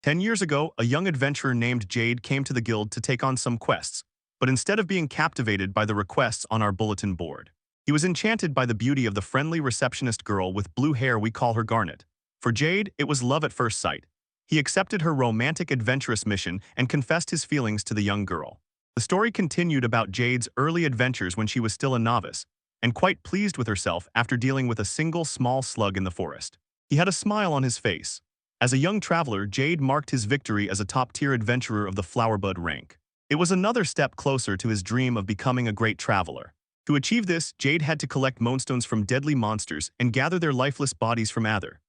10 years ago, a young adventurer named Jade came to the guild to take on some quests, but instead of being captivated by the requests on our bulletin board, he was enchanted by the beauty of the friendly receptionist girl with blue hair. We call her Garnet. For Jade, it was love at first sight. He accepted her romantic adventurous mission and confessed his feelings to the young girl. The story continued about Jade's early adventures when she was still a novice, and quite pleased with herself after dealing with a single small slug in the forest. He had a smile on his face. As a young traveler, Jade marked his victory as a top-tier adventurer of the flowerbud rank. It was another step closer to his dream of becoming a great traveler. To achieve this, Jade had to collect moonstones from deadly monsters and gather their lifeless bodies from Aether.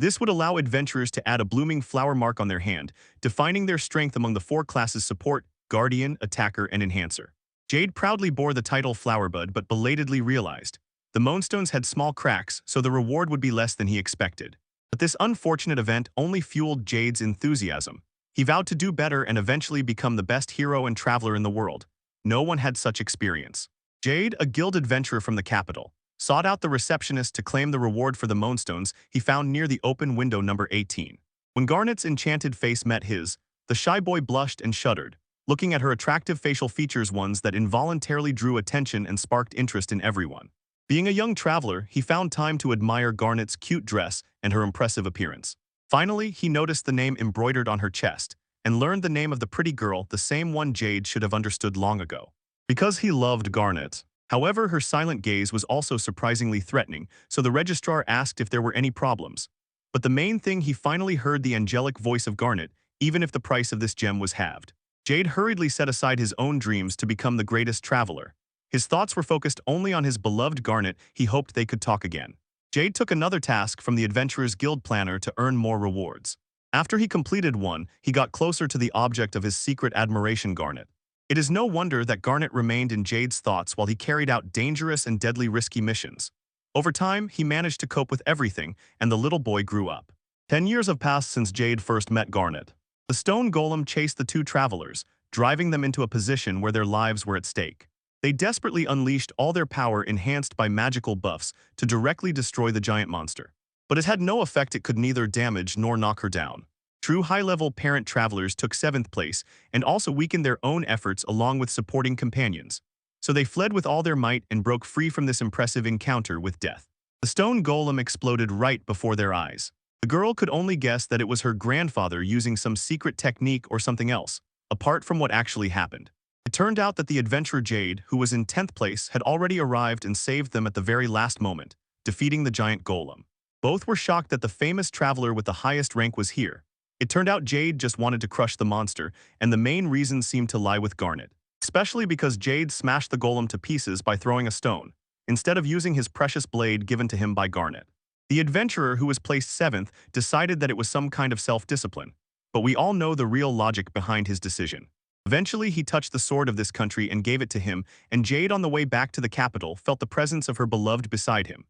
This would allow adventurers to add a blooming flower mark on their hand, defining their strength among the four classes: support, guardian, attacker, and enhancer. Jade proudly bore the title Flowerbud but belatedly realized the moonstones had small cracks, so the reward would be less than he expected. But this unfortunate event only fueled Jade's enthusiasm. He vowed to do better and eventually become the best hero and traveler in the world. No one had such experience. Jade, a guild adventurer from the capital, sought out the receptionist to claim the reward for the moonstones he found near the open window number 18. When Garnet's enchanted face met his, the shy boy blushed and shuddered, looking at her attractive facial features, ones that involuntarily drew attention and sparked interest in everyone. Being a young traveler, he found time to admire Garnet's cute dress and her impressive appearance. Finally, he noticed the name embroidered on her chest and learned the name of the pretty girl, the same one Jade should have understood long ago. Because he loved Garnet. However, her silent gaze was also surprisingly threatening, so the registrar asked if there were any problems. But the main thing, he finally heard the angelic voice of Garnet, even if the price of this gem was halved. Jade hurriedly set aside his own dreams to become the greatest traveler. His thoughts were focused only on his beloved Garnet. He hoped they could talk again. Jade took another task from the Adventurer's Guild planner to earn more rewards. After he completed one, he got closer to the object of his secret admiration, Garnet. It is no wonder that Garnet remained in Jade's thoughts while he carried out dangerous and deadly risky missions. Over time, he managed to cope with everything, and the little boy grew up. 10 years have passed since Jade first met Garnet. The stone golem chased the two travelers, driving them into a position where their lives were at stake. They desperately unleashed all their power, enhanced by magical buffs, to directly destroy the giant monster. But it had no effect. It could neither damage nor knock her down. True high-level parent travelers took 7th place and also weakened their own efforts along with supporting companions. So they fled with all their might and broke free from this impressive encounter with death. The stone golem exploded right before their eyes. The girl could only guess that it was her grandfather using some secret technique or something else, apart from what actually happened. It turned out that the adventurer Jade, who was in 10th place, had already arrived and saved them at the very last moment, defeating the giant golem. Both were shocked that the famous traveler with the highest rank was here. It turned out Jade just wanted to crush the monster, and the main reason seemed to lie with Garnet. Especially because Jade smashed the golem to pieces by throwing a stone, instead of using his precious blade given to him by Garnet. The adventurer, who was placed 7th, decided that it was some kind of self-discipline, but we all know the real logic behind his decision. Eventually, he touched the sword of this country and gave it to him, and Jade, on the way back to the capital, felt the presence of her beloved beside him.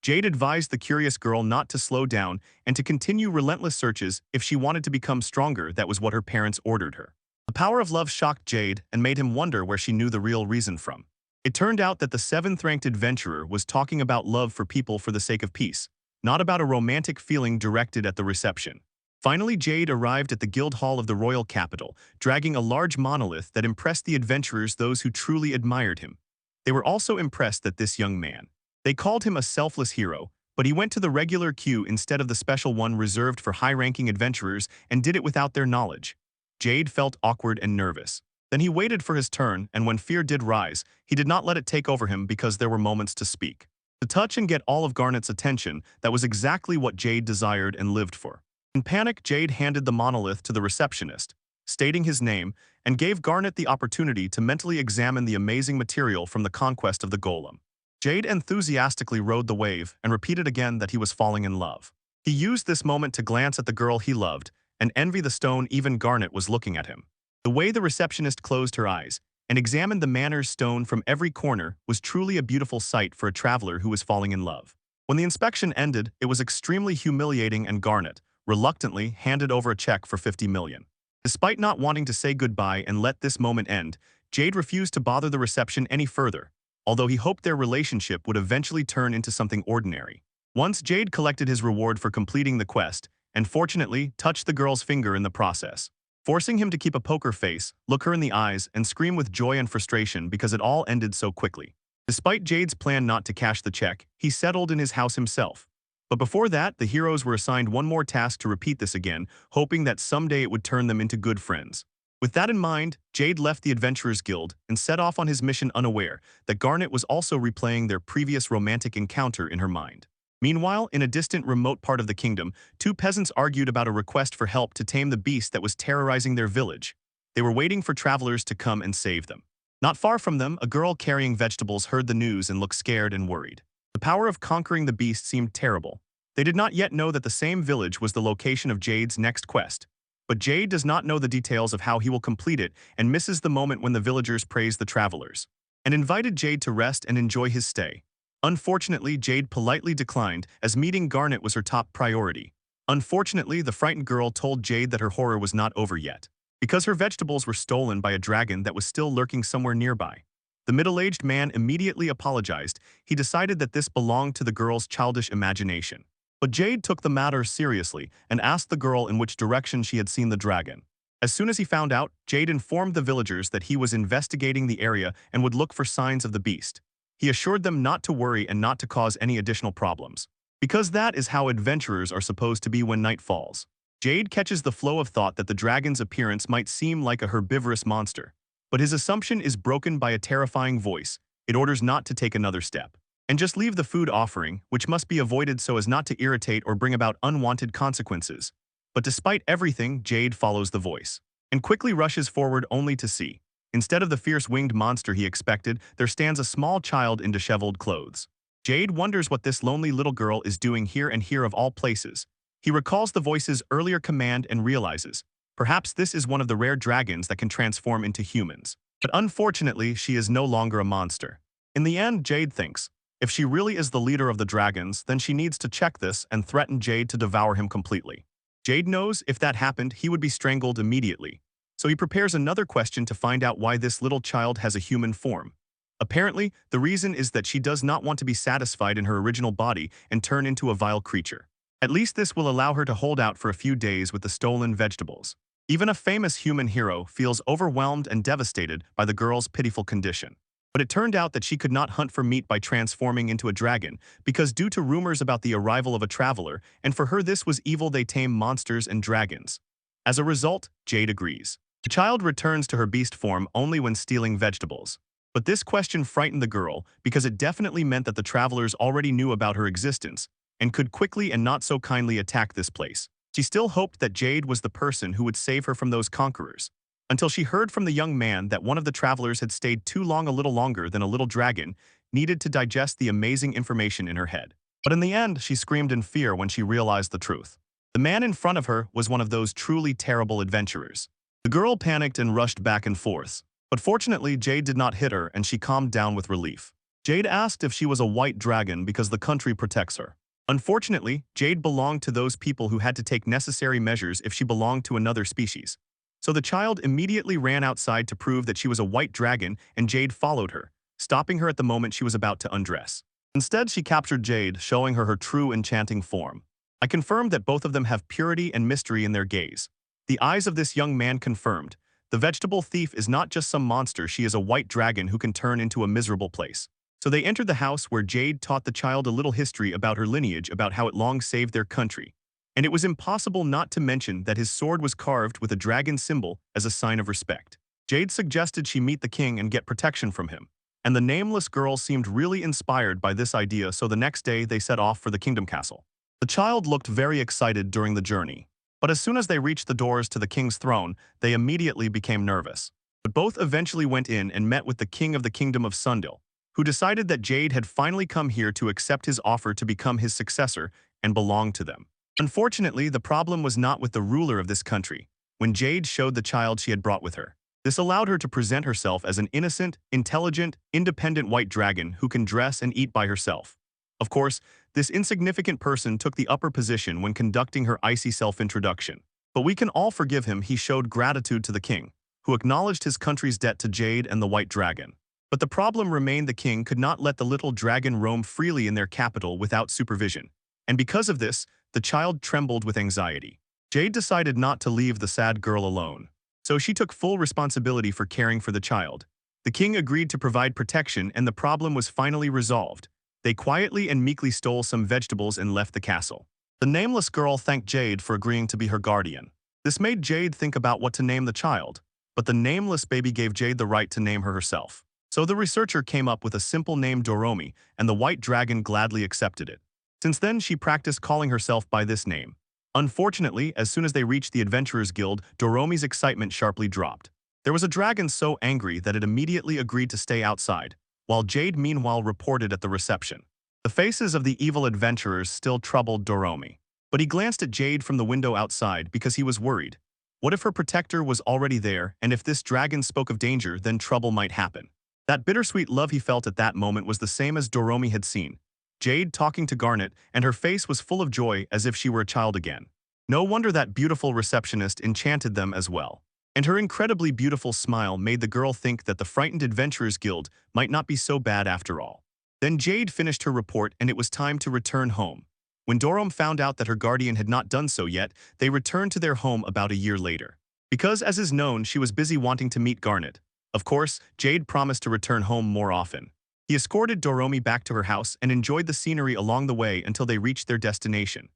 Jade advised the curious girl not to slow down and to continue relentless searches if she wanted to become stronger. That was what her parents ordered her. The power of love shocked Jade and made him wonder where she knew the real reason from. It turned out that the 7th-ranked adventurer was talking about love for people for the sake of peace, not about a romantic feeling directed at the reception. Finally, Jade arrived at the guild hall of the royal capital, dragging a large monolith that impressed the adventurers, those who truly admired him. They were also impressed at this young man. They called him a selfless hero, but he went to the regular queue instead of the special one reserved for high-ranking adventurers and did it without their knowledge. Jade felt awkward and nervous. Then he waited for his turn, and when fear did rise, he did not let it take over him because there were moments to speak. To touch and get all of Garnet's attention, that was exactly what Jade desired and lived for. In panic, Jade handed the monolith to the receptionist, stating his name, and gave Garnet the opportunity to mentally examine the amazing material from the conquest of the golem. Jade enthusiastically rode the wave and repeated again that he was falling in love. He used this moment to glance at the girl he loved and envy the stone. Even Garnet was looking at him. The way the receptionist closed her eyes and examined the manor's stone from every corner was truly a beautiful sight for a traveler who was falling in love. When the inspection ended, it was extremely humiliating, and Garnet reluctantly handed over a check for 50 million. Despite not wanting to say goodbye and let this moment end, Jade refused to bother the reception any further, although he hoped their relationship would eventually turn into something ordinary. Once Jade collected his reward for completing the quest and fortunately touched the girl's finger in the process, forcing him to keep a poker face, look her in the eyes, and scream with joy and frustration because it all ended so quickly. Despite Jade's plan not to cash the check, he settled in his house himself. But before that, the heroes were assigned one more task to repeat this again, hoping that someday it would turn them into good friends. With that in mind, Jade left the Adventurers Guild and set off on his mission unaware that Garnet was also replaying their previous romantic encounter in her mind. Meanwhile, in a distant remote part of the kingdom, two peasants argued about a request for help to tame the beast that was terrorizing their village. They were waiting for travelers to come and save them. Not far from them, a girl carrying vegetables heard the news and looked scared and worried. The power of conquering the beast seemed terrible. They did not yet know that the same village was the location of Jade's next quest. But Jade does not know the details of how he will complete it and misses the moment when the villagers praised the travelers and invited Jade to rest and enjoy his stay. Unfortunately, Jade politely declined, as meeting Garnet was her top priority. Unfortunately, the frightened girl told Jade that her horror was not over yet, because her vegetables were stolen by a dragon that was still lurking somewhere nearby. The middle-aged man immediately apologized. He decided that this belonged to the girl's childish imagination. But Jade took the matter seriously and asked the girl in which direction she had seen the dragon. As soon as he found out, Jade informed the villagers that he was investigating the area and would look for signs of the beast. He assured them not to worry and not to cause any additional problems, because that is how adventurers are supposed to be when night falls. Jade catches the flow of thought that the dragon's appearance might seem like a herbivorous monster, but his assumption is broken by a terrifying voice. It orders not to take another step, and just leave the food offering, which must be avoided so as not to irritate or bring about unwanted consequences. But despite everything, Jade follows the voice, and quickly rushes forward only to see, instead of the fierce winged monster he expected, there stands a small child in disheveled clothes. Jade wonders what this lonely little girl is doing here and here of all places. He recalls the voice's earlier command and realizes, perhaps this is one of the rare dragons that can transform into humans. But unfortunately, she is no longer a monster. In the end, Jade thinks, if she really is the leader of the dragons, then she needs to check this and threaten Jade to devour him completely. Jade knows if that happened, he would be strangled immediately. So he prepares another question to find out why this little child has a human form. Apparently, the reason is that she does not want to be satisfied in her original body and turn into a vile creature. At least this will allow her to hold out for a few days with the stolen vegetables. Even a famous human hero feels overwhelmed and devastated by the girl's pitiful condition. But it turned out that she could not hunt for meat by transforming into a dragon, because due to rumors about the arrival of a traveler, and for her this was evil, they tame monsters and dragons. As a result, Jade agrees. The child returns to her beast form only when stealing vegetables. But this question frightened the girl because it definitely meant that the travelers already knew about her existence and could quickly and not so kindly attack this place. She still hoped that Jade was the person who would save her from those conquerors, until she heard from the young man that one of the travelers had stayed too long, a little longer than a little dragon needed to digest the amazing information in her head. But in the end, she screamed in fear when she realized the truth. The man in front of her was one of those truly terrible adventurers. The girl panicked and rushed back and forth. But fortunately, Jade did not hit her and she calmed down with relief. Jade asked if she was a white dragon because the country protects her. Unfortunately, Jade belonged to those people who had to take necessary measures if she belonged to another species. So the child immediately ran outside to prove that she was a white dragon, and Jade followed her, stopping her at the moment she was about to undress. Instead, she captured Jade, showing her her true enchanting form. I confirmed that both of them have purity and mystery in their gaze. The eyes of this young man confirmed, the vegetable thief is not just some monster, she is a white dragon who can turn into a miserable place. So they entered the house where Jade taught the child a little history about her lineage, about how it long saved their country. And it was impossible not to mention that his sword was carved with a dragon symbol as a sign of respect. Jade suggested she meet the king and get protection from him. And the nameless girl seemed really inspired by this idea, so the next day they set off for the kingdom castle. The child looked very excited during the journey. But as soon as they reached the doors to the king's throne, they immediately became nervous. But both eventually went in and met with the king of the kingdom of Sundil, who decided that Jade had finally come here to accept his offer to become his successor and belong to them. Unfortunately, the problem was not with the ruler of this country. When Jade showed the child she had brought with her, this allowed her to present herself as an innocent, intelligent, independent white dragon who can dress and eat by herself. Of course, this insignificant person took the upper position when conducting her icy self-introduction. But we can all forgive him. He showed gratitude to the king, who acknowledged his country's debt to Jade and the white dragon. But the problem remained: the king could not let the little dragon roam freely in their capital without supervision. And because of this, the child trembled with anxiety. Jade decided not to leave the sad girl alone, so she took full responsibility for caring for the child. The king agreed to provide protection and the problem was finally resolved. They quietly and meekly stole some vegetables and left the castle. The nameless girl thanked Jade for agreeing to be her guardian. This made Jade think about what to name the child, but the nameless baby gave Jade the right to name her herself. So the researcher came up with a simple name Doromi, and the white dragon gladly accepted it. Since then, she practiced calling herself by this name. Unfortunately, as soon as they reached the Adventurers Guild, Doromi's excitement sharply dropped. There was a dragon so angry that it immediately agreed to stay outside, while Jade meanwhile reported at the reception. The faces of the evil adventurers still troubled Doromi, but he glanced at Jade from the window outside because he was worried. What if her protector was already there, and if this dragon spoke of danger, then trouble might happen? That bittersweet love he felt at that moment was the same as Doromi had seen. Jade talking to Garnet, and her face was full of joy as if she were a child again. No wonder that beautiful receptionist enchanted them as well. And her incredibly beautiful smile made the girl think that the frightened Adventurers Guild might not be so bad after all. Then Jade finished her report and it was time to return home. When Doromi found out that her guardian had not done so yet, they returned to their home about a year later. Because, as is known, she was busy wanting to meet Garnet. Of course, Jade promised to return home more often. He escorted Doromi back to her house and enjoyed the scenery along the way until they reached their destination.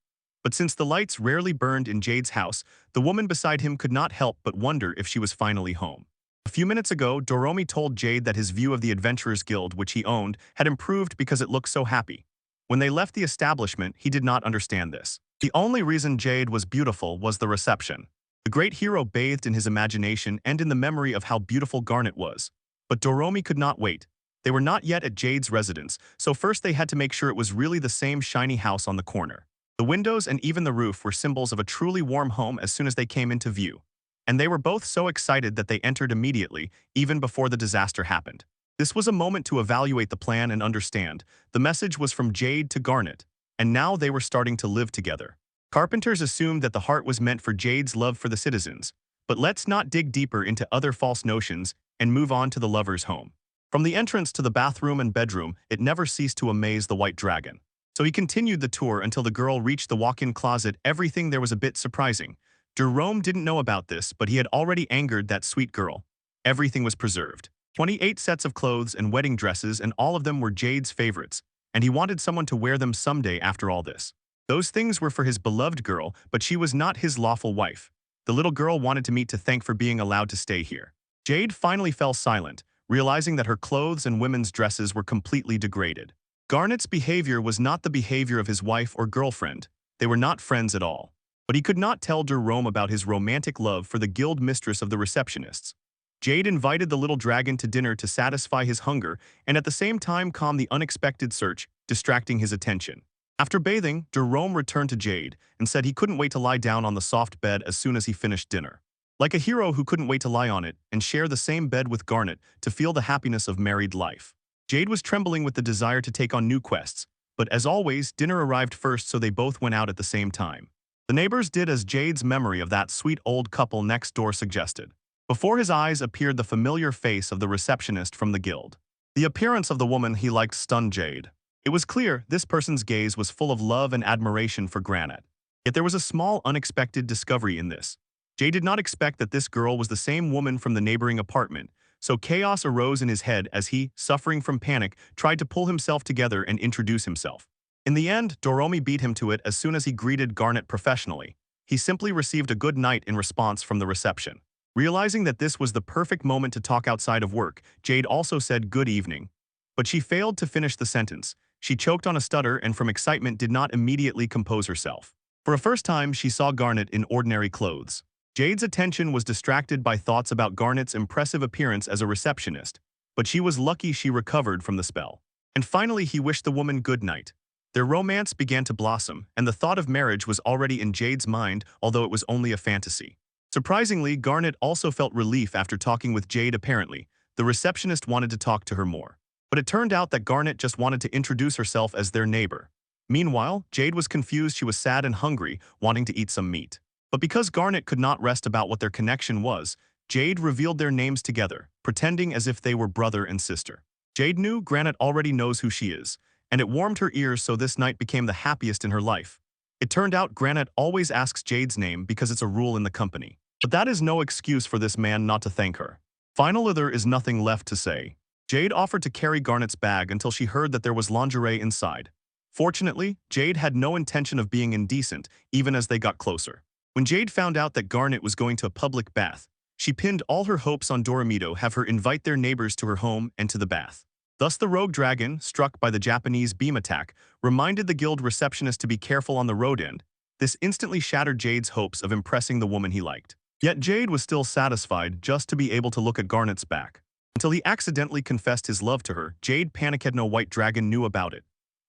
But since the lights rarely burned in Jade's house, the woman beside him could not help but wonder if she was finally home. A few minutes ago, Doromi told Jade that his view of the Adventurers Guild, which he owned, had improved because it looked so happy. When they left the establishment, he did not understand this. The only reason Jade was beautiful was the reception. The great hero bathed in his imagination and in the memory of how beautiful Garnet was. But Doromi could not wait. They were not yet at Jade's residence, so first they had to make sure it was really the same shiny house on the corner. The windows and even the roof were symbols of a truly warm home as soon as they came into view. And they were both so excited that they entered immediately, even before the disaster happened. This was a moment to evaluate the plan and understand. The message was from Jade to Garnet, and now they were starting to live together. Carpenters assumed that the heart was meant for Jade's love for the citizens, but let's not dig deeper into other false notions and move on to the lovers' home. From the entrance to the bathroom and bedroom, it never ceased to amaze the white dragon. So he continued the tour until the girl reached the walk-in closet. Everything there was a bit surprising. Doromi didn't know about this, but he had already angered that sweet girl. Everything was preserved. 28 sets of clothes and wedding dresses, and all of them were Jade's favorites, and he wanted someone to wear them someday after all this. Those things were for his beloved girl, but she was not his lawful wife. The little girl wanted to meet to thank for being allowed to stay here. Jade finally fell silent, realizing that her clothes and women's dresses were completely degraded. Garnet's behavior was not the behavior of his wife or girlfriend. They were not friends at all. But he could not tell Doromi about his romantic love for the guild mistress of the receptionists. Jade invited the little dragon to dinner to satisfy his hunger and at the same time calm the unexpected search, distracting his attention. After bathing, Doromi returned to Jade and said he couldn't wait to lie down on the soft bed as soon as he finished dinner. Like a hero who couldn't wait to lie on it and share the same bed with Garnet to feel the happiness of married life. Jade was trembling with the desire to take on new quests, but as always, dinner arrived first, so they both went out at the same time. The neighbors did as Jade's memory of that sweet old couple next door suggested. Before his eyes appeared the familiar face of the receptionist from the guild. The appearance of the woman he liked stunned Jade. It was clear this person's gaze was full of love and admiration for Garnet. Yet there was a small unexpected discovery in this. Jade did not expect that this girl was the same woman from the neighboring apartment, so chaos arose in his head as he, suffering from panic, tried to pull himself together and introduce himself. In the end, Doromi beat him to it as soon as he greeted Garnet professionally. He simply received a good night in response from the reception. Realizing that this was the perfect moment to talk outside of work, Jade also said good evening. But she failed to finish the sentence. She choked on a stutter and from excitement did not immediately compose herself. For a first time, she saw Garnet in ordinary clothes. Jade's attention was distracted by thoughts about Garnet's impressive appearance as a receptionist, but she was lucky she recovered from the spell. And finally, he wished the woman good night. Their romance began to blossom, and the thought of marriage was already in Jade's mind, although it was only a fantasy. Surprisingly, Garnet also felt relief after talking with Jade. Apparently, the receptionist wanted to talk to her more. But it turned out that Garnet just wanted to introduce herself as their neighbor. Meanwhile, Jade was confused. She was sad and hungry, wanting to eat some meat. But because Garnet could not rest about what their connection was, Jade revealed their names together, pretending as if they were brother and sister. Jade knew Garnet already knows who she is, and it warmed her ears, so this night became the happiest in her life. It turned out Granite always asks Jade's name because it's a rule in the company. But that is no excuse for this man not to thank her. Finally, there is nothing left to say. Jade offered to carry Garnet's bag until she heard that there was lingerie inside. Fortunately, Jade had no intention of being indecent, even as they got closer. When Jade found out that Garnet was going to a public bath, she pinned all her hopes on Doromito have her invite their neighbors to her home and to the bath. Thus the rogue dragon, struck by the Japanese beam attack, reminded the guild receptionist to be careful on the road end. This instantly shattered Jade's hopes of impressing the woman he liked. Yet Jade was still satisfied just to be able to look at Garnet's back. Until he accidentally confessed his love to her, Jade panicked. No white dragon knew about it.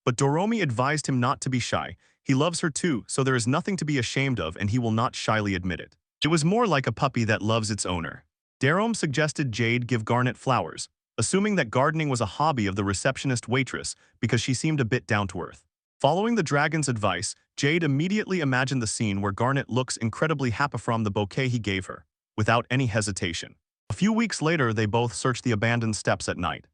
But Doromi advised him not to be shy. He loves her too, so there is nothing to be ashamed of and he will not shyly admit it. It was more like a puppy that loves its owner. Darom suggested Jade give Garnet flowers, assuming that gardening was a hobby of the receptionist waitress because she seemed a bit down to earth. Following the dragon's advice, Jade immediately imagined the scene where Garnet looks incredibly happy from the bouquet he gave her, without any hesitation. A few weeks later, they both searched the abandoned steps at night.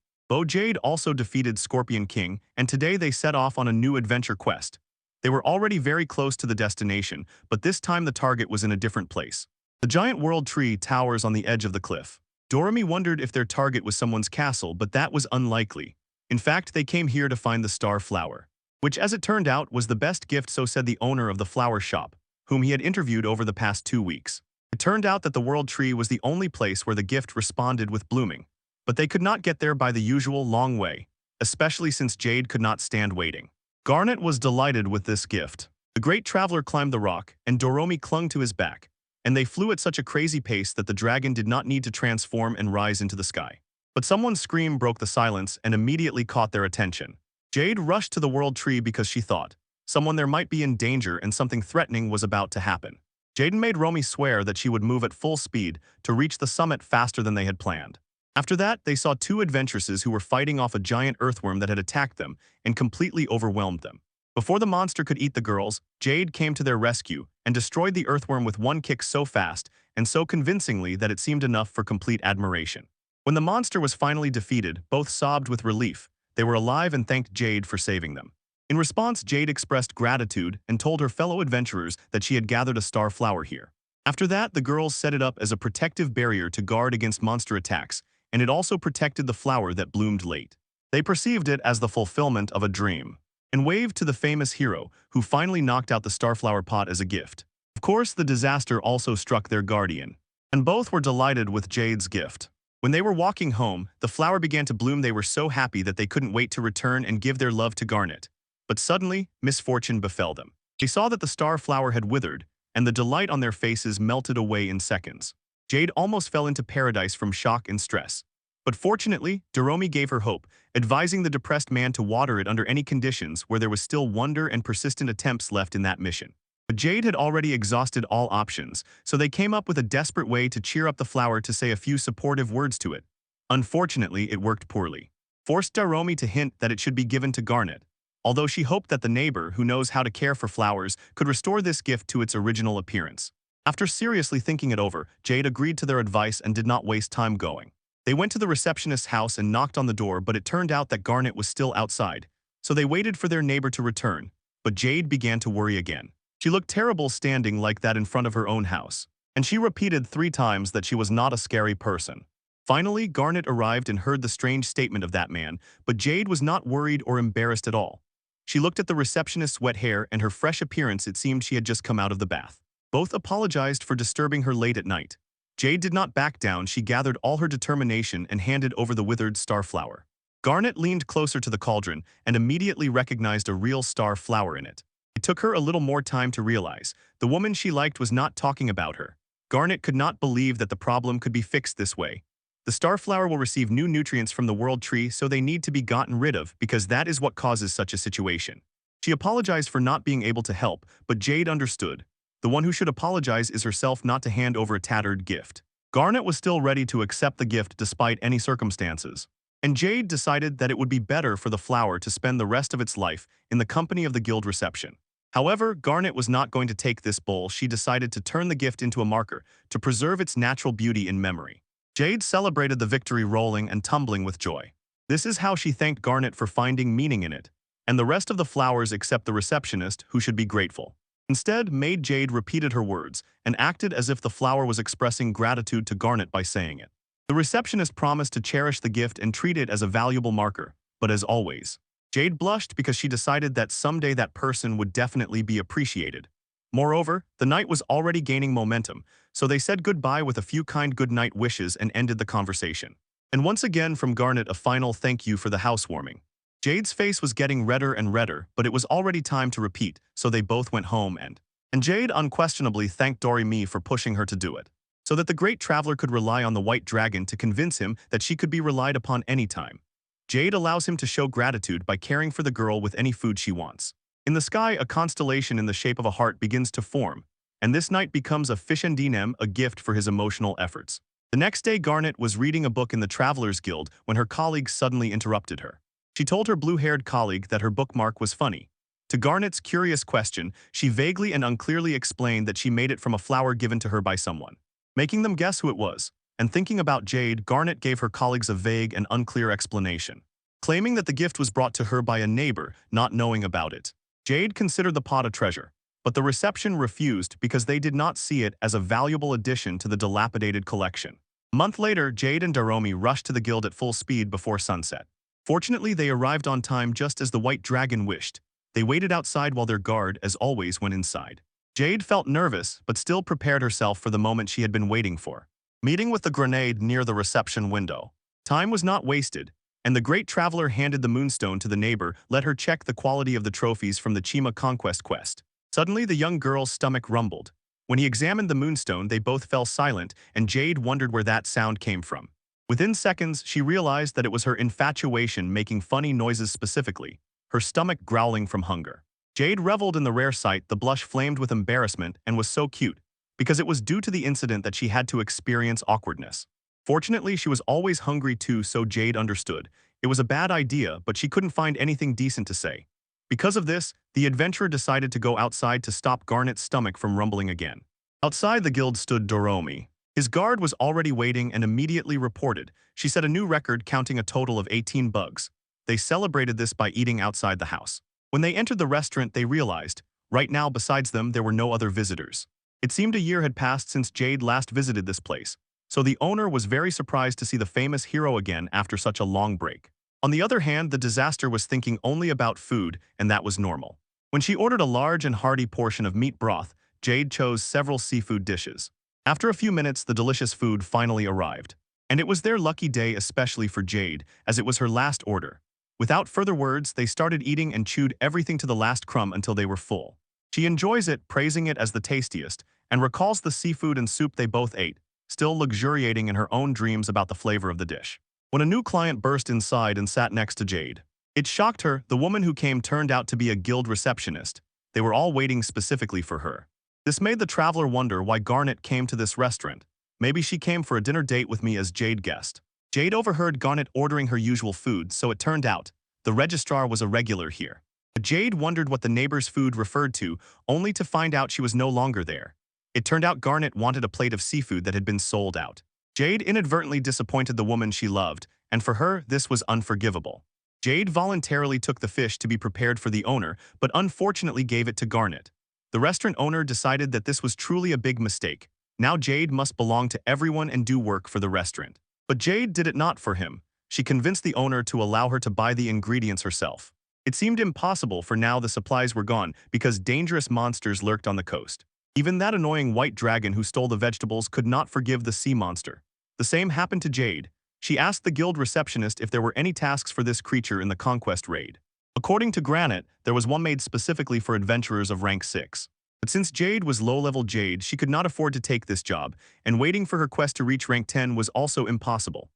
Jade also defeated Scorpion King, and today they set off on a new adventure quest. They were already very close to the destination, but this time the target was in a different place. The giant world tree towers on the edge of the cliff. Doremi wondered if their target was someone's castle, but that was unlikely. In fact, they came here to find the star flower, which as it turned out was the best gift, so said the owner of the flower shop, whom he had interviewed over the past 2 weeks. It turned out that the world tree was the only place where the gift responded with blooming. But they could not get there by the usual long way, especially since Jade could not stand waiting. Garnet was delighted with this gift. The great traveler climbed the rock, and Doromi clung to his back, and they flew at such a crazy pace that the dragon did not need to transform and rise into the sky. But someone's scream broke the silence and immediately caught their attention. Jade rushed to the world tree because she thought someone there might be in danger and something threatening was about to happen. Jaden made Romy swear that she would move at full speed to reach the summit faster than they had planned. After that, they saw 2 adventuresses who were fighting off a giant earthworm that had attacked them and completely overwhelmed them. Before the monster could eat the girls, Jade came to their rescue and destroyed the earthworm with one kick so fast and so convincingly that it seemed enough for complete admiration. When the monster was finally defeated, both sobbed with relief. They were alive and thanked Jade for saving them. In response, Jade expressed gratitude and told her fellow adventurers that she had gathered a star flower here. After that, the girls set it up as a protective barrier to guard against monster attacks, and it also protected the flower that bloomed late. They perceived it as the fulfillment of a dream, and waved to the famous hero, who finally knocked out the starflower pot as a gift. Of course, the disaster also struck their guardian, and both were delighted with Jade's gift. When they were walking home, the flower began to bloom. They were so happy that they couldn't wait to return and give their love to Garnet. But suddenly, misfortune befell them. They saw that the star flower had withered, and the delight on their faces melted away in seconds. Jade almost fell into paradise from shock and stress. But fortunately, Doromi gave her hope, advising the depressed man to water it under any conditions where there was still wonder and persistent attempts left in that mission. But Jade had already exhausted all options, so they came up with a desperate way to cheer up the flower to say a few supportive words to it. Unfortunately, it worked poorly. Forced Doromi to hint that it should be given to Garnet, although she hoped that the neighbor, who knows how to care for flowers, could restore this gift to its original appearance. After seriously thinking it over, Jade agreed to their advice and did not waste time going. They went to the receptionist's house and knocked on the door, but it turned out that Garnet was still outside, so they waited for their neighbor to return. But Jade began to worry again. She looked terrible standing like that in front of her own house, and she repeated 3 times that she was not a scary person. Finally, Garnet arrived and heard the strange statement of that man, but Jade was not worried or embarrassed at all. She looked at the receptionist's wet hair and her fresh appearance. It seemed she had just come out of the bath. Both apologized for disturbing her late at night. Jade did not back down. She gathered all her determination and handed over the withered star flower. Garnet leaned closer to the cauldron and immediately recognized a real star flower in it. It took her a little more time to realize the woman she liked was not talking about her. Garnet could not believe that the problem could be fixed this way. The starflower will receive new nutrients from the world tree, so they need to be gotten rid of because that is what causes such a situation. She apologized for not being able to help, but Jade understood. The one who should apologize is herself, not to hand over a tattered gift. Garnet was still ready to accept the gift despite any circumstances, and Jade decided that it would be better for the flower to spend the rest of its life in the company of the guild reception. However, Garnet was not going to take this bowl. She decided to turn the gift into a marker to preserve its natural beauty in memory. Jade celebrated the victory, rolling and tumbling with joy. This is how she thanked Garnet for finding meaning in it, and the rest of the flowers except the receptionist, who should be grateful. Instead, Maid Jade repeated her words and acted as if the flower was expressing gratitude to Garnet by saying it. The receptionist promised to cherish the gift and treat it as a valuable marker, but as always, Jade blushed because she decided that someday that person would definitely be appreciated. Moreover, the night was already gaining momentum, so they said goodbye with a few kind goodnight wishes and ended the conversation. And once again from Garnet a final thank you for the housewarming. Jade's face was getting redder and redder, but it was already time to repeat, so they both went home and Jade unquestionably thanked Doremi for pushing her to do it, so that the great traveler could rely on the white dragon to convince him that she could be relied upon anytime. Jade allows him to show gratitude by caring for the girl with any food she wants. In the sky, a constellation in the shape of a heart begins to form, and this night becomes a Fishendinem, a gift for his emotional efforts. The next day, Garnet was reading a book in the Travelers Guild when her colleague suddenly interrupted her. She told her blue-haired colleague that her bookmark was funny. To Garnet's curious question, she vaguely and unclearly explained that she made it from a flower given to her by someone, making them guess who it was. And thinking about Jade, Garnet gave her colleagues a vague and unclear explanation, claiming that the gift was brought to her by a neighbor, not knowing about it. Jade considered the pot a treasure, but the reception refused because they did not see it as a valuable addition to the dilapidated collection. A month later, Jade and Doremi rushed to the guild at full speed before sunset. Fortunately, they arrived on time just as the white dragon wished. They waited outside while their guard, as always, went inside. Jade felt nervous, but still prepared herself for the moment she had been waiting for. Meeting with the grenade near the reception window. Time was not wasted, and the great traveler handed the moonstone to the neighbor, let her check the quality of the trophies from the Chima conquest quest. Suddenly, the young girl's stomach rumbled. When he examined the moonstone, they both fell silent, and Jade wondered where that sound came from. Within seconds, she realized that it was her infatuation making funny noises specifically, her stomach growling from hunger. Jade reveled in the rare sight, the blush flamed with embarrassment and was so cute, because it was due to the incident that she had to experience awkwardness. Fortunately, she was always hungry too, so Jade understood. It was a bad idea, but she couldn't find anything decent to say. Because of this, the adventurer decided to go outside to stop Garnet's stomach from rumbling again. Outside the guild stood Doremi. His guard was already waiting and immediately reported. She set a new record, counting a total of 18 bugs. They celebrated this by eating outside the house. When they entered the restaurant, they realized, right now besides them, there were no other visitors. It seemed a year had passed since Jade last visited this place, so the owner was very surprised to see the famous hero again after such a long break. On the other hand, the disaster was thinking only about food, and that was normal. When she ordered a large and hearty portion of meat broth, Jade chose several seafood dishes. After a few minutes, the delicious food finally arrived. And it was their lucky day, especially for Jade, as it was her last order. Without further words, they started eating and chewed everything to the last crumb until they were full. She enjoys it, praising it as the tastiest, and recalls the seafood and soup they both ate, still luxuriating in her own dreams about the flavor of the dish. When a new client burst inside and sat next to Jade, it shocked her. The woman who came turned out to be a guild receptionist. They were all waiting specifically for her. This made the traveler wonder why Garnet came to this restaurant. Maybe she came for a dinner date with me, as Jade guessed. Jade overheard Garnet ordering her usual food, so it turned out the registrar was a regular here. Jade wondered what the neighbor's food referred to, only to find out she was no longer there. It turned out Garnet wanted a plate of seafood that had been sold out. Jade inadvertently disappointed the woman she loved, and for her, this was unforgivable. Jade voluntarily took the fish to be prepared for the owner, but unfortunately gave it to Garnet. The restaurant owner decided that this was truly a big mistake. Now Jade must belong to everyone and do work for the restaurant. But Jade did it not for him. She convinced the owner to allow her to buy the ingredients herself. It seemed impossible, for now the supplies were gone because dangerous monsters lurked on the coast. Even that annoying white dragon who stole the vegetables could not forgive the sea monster. The same happened to Jade. She asked the guild receptionist if there were any tasks for this creature in the conquest raid. According to Granite, there was one made specifically for adventurers of rank 6. But since Jade was low-level Jade, she could not afford to take this job, and waiting for her quest to reach rank 10 was also impossible.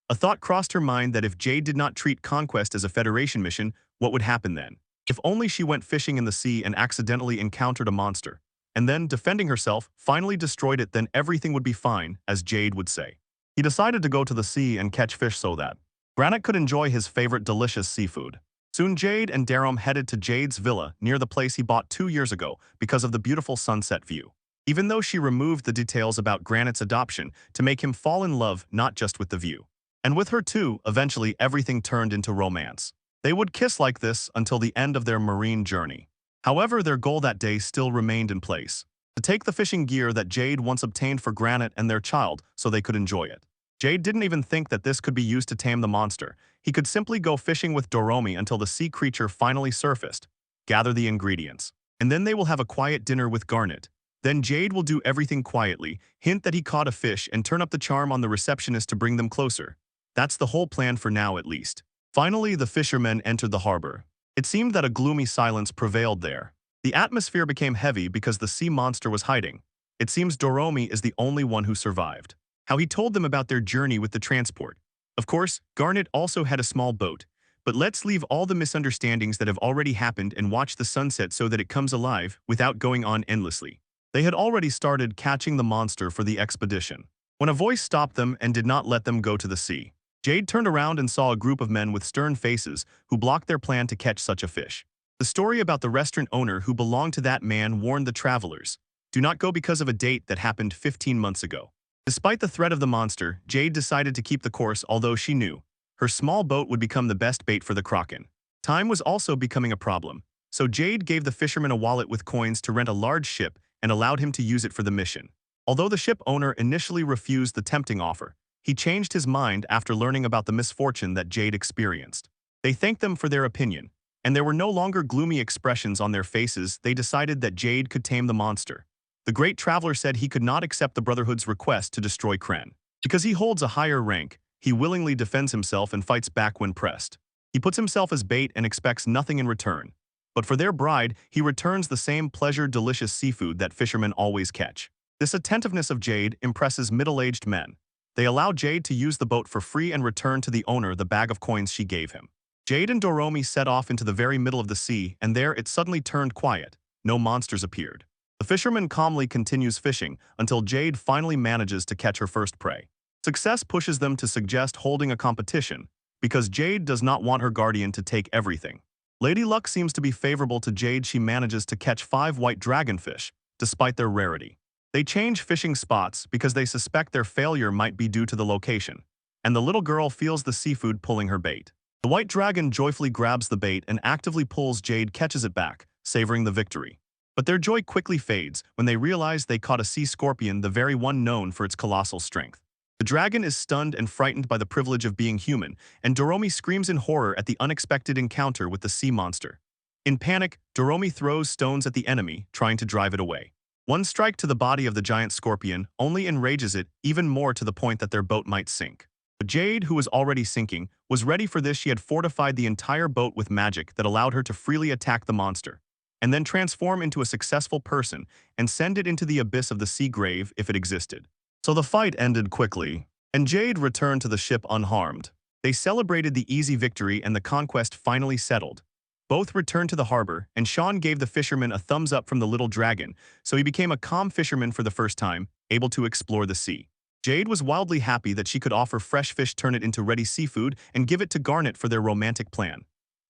A thought crossed her mind that if Jade did not treat Conquest as a Federation mission, what would happen then? If only she went fishing in the sea and accidentally encountered a monster, and then, defending herself, finally destroyed it, then everything would be fine, as Jade would say. He decided to go to the sea and catch fish so that Granite could enjoy his favorite delicious seafood. Soon Jade and Darom headed to Jade's villa near the place he bought 2 years ago because of the beautiful sunset view. Even though she removed the details about Granite's adoption to make him fall in love not just with the view. And with her too, eventually everything turned into romance. They would kiss like this until the end of their marine journey. However, their goal that day still remained in place: to take the fishing gear that Jade once obtained for Granite and their child so they could enjoy it. Jade didn't even think that this could be used to tame the monster. He could simply go fishing with Doromi until the sea creature finally surfaced, gather the ingredients, and then they will have a quiet dinner with Garnet. Then Jade will do everything quietly, hint that he caught a fish, and turn up the charm on the receptionist to bring them closer. That's the whole plan for now, at least. Finally, the fishermen entered the harbor. It seemed that a gloomy silence prevailed there. The atmosphere became heavy because the sea monster was hiding. It seems Doromi is the only one who survived. How he told them about their journey with the transport. Of course, Garnet also had a small boat. But let's leave all the misunderstandings that have already happened and watch the sunset so that it comes alive without going on endlessly. They had already started catching the monster for the expedition, when a voice stopped them and did not let them go to the sea. Jade turned around and saw a group of men with stern faces who blocked their plan to catch such a fish. The story about the restaurant owner who belonged to that man warned the travelers. Do not go because of a date that happened 15 months ago. Despite the threat of the monster, Jade decided to keep the course, although she knew her small boat would become the best bait for the kraken. Time was also becoming a problem, so Jade gave the fisherman a wallet with coins to rent a large ship and allowed him to use it for the mission. Although the ship owner initially refused the tempting offer, he changed his mind after learning about the misfortune that Jade experienced. They thanked them for their opinion, and there were no longer gloomy expressions on their faces. They decided that Jade could tame the monster. The great traveler said he could not accept the Brotherhood's request to destroy Kren. Because he holds a higher rank, he willingly defends himself and fights back when pressed. He puts himself as bait and expects nothing in return. But for their bride, he returns the same pleasure-delicious seafood that fishermen always catch. This attentiveness of Jade impresses middle-aged men. They allow Jade to use the boat for free and return to the owner the bag of coins she gave him. Jade and Doromi set off into the very middle of the sea, and there it suddenly turned quiet. No monsters appeared. The fisherman calmly continues fishing until Jade finally manages to catch her first prey. Success pushes them to suggest holding a competition, because Jade does not want her guardian to take everything. Lady Luck seems to be favorable to Jade. She manages to catch 5 white dragonfish, despite their rarity. They change fishing spots because they suspect their failure might be due to the location, and the little girl feels the seafood pulling her bait. The white dragon joyfully grabs the bait and actively pulls. Jade catches it back, savoring the victory. But their joy quickly fades when they realize they caught a sea scorpion, the very one known for its colossal strength. The dragon is stunned and frightened by the privilege of being human, and Doromi screams in horror at the unexpected encounter with the sea monster. In panic, Doromi throws stones at the enemy, trying to drive it away. One strike to the body of the giant scorpion only enrages it even more, to the point that their boat might sink. But Jade, who was already sinking, was ready for this. She had fortified the entire boat with magic that allowed her to freely attack the monster, and then transform into a successful person and send it into the abyss of the sea grave if it existed. So the fight ended quickly, and Jade returned to the ship unharmed. They celebrated the easy victory and the conquest finally settled. Both returned to the harbor, and Sean gave the fisherman a thumbs up from the little dragon, so he became a calm fisherman for the first time, able to explore the sea. Jade was wildly happy that she could offer fresh fish, turn it into ready seafood, and give it to Garnet for their romantic plan.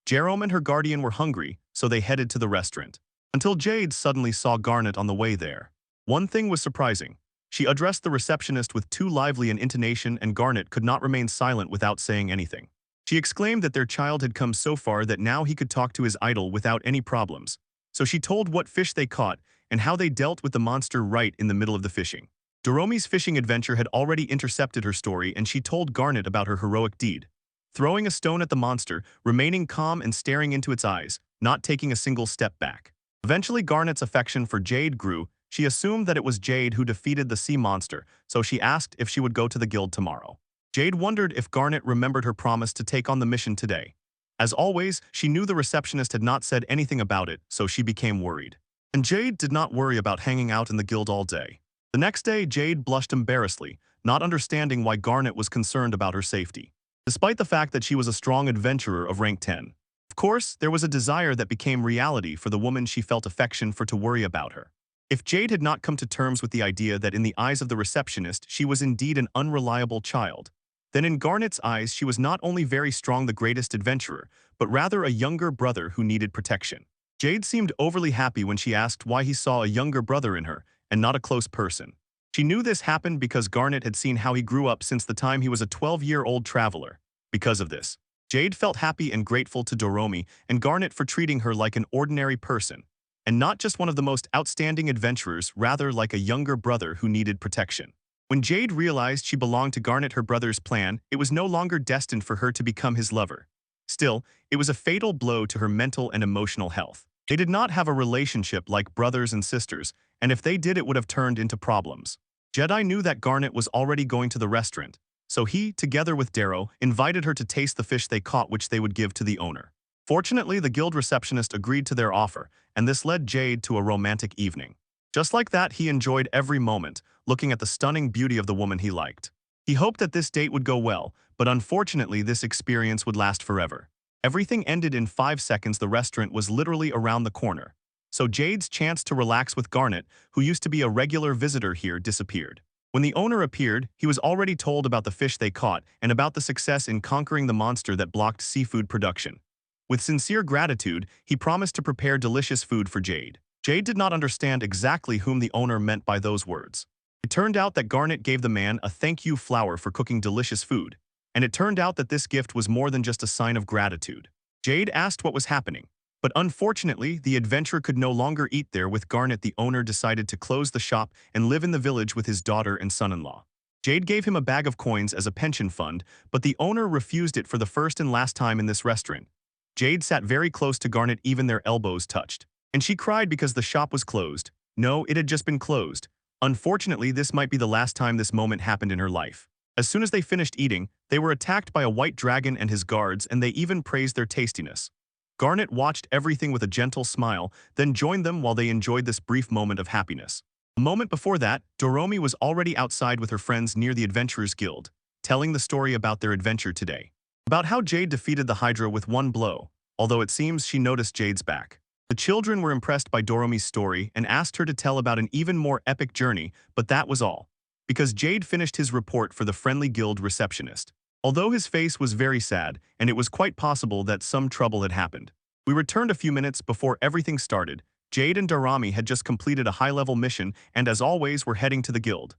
Jerome and her guardian were hungry, so they headed to the restaurant. Until Jade suddenly saw Garnet on the way there. One thing was surprising. She addressed the receptionist with too lively an intonation, and Garnet could not remain silent without saying anything. She exclaimed that their child had come so far that now he could talk to his idol without any problems. So she told what fish they caught and how they dealt with the monster right in the middle of the fishing. Doromi's fishing adventure had already intercepted her story, and she told Garnet about her heroic deed. Throwing a stone at the monster, remaining calm and staring into its eyes, not taking a single step back. Eventually, Garnet's affection for Jade grew. She assumed that it was Jade who defeated the sea monster, so she asked if she would go to the guild tomorrow. Jade wondered if Garnet remembered her promise to take on the mission today. As always, she knew the receptionist had not said anything about it, so she became worried. And Jade did not worry about hanging out in the guild all day. The next day, Jade blushed embarrassedly, not understanding why Garnet was concerned about her safety, despite the fact that she was a strong adventurer of rank 10. Of course, there was a desire that became reality for the woman she felt affection for to worry about her. If Jade had not come to terms with the idea that in the eyes of the receptionist she was indeed an unreliable child, then in Garnet's eyes she was not only very strong, the greatest adventurer, but rather a younger brother who needed protection. Jade seemed overly happy when she asked why he saw a younger brother in her, and not a close person. She knew this happened because Garnet had seen how he grew up since the time he was a 12-year-old traveler. Because of this, Jade felt happy and grateful to Doromi and Garnet for treating her like an ordinary person. and not just one of the most outstanding adventurers, rather like a younger brother who needed protection. When Jade realized she belonged to Garnet, her brother's plan, it was no longer destined for her to become his lover. Still, it was a fatal blow to her mental and emotional health. They did not have a relationship like brothers and sisters, and if they did, it would have turned into problems. Jedi knew that Garnet was already going to the restaurant, so he, together with Darrow, invited her to taste the fish they caught, which they would give to the owner. Fortunately, the guild receptionist agreed to their offer, and this led Jade to a romantic evening. Just like that, he enjoyed every moment, looking at the stunning beauty of the woman he liked. He hoped that this date would go well, but unfortunately this experience would last forever. Everything ended in 5 seconds. The restaurant was literally around the corner. So Jade's chance to relax with Garnet, who used to be a regular visitor here, disappeared. When the owner appeared, he was already told about the fish they caught and about the success in conquering the monster that blocked seafood production. With sincere gratitude, he promised to prepare delicious food for Jade. Jade did not understand exactly whom the owner meant by those words. It turned out that Garnet gave the man a thank you flower for cooking delicious food, and it turned out that this gift was more than just a sign of gratitude. Jade asked what was happening, but unfortunately, the adventurer could no longer eat there. With Garnet, the owner decided to close the shop and live in the village with his daughter and son-in-law. Jade gave him a bag of coins as a pension fund, but the owner refused it for the first and last time in this restaurant. Jade sat very close to Garnet, even their elbows touched. And she cried because the shop was closed. No, it had just been closed. Unfortunately, this might be the last time this moment happened in her life. As soon as they finished eating, they were attacked by a white dragon and his guards, and they even praised their tastiness. Garnet watched everything with a gentle smile, then joined them while they enjoyed this brief moment of happiness. A moment before that, Doromi was already outside with her friends near the Adventurers Guild, telling the story about their adventure today. About how Jade defeated the Hydra with one blow, although it seems she noticed Jade's back. The children were impressed by Doromi's story and asked her to tell about an even more epic journey, but that was all. Because Jade finished his report for the friendly guild receptionist. Although his face was very sad, and it was quite possible that some trouble had happened. We returned a few minutes before everything started. Jade and Doromi had just completed a high-level mission and, as always, were heading to the guild.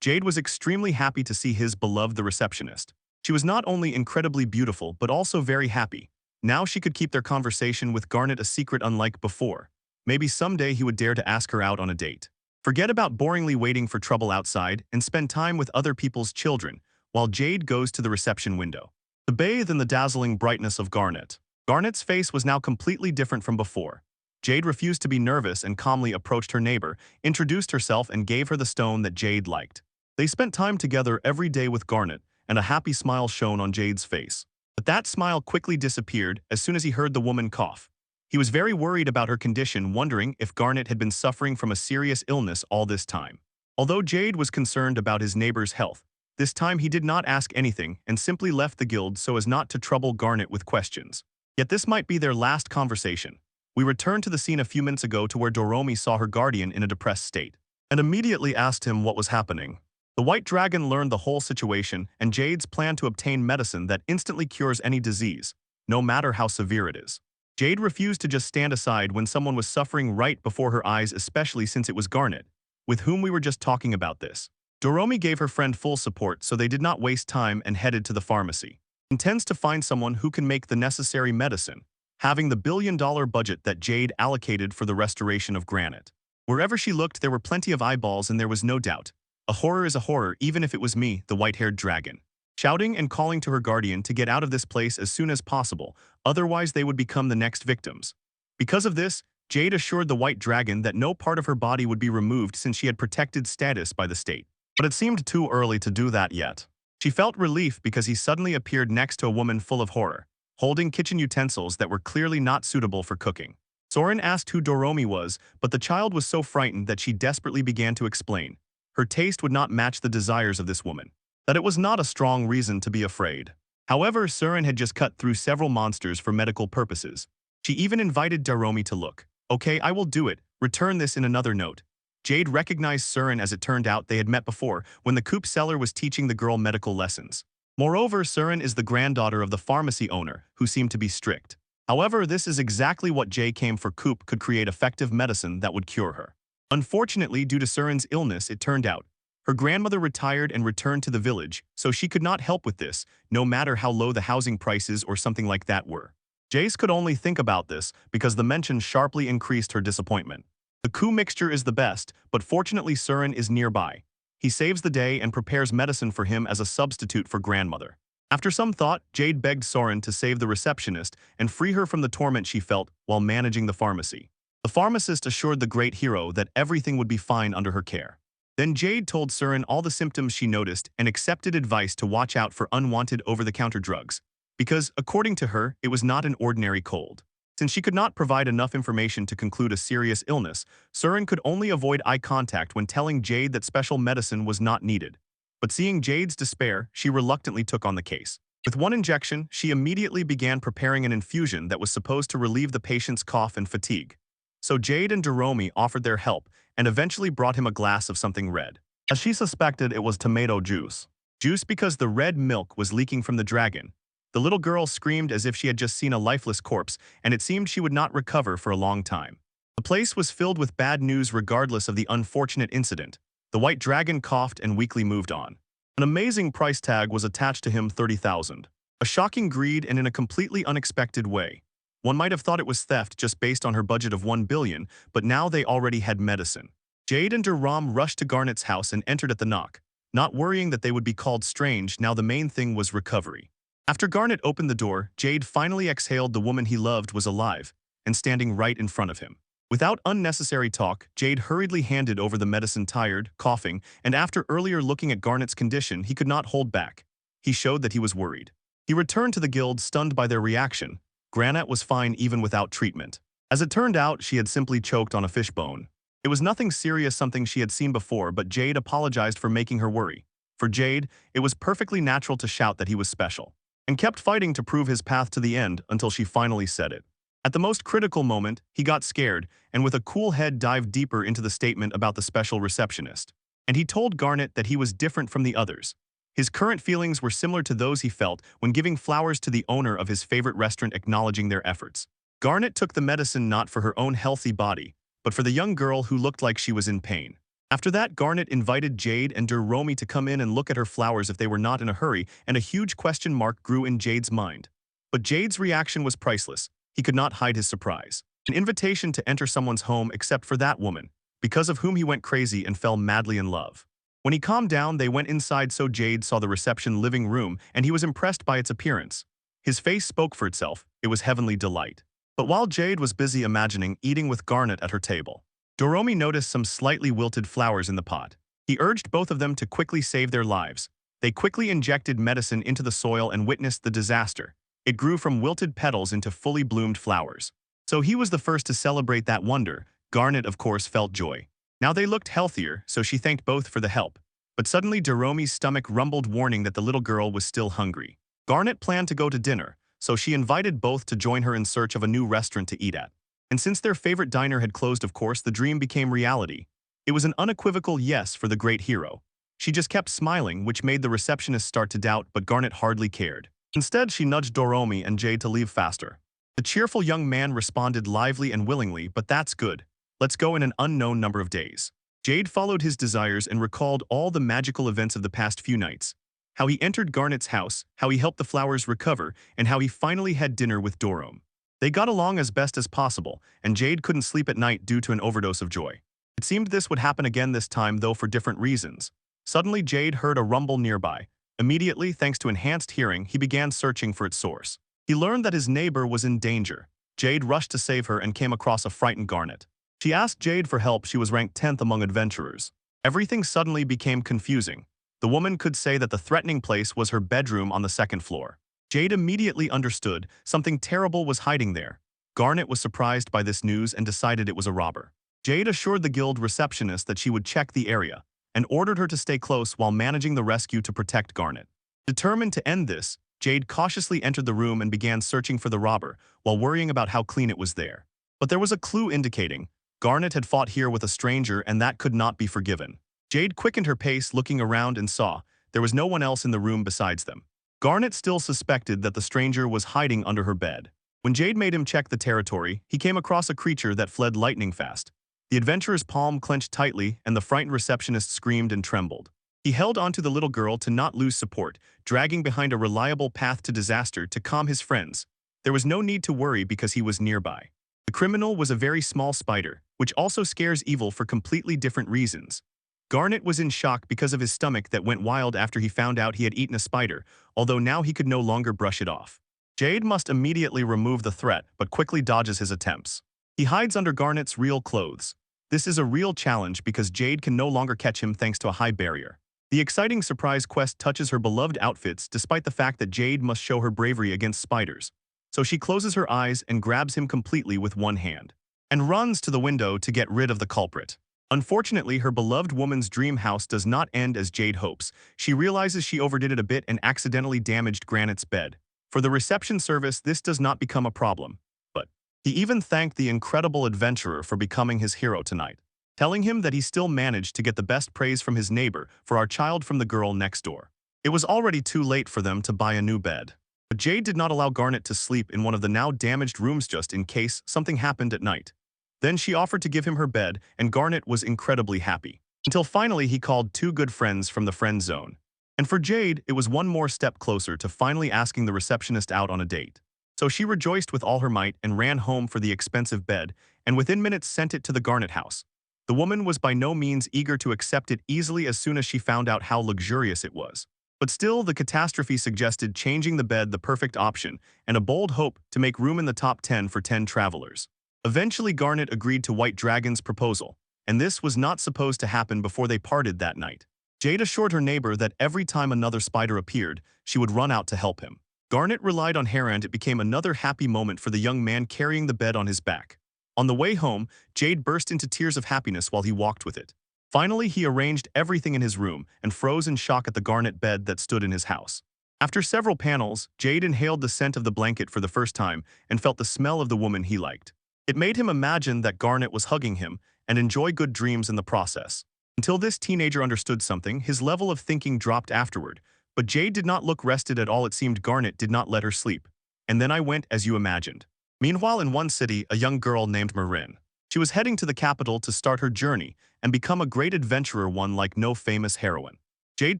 Jade was extremely happy to see his beloved the receptionist. She was not only incredibly beautiful but also very happy. Now she could keep their conversation with Garnet a secret unlike before. Maybe someday he would dare to ask her out on a date. Forget about boringly waiting for trouble outside and spend time with other people's children, while Jade goes to the reception window to bathe in the dazzling brightness of Garnet. Garnet's face was now completely different from before. Jade refused to be nervous and calmly approached her neighbor, introduced herself, and gave her the stone that Jade liked. They spent time together every day with Garnet, and a happy smile shone on Jade's face. But that smile quickly disappeared as soon as he heard the woman cough. He was very worried about her condition, wondering if Garnet had been suffering from a serious illness all this time. Although Jade was concerned about his neighbor's health, this time he did not ask anything and simply left the guild so as not to trouble Garnet with questions. Yet this might be their last conversation. We returned to the scene a few minutes ago to where Doromi saw her guardian in a depressed state and immediately asked him what was happening. The white dragon learned the whole situation and Jade's plan to obtain medicine that instantly cures any disease, no matter how severe it is. Jade refused to just stand aside when someone was suffering right before her eyes, especially since it was Garnet, with whom we were just talking about this. Doromi gave her friend full support, so they did not waste time and headed to the pharmacy. Intends to find someone who can make the necessary medicine, having the billion-dollar budget that Jade allocated for the restoration of Granite. Wherever she looked, there were plenty of eyeballs, and there was no doubt. A horror is a horror, even if it was me, the white-haired dragon. Shouting and calling to her guardian to get out of this place as soon as possible, otherwise they would become the next victims. Because of this, Jade assured the white dragon that no part of her body would be removed since she had protected status by the state. But it seemed too early to do that yet. She felt relief because he suddenly appeared next to a woman full of horror, holding kitchen utensils that were clearly not suitable for cooking. Soren asked who Doromi was, but the child was so frightened that she desperately began to explain. Her taste would not match the desires of this woman. That it was not a strong reason to be afraid. However, Soren had just cut through several monsters for medical purposes. She even invited Doromi to look. Okay, I will do it. Return this in another note. Jade recognized Soren. As it turned out, they had met before when the coop seller was teaching the girl medical lessons. Moreover, Soren is the granddaughter of the pharmacy owner, who seemed to be strict. However, this is exactly what Jay came for. Coop could create effective medicine that would cure her. Unfortunately, due to Soren's illness, it turned out her grandmother retired and returned to the village, so she could not help with this, no matter how low the housing prices or something like that were. Jace could only think about this because the mention sharply increased her disappointment. The coup mixture is the best, but fortunately Surin is nearby. He saves the day and prepares medicine for him as a substitute for grandmother. After some thought, Jade begged Soren to save the receptionist and free her from the torment she felt while managing the pharmacy. The pharmacist assured the great hero that everything would be fine under her care. Then Jade told Surin all the symptoms she noticed and accepted advice to watch out for unwanted over-the-counter drugs, because, according to her, it was not an ordinary cold. Since she could not provide enough information to conclude a serious illness, Surin could only avoid eye contact when telling Jade that special medicine was not needed. But seeing Jade's despair, she reluctantly took on the case. With one injection, she immediately began preparing an infusion that was supposed to relieve the patient's cough and fatigue. So Jade and Doromi offered their help and eventually brought him a glass of something red. As she suspected, it was tomato juice. Juice because the red milk was leaking from the dragon. The little girl screamed as if she had just seen a lifeless corpse, and it seemed she would not recover for a long time. The place was filled with bad news regardless of the unfortunate incident. The white dragon coughed and weakly moved on. An amazing price tag was attached to him, 30,000. A shocking greed and in a completely unexpected way. One might have thought it was theft just based on her budget of 1 billion, but now they already had medicine. Jade and Duram rushed to Garnet's house and entered at the knock, not worrying that they would be called strange. Now the main thing was recovery. After Garnet opened the door, Jade finally exhaled. The woman he loved was alive and standing right in front of him. Without unnecessary talk, Jade hurriedly handed over the medicine. Tired, coughing, and after earlier looking at Garnet's condition, he could not hold back. He showed that he was worried. He returned to the guild stunned by their reaction. Granat was fine even without treatment. As it turned out, she had simply choked on a fishbone. It was nothing serious, something she had seen before, but Jade apologized for making her worry. For Jade, it was perfectly natural to shout that he was special, and kept fighting to prove his path to the end until she finally said it. At the most critical moment, he got scared and with a cool head dived deeper into the statement about the special receptionist. And he told Garnet that he was different from the others. His current feelings were similar to those he felt when giving flowers to the owner of his favorite restaurant, acknowledging their efforts. Garnet took the medicine not for her own healthy body, but for the young girl who looked like she was in pain. After that, Garnet invited Jade and Doromi to come in and look at her flowers if they were not in a hurry, and a huge question mark grew in Jade's mind. But Jade's reaction was priceless. He could not hide his surprise. An invitation to enter someone's home except for that woman, because of whom he went crazy and fell madly in love. When he calmed down, they went inside, so Jade saw the reception living room and he was impressed by its appearance. His face spoke for itself. It was heavenly delight. But while Jade was busy imagining eating with Garnet at her table, Doromi noticed some slightly wilted flowers in the pot. He urged both of them to quickly save their lives. They quickly injected medicine into the soil and witnessed the disaster. It grew from wilted petals into fully bloomed flowers. So he was the first to celebrate that wonder. Garnet, of course, felt joy. Now they looked healthier, so she thanked both for the help. But suddenly Doromi's stomach rumbled, warning that the little girl was still hungry. Garnet planned to go to dinner, so she invited both to join her in search of a new restaurant to eat at. And since their favorite diner had closed, of course, the dream became reality. It was an unequivocal yes for the great hero. She just kept smiling, which made the receptionist start to doubt, but Garnet hardly cared. Instead, she nudged Doromi and Jade to leave faster. The cheerful young man responded lively and willingly, but that's good. Let's go in an unknown number of days. Jade followed his desires and recalled all the magical events of the past few nights. How he entered Garnet's house, how he helped the flowers recover, and how he finally had dinner with Dorom. They got along as best as possible, and Jade couldn't sleep at night due to an overdose of joy. It seemed this would happen again this time, though for different reasons. Suddenly, Jade heard a rumble nearby. Immediately, thanks to enhanced hearing, he began searching for its source. He learned that his neighbor was in danger. Jade rushed to save her and came across a frightened Garnet. She asked Jade for help. She was ranked 10th among adventurers. Everything suddenly became confusing. The woman could say that the threatening place was her bedroom on the 2nd floor. Jade immediately understood something terrible was hiding there. Garnet was surprised by this news and decided it was a robber. Jade assured the guild receptionist that she would check the area and ordered her to stay close while managing the rescue to protect Garnet. Determined to end this, Jade cautiously entered the room and began searching for the robber while worrying about how clean it was there. But there was a clue indicating Garnet had fought here with a stranger, and that could not be forgiven. Jade quickened her pace, looking around, and saw there was no one else in the room besides them. Garnet still suspected that the stranger was hiding under her bed. When Jade made him check the territory, he came across a creature that fled lightning fast. The adventurer's palm clenched tightly, and the frightened receptionist screamed and trembled. He held onto the little girl to not lose support, dragging behind a reliable path to disaster to calm his friends. There was no need to worry because he was nearby. The criminal was a very small spider, which also scares evil for completely different reasons. Garnet was in shock because of his stomach that went wild after he found out he had eaten a spider, although now he could no longer brush it off. Jade must immediately remove the threat, but quickly dodges his attempts. He hides under Garnet's real clothes. This is a real challenge because Jade can no longer catch him thanks to a high barrier. The exciting surprise quest touches her beloved outfits despite the fact that Jade must show her bravery against spiders. So she closes her eyes and grabs him completely with one hand, and runs to the window to get rid of the culprit. Unfortunately, her beloved woman's dream house does not end as Jade hopes. She realizes she overdid it a bit and accidentally damaged Granite's bed. For the reception service, this does not become a problem. But he even thanked the incredible adventurer for becoming his hero tonight, telling him that he still managed to get the best praise from his neighbor for our child from the girl next door. It was already too late for them to buy a new bed. But Jade did not allow Garnet to sleep in one of the now damaged rooms just in case something happened at night. Then she offered to give him her bed, and Garnet was incredibly happy. Until finally he called two good friends from the friend zone. And for Jade, it was one more step closer to finally asking the receptionist out on a date. So she rejoiced with all her might and ran home for the expensive bed, and within minutes sent it to the Garnet house. The woman was by no means eager to accept it easily as soon as she found out how luxurious it was. But still, the catastrophe suggested changing the bed the perfect option, and a bold hope to make room in the top 10 for 10 travelers. Eventually, Garnet agreed to White Dragon's proposal, and this was not supposed to happen before they parted that night. Jade assured her neighbor that every time another spider appeared, she would run out to help him. Garnet relied on her and it became another happy moment for the young man carrying the bed on his back. On the way home, Jade burst into tears of happiness while he walked with it. Finally, he arranged everything in his room and froze in shock at the Garnet bed that stood in his house. After several panels, Jade inhaled the scent of the blanket for the first time and felt the smell of the woman he liked. It made him imagine that Garnet was hugging him and enjoy good dreams in the process. Until this teenager understood something, his level of thinking dropped afterward. But Jade did not look rested at all. It seemed Garnet did not let her sleep. And then I went as you imagined. Meanwhile, in one city, a young girl named Marin. She was heading to the capital to start her journey and become a great adventurer, one like no famous heroine. Jade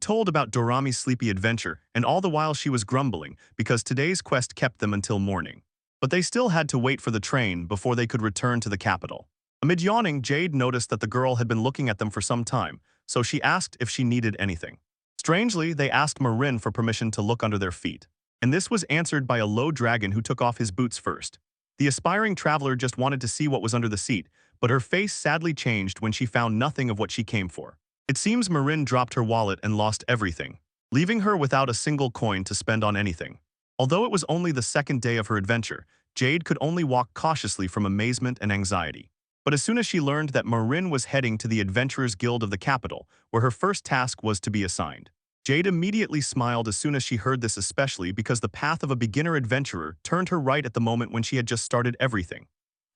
told about Dorami's sleepy adventure, and all the while she was grumbling because today's quest kept them until morning. But they still had to wait for the train before they could return to the capital. Amid yawning, Jade noticed that the girl had been looking at them for some time, so she asked if she needed anything. Strangely, they asked Marin for permission to look under their feet, and this was answered by a low dragon who took off his boots first. The aspiring traveler just wanted to see what was under the seat, but her face sadly changed when she found nothing of what she came for. It seems Marin dropped her wallet and lost everything, leaving her without a single coin to spend on anything. Although it was only the second day of her adventure, Jade could only walk cautiously from amazement and anxiety. But as soon as she learned that Marin was heading to the Adventurers Guild of the capital, where her first task was to be assigned, Jade immediately smiled as soon as she heard this, especially because the path of a beginner adventurer turned her right at the moment when she had just started everything.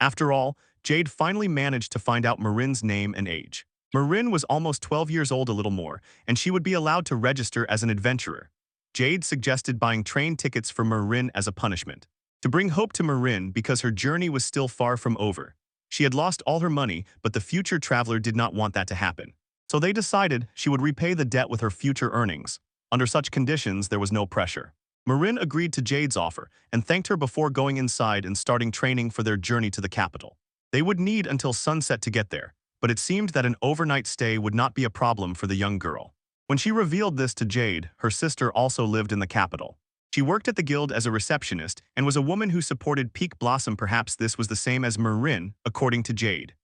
After all, Jade finally managed to find out Marin's name and age. Marin was almost 12 years old, a little more, and she would be allowed to register as an adventurer. Jade suggested buying train tickets for Marin as a punishment, to bring hope to Marin because her journey was still far from over. She had lost all her money, but the future traveler did not want that to happen. So they decided she would repay the debt with her future earnings. Under such conditions, there was no pressure. Marin agreed to Jade's offer and thanked her before going inside and starting training for their journey to the capital. They would need until sunset to get there, but it seemed that an overnight stay would not be a problem for the young girl. When she revealed this to Jade, her sister also lived in the capital. She worked at the guild as a receptionist and was a woman who supported Peak Blossom. Perhaps this was the same as Marin, according to Jade.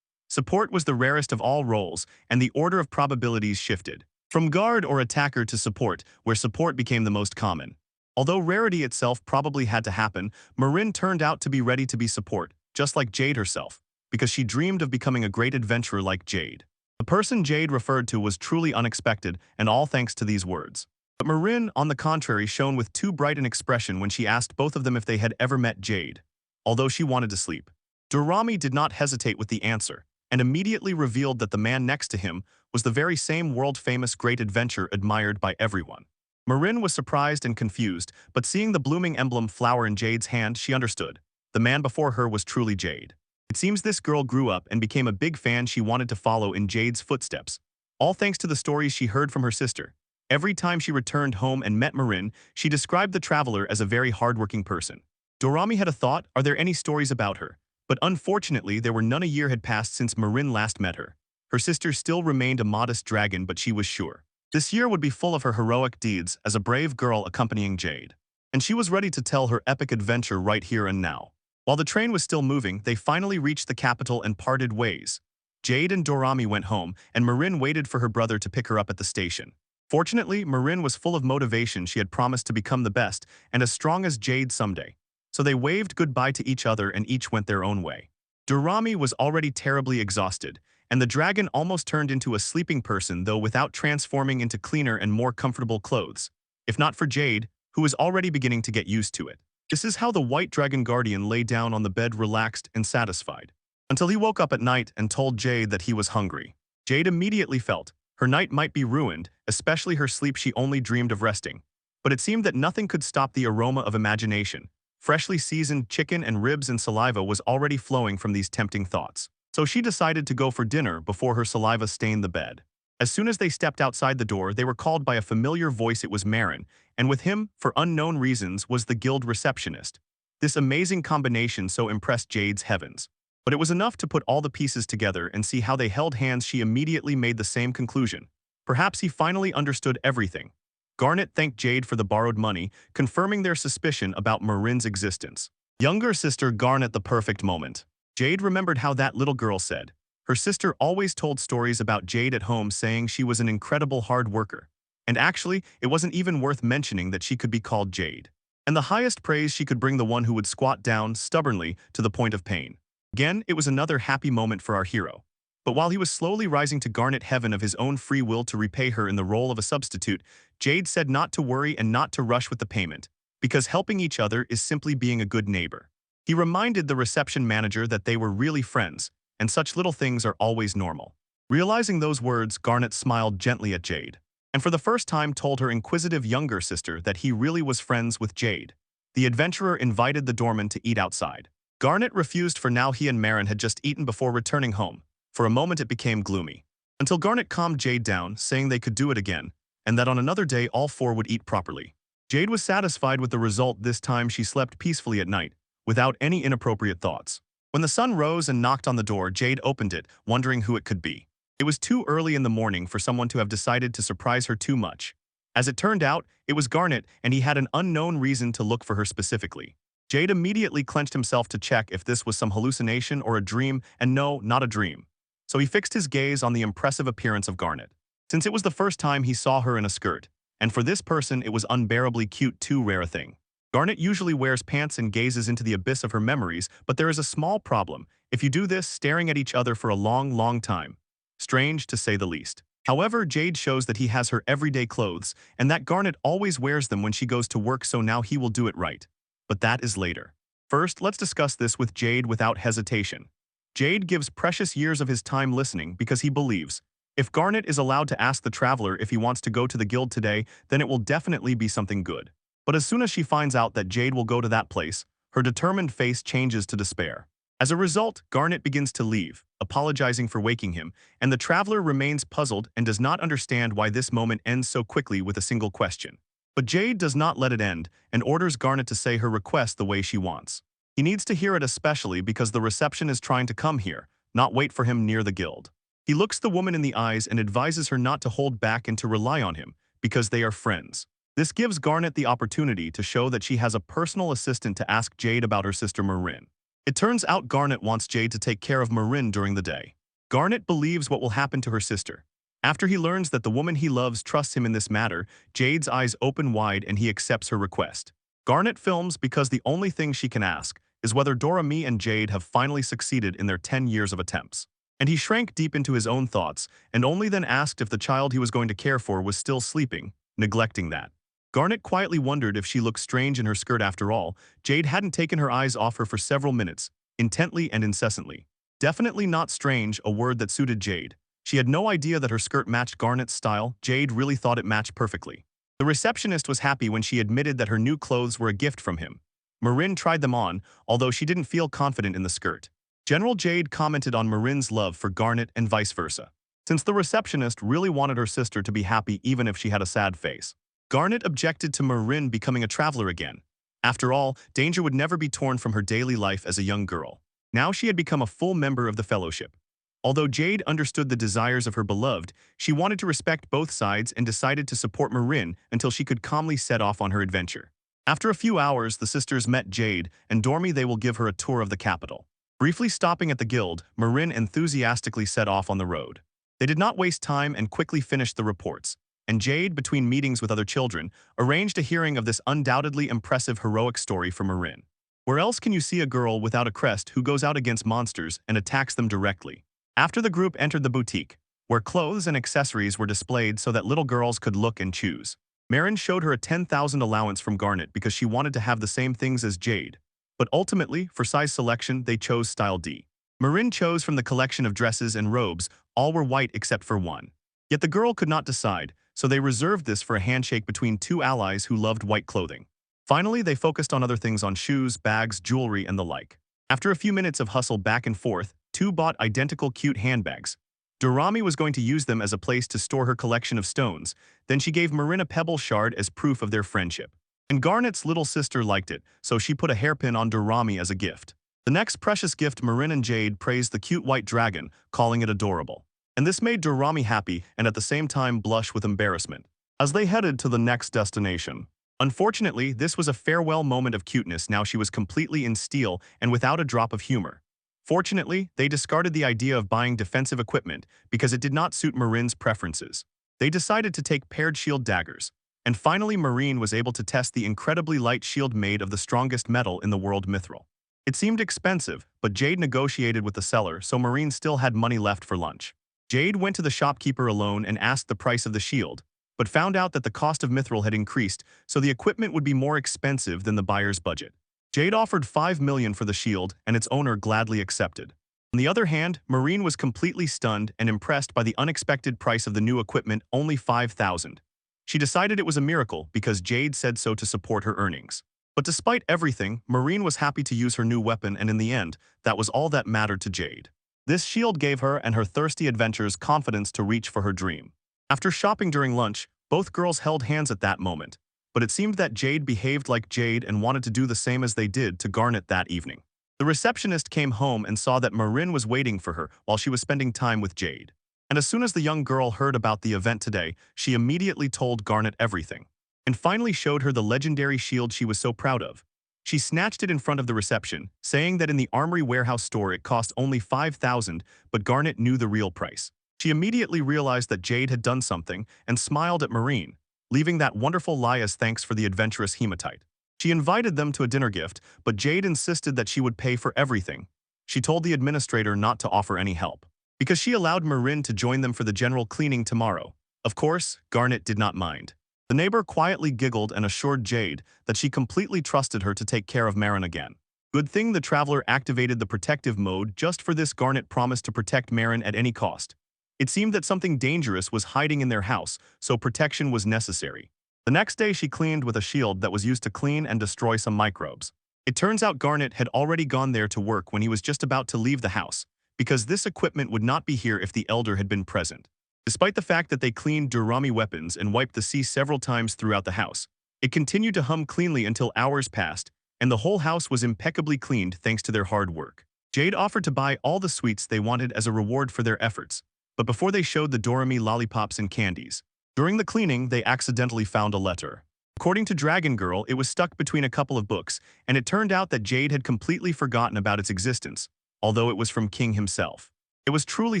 Support was the rarest of all roles, and the order of probabilities shifted from guard or attacker to support, where support became the most common. Although rarity itself probably had to happen, Marin turned out to be ready to be support, just like Jade herself, because she dreamed of becoming a great adventurer like Jade. The person Jade referred to was truly unexpected, and all thanks to these words. But Marin, on the contrary, shone with too bright an expression when she asked both of them if they had ever met Jade, although she wanted to sleep. Dorami did not hesitate with the answer, and immediately revealed that the man next to him was the very same world-famous great adventure admired by everyone. Marin was surprised and confused, but seeing the blooming emblem flower in Jade's hand, she understood. The man before her was truly Jade. It seems this girl grew up and became a big fan she wanted to follow in Jade's footsteps, all thanks to the stories she heard from her sister. Every time she returned home and met Marin, she described the traveler as a very hardworking person. Dorami had a thought, are there any stories about her? But unfortunately, there were none. A year had passed since Marin last met her. Her sister still remained a modest dragon, but she was sure this year would be full of her heroic deeds as a brave girl accompanying Jade. And she was ready to tell her epic adventure right here and now. While the train was still moving, they finally reached the capital and parted ways. Jade and Dorami went home, and Marin waited for her brother to pick her up at the station. Fortunately, Marin was full of motivation. She had promised to become the best and as strong as Jade someday. So they waved goodbye to each other and each went their own way. Dorami was already terribly exhausted, and the dragon almost turned into a sleeping person, though without transforming into cleaner and more comfortable clothes. If not for Jade, who was already beginning to get used to it. This is how the white dragon guardian lay down on the bed, relaxed and satisfied. Until he woke up at night and told Jade that he was hungry. Jade immediately felt her night might be ruined, especially her sleep. She only dreamed of resting. But it seemed that nothing could stop the aroma of imagination. Freshly seasoned chicken and ribs and saliva was already flowing from these tempting thoughts. So she decided to go for dinner before her saliva stained the bed. As soon as they stepped outside the door, they were called by a familiar voice. It was Marin, and with him, for unknown reasons, was the guild receptionist. This amazing combination so impressed Jade's heavens. But it was enough to put all the pieces together and see how they held hands. She immediately made the same conclusion. Perhaps he finally understood everything. Garnet thanked Jade for the borrowed money, confirming their suspicion about Marin's existence. Younger sister Garnet, the perfect moment. Jade remembered how that little girl said. Her sister always told stories about Jade at home, saying she was an incredible hard worker. And actually, it wasn't even worth mentioning that she could be called Jade. And the highest praise she could bring, the one who would squat down stubbornly to the point of pain. Again, it was another happy moment for our hero. But while he was slowly rising to Garnet heaven of his own free will to repay her in the role of a substitute, Jade said not to worry and not to rush with the payment, because helping each other is simply being a good neighbor. He reminded the reception manager that they were really friends, and such little things are always normal. Realizing those words, Garnet smiled gently at Jade, and for the first time told her inquisitive younger sister that he really was friends with Jade. The adventurer invited the doorman to eat outside. Garnet refused, for now he and Marin had just eaten before returning home. For a moment it became gloomy, until Garnet calmed Jade down, saying they could do it again, and that on another day all four would eat properly. Jade was satisfied with the result. This time she slept peacefully at night, without any inappropriate thoughts. When the sun rose and knocked on the door, Jade opened it, wondering who it could be. It was too early in the morning for someone to have decided to surprise her too much. As it turned out, it was Garnet, and he had an unknown reason to look for her specifically. Jade immediately clenched himself to check if this was some hallucination or a dream, and no, not a dream. So he fixed his gaze on the impressive appearance of Garnet. Since it was the first time he saw her in a skirt, and for this person it was unbearably cute, too rare a thing. Garnet usually wears pants and gazes into the abyss of her memories, but there is a small problem if you do this staring at each other for a long time. Strange, to say the least. However, Jade shows that he has her everyday clothes, and that Garnet always wears them when she goes to work, so now he will do it right. But that is later. First, let's discuss this with Jade without hesitation. Jade gives precious years of his time listening because he believes if Garnet is allowed to ask the traveler if he wants to go to the guild today, then it will definitely be something good. But as soon as she finds out that Jade will go to that place, her determined face changes to despair. As a result, Garnet begins to leave, apologizing for waking him, and the traveler remains puzzled and does not understand why this moment ends so quickly with a single question. But Jade does not let it end and orders Garnet to say her request the way she wants. He needs to hear it, especially because the reception is trying to come here, not wait for him near the guild. He looks the woman in the eyes and advises her not to hold back and to rely on him, because they are friends. This gives Garnet the opportunity to show that she has a personal assistant to ask Jade about her sister Marin. It turns out Garnet wants Jade to take care of Marin during the day. Garnet believes what will happen to her sister. After he learns that the woman he loves trusts him in this matter, Jade's eyes open wide and he accepts her request. Garnet films because the only thing she can ask is whether Dorami and Jade have finally succeeded in their 10 years of attempts. And he shrank deep into his own thoughts and only then asked if the child he was going to care for was still sleeping, neglecting that. Garnet quietly wondered if she looked strange in her skirt. After all, Jade hadn't taken her eyes off her for several minutes, intently and incessantly. Definitely not strange, a word that suited Jade. She had no idea that her skirt matched Garnet's style. Jade really thought it matched perfectly. The receptionist was happy when she admitted that her new clothes were a gift from him. Marin tried them on, although she didn't feel confident in the skirt. General Jade commented on Marin's love for Garnet and vice versa, since the receptionist really wanted her sister to be happy even if she had a sad face. Garnet objected to Marin becoming a traveler again. After all, danger would never be torn from her daily life as a young girl. Now she had become a full member of the fellowship. Although Jade understood the desires of her beloved, she wanted to respect both sides and decided to support Marin until she could calmly set off on her adventure. After a few hours, the sisters met Jade, and Dormy they will give her a tour of the capital. Briefly stopping at the guild, Marin enthusiastically set off on the road. They did not waste time and quickly finished the reports, and Jade, between meetings with other children, arranged a hearing of this undoubtedly impressive heroic story for Marin. Where else can you see a girl without a crest who goes out against monsters and attacks them directly? After the group entered the boutique, where clothes and accessories were displayed so that little girls could look and choose, Marin showed her a 10,000 allowance from Garnet because she wanted to have the same things as Jade. But ultimately, for size selection, they chose style D. Marin chose from the collection of dresses and robes, all were white except for one. Yet the girl could not decide, so they reserved this for a handshake between two allies who loved white clothing. Finally, they focused on other things on shoes, bags, jewelry, and the like. After a few minutes of hustle back and forth, two bought identical cute handbags. Dorami was going to use them as a place to store her collection of stones, then she gave Marin a pebble shard as proof of their friendship. And Garnet's little sister liked it, so she put a hairpin on Dorami as a gift. The next precious gift, Marin and Jade praised the cute white dragon, calling it adorable. And this made Dorami happy and at the same time blush with embarrassment. As they headed to the next destination. Unfortunately, this was a farewell moment of cuteness. Now she was completely in steel and without a drop of humor. Fortunately, they discarded the idea of buying defensive equipment because it did not suit Marin's preferences. They decided to take paired shield daggers. And finally, Marin was able to test the incredibly light shield made of the strongest metal in the world, mithril. It seemed expensive, but Jade negotiated with the seller, so Marin still had money left for lunch. Jade went to the shopkeeper alone and asked the price of the shield, but found out that the cost of mithril had increased, so the equipment would be more expensive than the buyer's budget. Jade offered 5 million for the shield, and its owner gladly accepted. On the other hand, Marin was completely stunned and impressed by the unexpected price of the new equipment, only 5,000. She decided it was a miracle because Jade said so to support her earnings. But despite everything, Marin was happy to use her new weapon, and in the end, that was all that mattered to Jade. This shield gave her and her thirsty adventurers confidence to reach for her dream. After shopping during lunch, both girls held hands at that moment, but it seemed that Jade behaved like Jade and wanted to do the same as they did to Garnet that evening. The receptionist came home and saw that Marin was waiting for her while she was spending time with Jade. And as soon as the young girl heard about the event today, she immediately told Garnet everything, and finally showed her the legendary shield she was so proud of. She snatched it in front of the reception, saying that in the Armory Warehouse store it cost only 5,000, but Garnet knew the real price. She immediately realized that Jade had done something and smiled at Marin, leaving that wonderful lie as thanks for the adventurous hematite. She invited them to a dinner gift, but Jade insisted that she would pay for everything. She told the administrator not to offer any help, because she allowed Marin to join them for the general cleaning tomorrow. Of course, Garnet did not mind. The neighbor quietly giggled and assured Jade that she completely trusted her to take care of Marin again. Good thing the traveler activated the protective mode. Just for this, Garnet promised to protect Marin at any cost. It seemed that something dangerous was hiding in their house, so protection was necessary. The next day, she cleaned with a shield that was used to clean and destroy some microbes. It turns out Garnet had already gone there to work when he was just about to leave the house, because this equipment would not be here if the elder had been present. Despite the fact that they cleaned Durami weapons and wiped the sea several times throughout the house, it continued to hum cleanly until hours passed, and the whole house was impeccably cleaned thanks to their hard work. Jade offered to buy all the sweets they wanted as a reward for their efforts, but before they showed the Dorami lollipops and candies. During the cleaning, they accidentally found a letter. According to Dragon Girl, it was stuck between a couple of books, and it turned out that Jade had completely forgotten about its existence, although it was from King himself. It was truly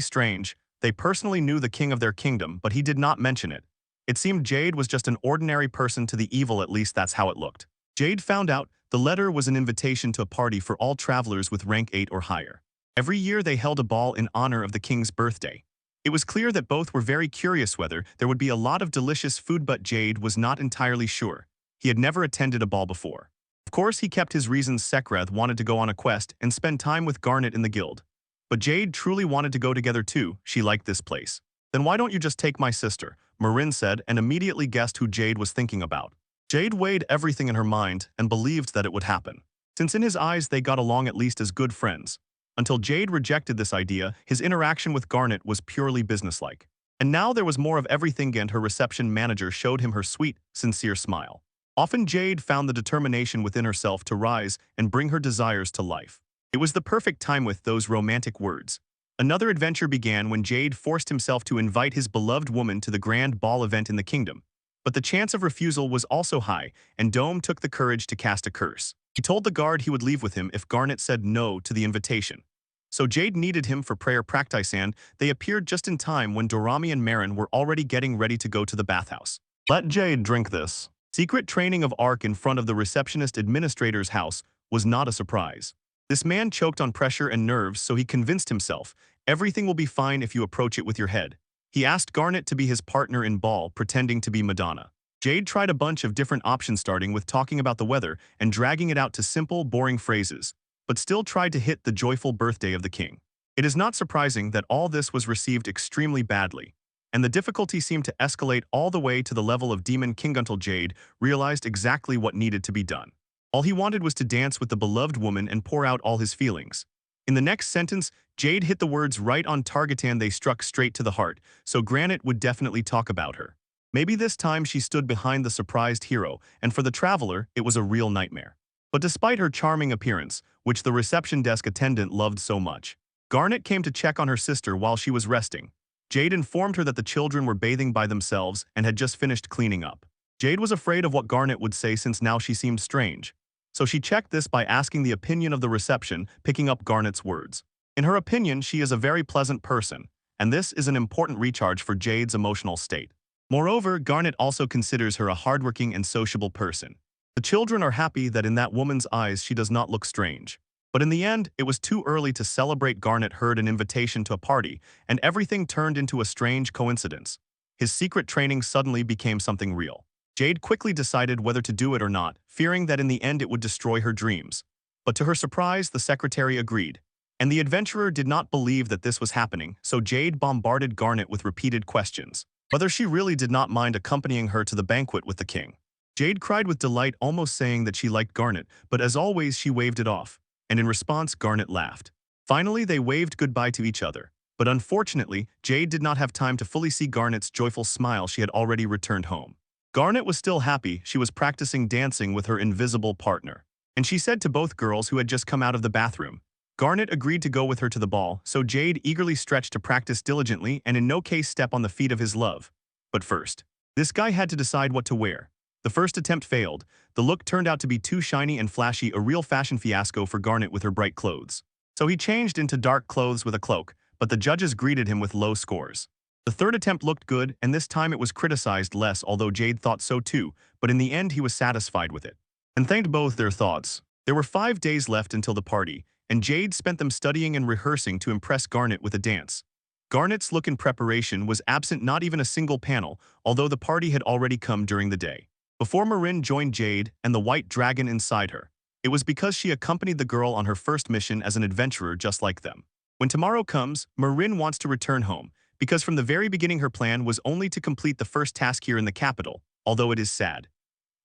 strange. They personally knew the king of their kingdom, but he did not mention it. It seemed Jade was just an ordinary person to the evil, at least that's how it looked. Jade found out the letter was an invitation to a party for all travelers with rank 8 or higher. Every year they held a ball in honor of the king's birthday. It was clear that both were very curious whether there would be a lot of delicious food, but Jade was not entirely sure. He had never attended a ball before. Of course, he kept his reasons. Sekreth wanted to go on a quest and spend time with Garnet in the guild. But Jade truly wanted to go together too. She liked this place. Then why don't you just take my sister? Marin said, and immediately guessed who Jade was thinking about. Jade weighed everything in her mind and believed that it would happen, since in his eyes they got along at least as good friends. Until Jade rejected this idea, his interaction with Garnet was purely businesslike. And now there was more of everything, and her reception manager showed him her sweet, sincere smile. Often Jade found the determination within herself to rise and bring her desires to life. It was the perfect time with those romantic words. Another adventure began when Jade forced himself to invite his beloved woman to the grand ball event in the kingdom. But the chance of refusal was also high, and Dome took the courage to cast a curse. He told the guard he would leave with him if Garnet said no to the invitation. So Jade needed him for prayer practice, and they appeared just in time when Dorami and Marin were already getting ready to go to the bathhouse. Let Jade drink this. Secret training of Arc in front of the receptionist administrator's house was not a surprise. This man choked on pressure and nerves, so he convinced himself, everything will be fine if you approach it with your head. He asked Garnet to be his partner in ball, pretending to be Madonna. Jade tried a bunch of different options, starting with talking about the weather and dragging it out to simple, boring phrases, but still tried to hit the joyful birthday of the king. It is not surprising that all this was received extremely badly, and the difficulty seemed to escalate all the way to the level of Demon King until Jade realized exactly what needed to be done. All he wanted was to dance with the beloved woman and pour out all his feelings. In the next sentence, Jade hit the words right on target and they struck straight to the heart, so Granite would definitely talk about her. Maybe this time she stood behind the surprised hero, and for the traveler, it was a real nightmare. But despite her charming appearance, which the reception desk attendant loved so much, Garnet came to check on her sister while she was resting. Jade informed her that the children were bathing by themselves and had just finished cleaning up. Jade was afraid of what Garnet would say since now she seemed strange. So she checked this by asking the opinion of the reception, picking up Garnet's words. In her opinion, she is a very pleasant person, and this is an important recharge for Jade's emotional state. Moreover, Garnet also considers her a hardworking and sociable person. The children are happy that in that woman's eyes she does not look strange. But in the end, it was too early to celebrate. Garnet heard an invitation to a party, and everything turned into a strange coincidence. His secret training suddenly became something real. Jade quickly decided whether to do it or not, fearing that in the end it would destroy her dreams. But to her surprise, the secretary agreed. And the adventurer did not believe that this was happening, so Jade bombarded Garnet with repeated questions, whether she really did not mind accompanying her to the banquet with the king. Jade cried with delight, almost saying that she liked Garnet, but as always she waved it off, and in response Garnet laughed. Finally, they waved goodbye to each other, but unfortunately, Jade did not have time to fully see Garnet's joyful smile. She had already returned home. Garnet was still happy. She was practicing dancing with her invisible partner, and she said to both girls who had just come out of the bathroom. Garnet agreed to go with her to the ball, so Jade eagerly stretched to practice diligently and in no case step on the feet of his love. But first, this guy had to decide what to wear. The first attempt failed. The look turned out to be too shiny and flashy, a real fashion fiasco for Garnet with her bright clothes. So he changed into dark clothes with a cloak, but the judges greeted him with low scores. The third attempt looked good, and this time it was criticized less, although Jade thought so too, but in the end he was satisfied with it, and thanked both their thoughts. There were 5 days left until the party, and Jade spent them studying and rehearsing to impress Garnet with a dance. Garnet's look in preparation was absent, not even a single panel, although the party had already come during the day. Before Marin joined Jade and the white dragon inside her, it was because she accompanied the girl on her first mission as an adventurer just like them. When tomorrow comes, Marin wants to return home, because from the very beginning her plan was only to complete the first task here in the capital, although it is sad.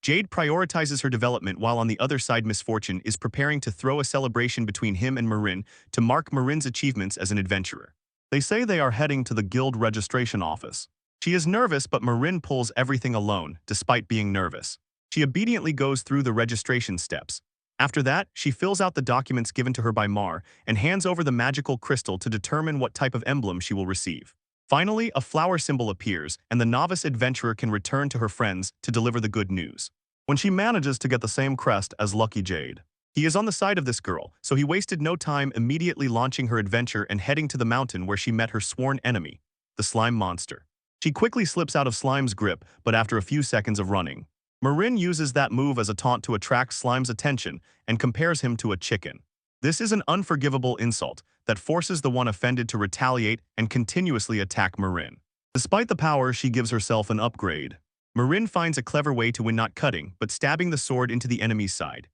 Jade prioritizes her development while on the other side Misfortune is preparing to throw a celebration between him and Marin to mark Marin's achievements as an adventurer. They say they are heading to the guild registration office. She is nervous, but Marin pulls everything alone, despite being nervous. She obediently goes through the registration steps. After that, she fills out the documents given to her by Mar and hands over the magical crystal to determine what type of emblem she will receive. Finally, a flower symbol appears, and the novice adventurer can return to her friends to deliver the good news. When she manages to get the same crest as Lucky Jade, he is on the side of this girl, so he wasted no time immediately launching her adventure and heading to the mountain where she met her sworn enemy, the slime monster. She quickly slips out of Slime's grip, but after a few seconds of running, Marin uses that move as a taunt to attract Slime's attention and compares him to a chicken. This is an unforgivable insult that forces the one offended to retaliate and continuously attack Marin. Despite the power, she gives herself an upgrade. Marin finds a clever way to win, not cutting, but stabbing the sword into the enemy's side.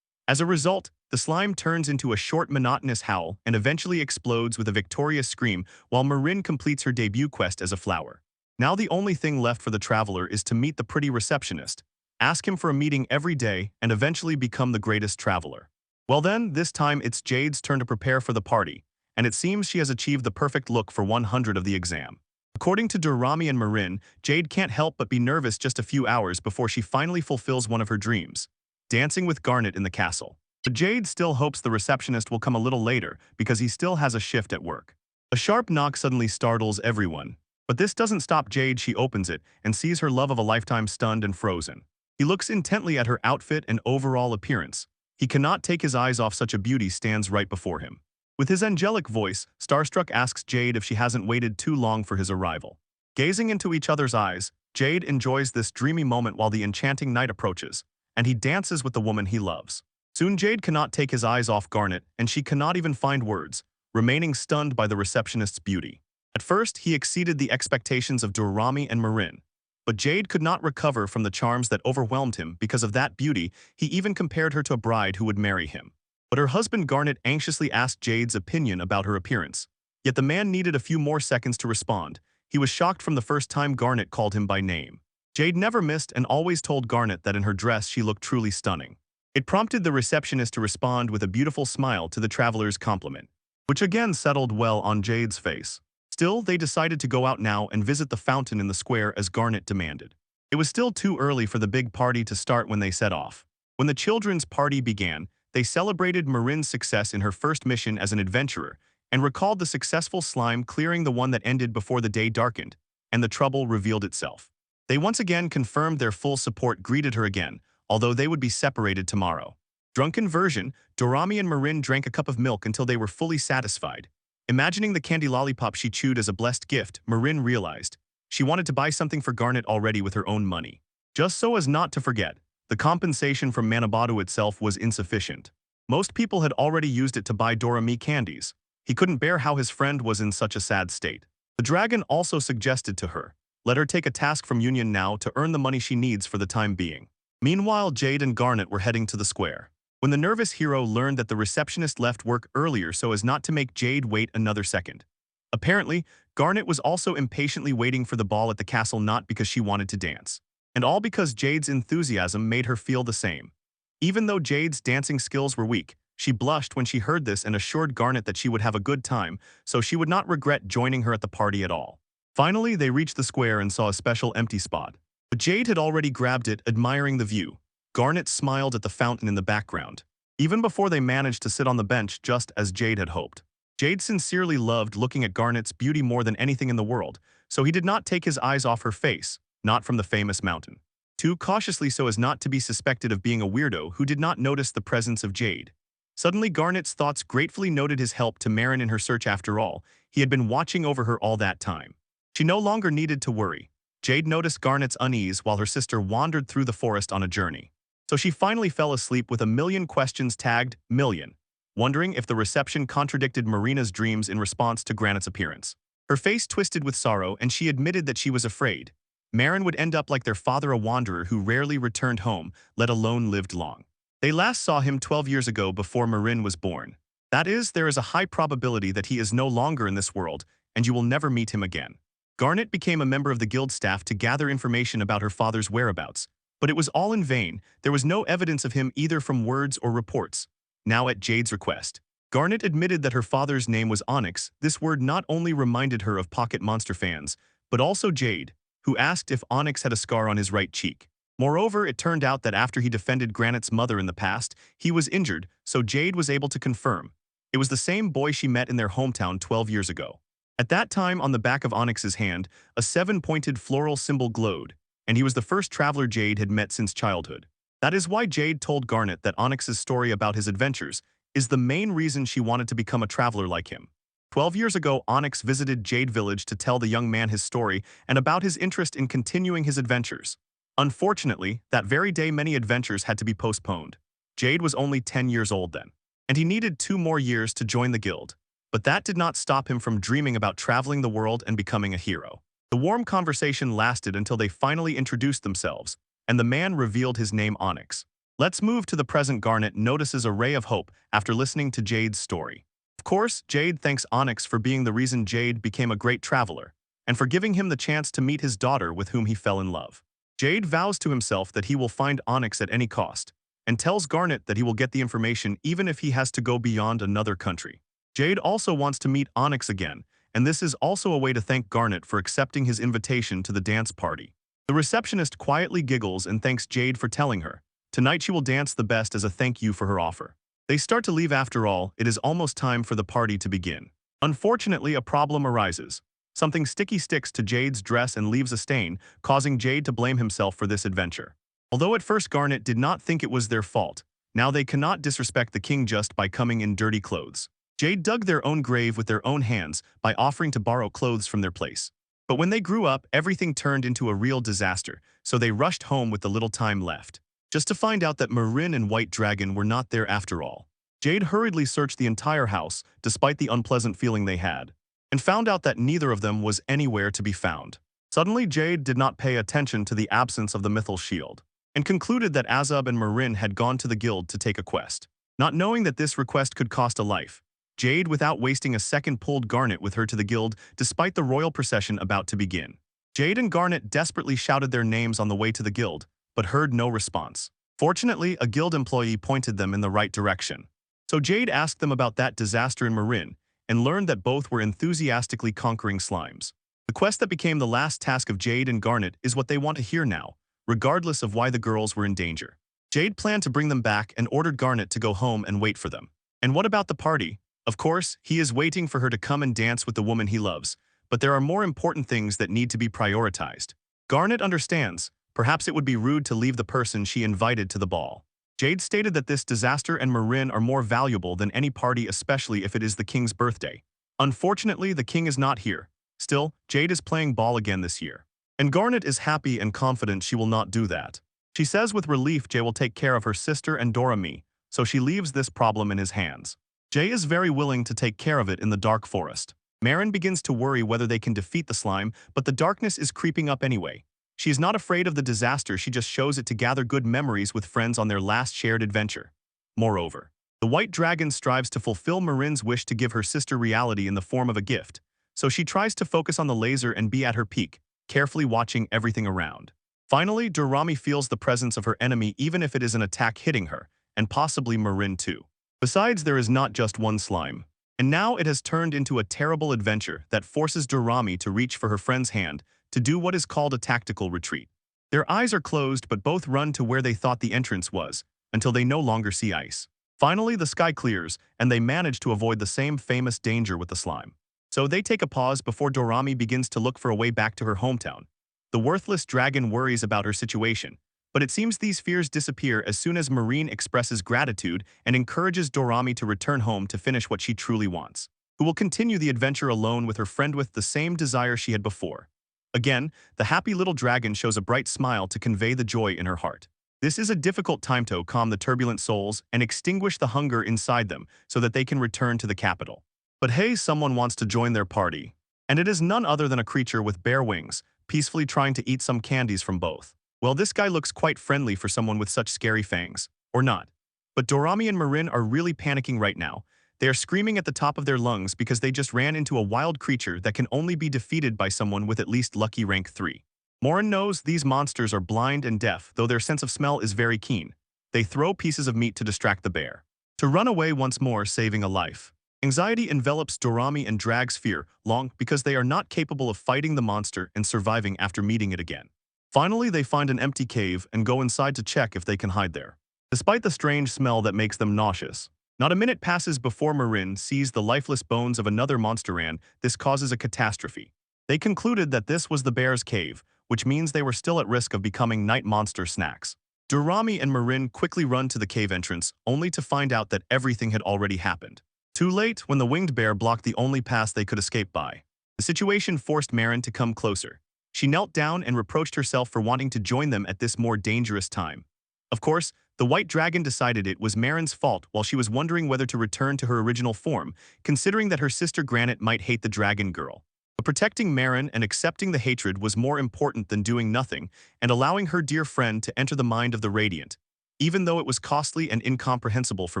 As a result, the slime turns into a short, monotonous howl and eventually explodes with a victorious scream while Marin completes her debut quest as a flower. Now the only thing left for the traveler is to meet the pretty receptionist, ask him for a meeting every day, and eventually become the greatest traveler. Well then, this time it's Jade's turn to prepare for the party, and it seems she has achieved the perfect look for 100 of the exam. According to Dorami and Marin, Jade can't help but be nervous just a few hours before she finally fulfills one of her dreams, dancing with Garnet in the castle. But Jade still hopes the receptionist will come a little later because he still has a shift at work. A sharp knock suddenly startles everyone. But this doesn't stop Jade. She opens it and sees her love of a lifetime stunned and frozen. He looks intently at her outfit and overall appearance. He cannot take his eyes off such a beauty stands right before him. With his angelic voice, Starstruck asks Jade if she hasn't waited too long for his arrival. Gazing into each other's eyes, Jade enjoys this dreamy moment while the enchanting night approaches, and he dances with the woman he loves. Soon Jade cannot take his eyes off Garnet, and she cannot even find words, remaining stunned by the receptionist's beauty. At first, he exceeded the expectations of Dorami and Marin, but Jade could not recover from the charms that overwhelmed him. Because of that beauty, he even compared her to a bride who would marry him. But her husband Garnet anxiously asked Jade's opinion about her appearance. Yet the man needed a few more seconds to respond. He was shocked from the first time Garnet called him by name. Jade never missed and always told Garnet that in her dress she looked truly stunning. It prompted the receptionist to respond with a beautiful smile to the traveler's compliment, which again settled well on Jade's face. Still, they decided to go out now and visit the fountain in the square as Garnet demanded. It was still too early for the big party to start when they set off. When the children's party began, they celebrated Marin's success in her first mission as an adventurer and recalled the successful slime clearing the one that ended before the day darkened, and the trouble revealed itself. They once again confirmed their full support, greeted her again, although they would be separated tomorrow. Drunken version, Dorami and Marin drank a cup of milk until they were fully satisfied. Imagining the candy lollipop she chewed as a blessed gift, Marin realized she wanted to buy something for Garnet already with her own money. Just so as not to forget, the compensation from Manabado itself was insufficient. Most people had already used it to buy Dorami candies. He couldn't bear how his friend was in such a sad state. The dragon also suggested to her, let her take a task from Union now to earn the money she needs for the time being. Meanwhile, Jade and Garnet were heading to the square. When the nervous hero learned that the receptionist left work earlier so as not to make Jade wait another second. Apparently, Garnet was also impatiently waiting for the ball at the castle, not because she wanted to dance. And all because Jade's enthusiasm made her feel the same. Even though Jade's dancing skills were weak, she blushed when she heard this and assured Garnet that she would have a good time, so she would not regret joining her at the party at all. Finally, they reached the square and saw a special empty spot. But Jade had already grabbed it, admiring the view. Garnet smiled at the fountain in the background, even before they managed to sit on the bench just as Jade had hoped. Jade sincerely loved looking at Garnet's beauty more than anything in the world, so he did not take his eyes off her face, not from the famous mountain. Too cautiously so as not to be suspected of being a weirdo who did not notice the presence of Jade. Suddenly, Garnet's thoughts gratefully noted his help to Marin in her search. After all, he had been watching over her all that time. She no longer needed to worry. Jade noticed Garnet's unease while her sister wandered through the forest on a journey. So she finally fell asleep with a million questions tagged million, wondering if the reception contradicted Marina's dreams in response to Granite's appearance. Her face twisted with sorrow, and she admitted that she was afraid Marin would end up like their father, a wanderer who rarely returned home, let alone lived long. They last saw him 12 years ago before Marin was born. That is, there is a high probability that he is no longer in this world, and you will never meet him again. Garnet became a member of the guild staff to gather information about her father's whereabouts, but it was all in vain. There was no evidence of him either from words or reports. Now at Jade's request, Garnet admitted that her father's name was Onyx. This word not only reminded her of Pocket Monster fans, but also Jade, who asked if Onyx had a scar on his right cheek. Moreover, it turned out that after he defended Granite's mother in the past, he was injured, so Jade was able to confirm. It was the same boy she met in their hometown 12 years ago. At that time, on the back of Onyx's hand, a 7-pointed floral symbol glowed, and he was the first traveler Jade had met since childhood. That is why Jade told Garnet that Onyx's story about his adventures is the main reason she wanted to become a traveler like him. 12 years ago, Onyx visited Jade Village to tell the young man his story and about his interest in continuing his adventures. Unfortunately, that very day many adventures had to be postponed. Jade was only 10 years old then, and he needed 2 more years to join the guild. But that did not stop him from dreaming about traveling the world and becoming a hero. The warm conversation lasted until they finally introduced themselves, and the man revealed his name, Onyx. Let's move to the present. Garnet notices a ray of hope after listening to Jade's story. Of course, Jade thanks Onyx for being the reason Jade became a great traveler, and for giving him the chance to meet his daughter with whom he fell in love. Jade vows to himself that he will find Onyx at any cost, and tells Garnet that he will get the information even if he has to go beyond another country. Jade also wants to meet Onyx again, and this is also a way to thank Garnet for accepting his invitation to the dance party. The receptionist quietly giggles and thanks Jade for telling her. Tonight she will dance the best as a thank you for her offer. They start to leave after all, it is almost time for the party to begin. Unfortunately, a problem arises. Something sticky sticks to Jade's dress and leaves a stain, causing Jade to blame himself for this adventure. Although at first Garnet did not think it was their fault, now they cannot disrespect the king just by coming in dirty clothes. Jade dug their own grave with their own hands by offering to borrow clothes from their place. But when they grew up, everything turned into a real disaster, so they rushed home with the little time left. Just to find out that Marin and White Dragon were not there after all. Jade hurriedly searched the entire house, despite the unpleasant feeling they had, and found out that neither of them was anywhere to be found. Suddenly, Jade did not pay attention to the absence of the mythal shield, and concluded that Azub and Marin had gone to the guild to take a quest. Not knowing that this request could cost a life, Jade, without wasting a second, pulled Garnet with her to the guild despite the royal procession about to begin. Jade and Garnet desperately shouted their names on the way to the guild, but heard no response. Fortunately, a guild employee pointed them in the right direction. So Jade asked them about that disaster in Marin, and learned that both were enthusiastically conquering slimes. The quest that became the last task of Jade and Garnet is what they want to hear now, regardless of why the girls were in danger. Jade planned to bring them back and ordered Garnet to go home and wait for them. And what about the party? Of course, he is waiting for her to come and dance with the woman he loves, but there are more important things that need to be prioritized. Garnet understands. Perhaps it would be rude to leave the person she invited to the ball. Jade stated that this disaster and Marin are more valuable than any party, especially if it is the king's birthday. Unfortunately, the king is not here. Still, Jade is playing ball again this year. And Garnet is happy and confident she will not do that. She says with relief Jay will take care of her sister and Dorami, so she leaves this problem in his hands. Jay is very willing to take care of it in the dark forest. Marin begins to worry whether they can defeat the slime, but the darkness is creeping up anyway. She is not afraid of the disaster, she just shows it to gather good memories with friends on their last shared adventure. Moreover, the White Dragon strives to fulfill Marin's wish to give her sister reality in the form of a gift, so she tries to focus on the laser and be at her peak, carefully watching everything around. Finally, Dorami feels the presence of her enemy even if it is an attack hitting her, and possibly Marin too. Besides, there is not just one slime. And now it has turned into a terrible adventure that forces Dorami to reach for her friend's hand to do what is called a tactical retreat. Their eyes are closed, but both run to where they thought the entrance was, until they no longer see ice. Finally, the sky clears, and they manage to avoid the same famous danger with the slime. So they take a pause before Dorami begins to look for a way back to her hometown. The worthless dragon worries about her situation, but it seems these fears disappear as soon as Marin expresses gratitude and encourages Dorami to return home to finish what she truly wants, who will continue the adventure alone with her friend with the same desire she had before. Again, the happy little dragon shows a bright smile to convey the joy in her heart. This is a difficult time to calm the turbulent souls and extinguish the hunger inside them so that they can return to the capital. But hey, someone wants to join their party. And it is none other than a creature with bare wings, peacefully trying to eat some candies from both. Well, this guy looks quite friendly for someone with such scary fangs. Or not. But Dorami and Marin are really panicking right now. They are screaming at the top of their lungs because they just ran into a wild creature that can only be defeated by someone with at least lucky rank 3. Marin knows these monsters are blind and deaf, though their sense of smell is very keen. They throw pieces of meat to distract the bear. To run away once more, saving a life. Anxiety envelops Dorami and drags fear long because they are not capable of fighting the monster and surviving after meeting it again. Finally, they find an empty cave and go inside to check if they can hide there. Despite the strange smell that makes them nauseous, not a minute passes before Marin sees the lifeless bones of another monster. This causes a catastrophe. They concluded that this was the bear's cave, which means they were still at risk of becoming night monster snacks. Dorami and Marin quickly run to the cave entrance, only to find out that everything had already happened. Too late when the winged bear blocked the only pass they could escape by. The situation forced Marin to come closer. She knelt down and reproached herself for wanting to join them at this more dangerous time. Of course, the White Dragon decided it was Marin's fault while she was wondering whether to return to her original form, considering that her sister Granite might hate the dragon girl. But protecting Marin and accepting the hatred was more important than doing nothing and allowing her dear friend to enter the mind of the Radiant, even though it was costly and incomprehensible for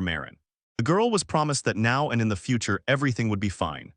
Marin. The girl was promised that now and in the future everything would be fine.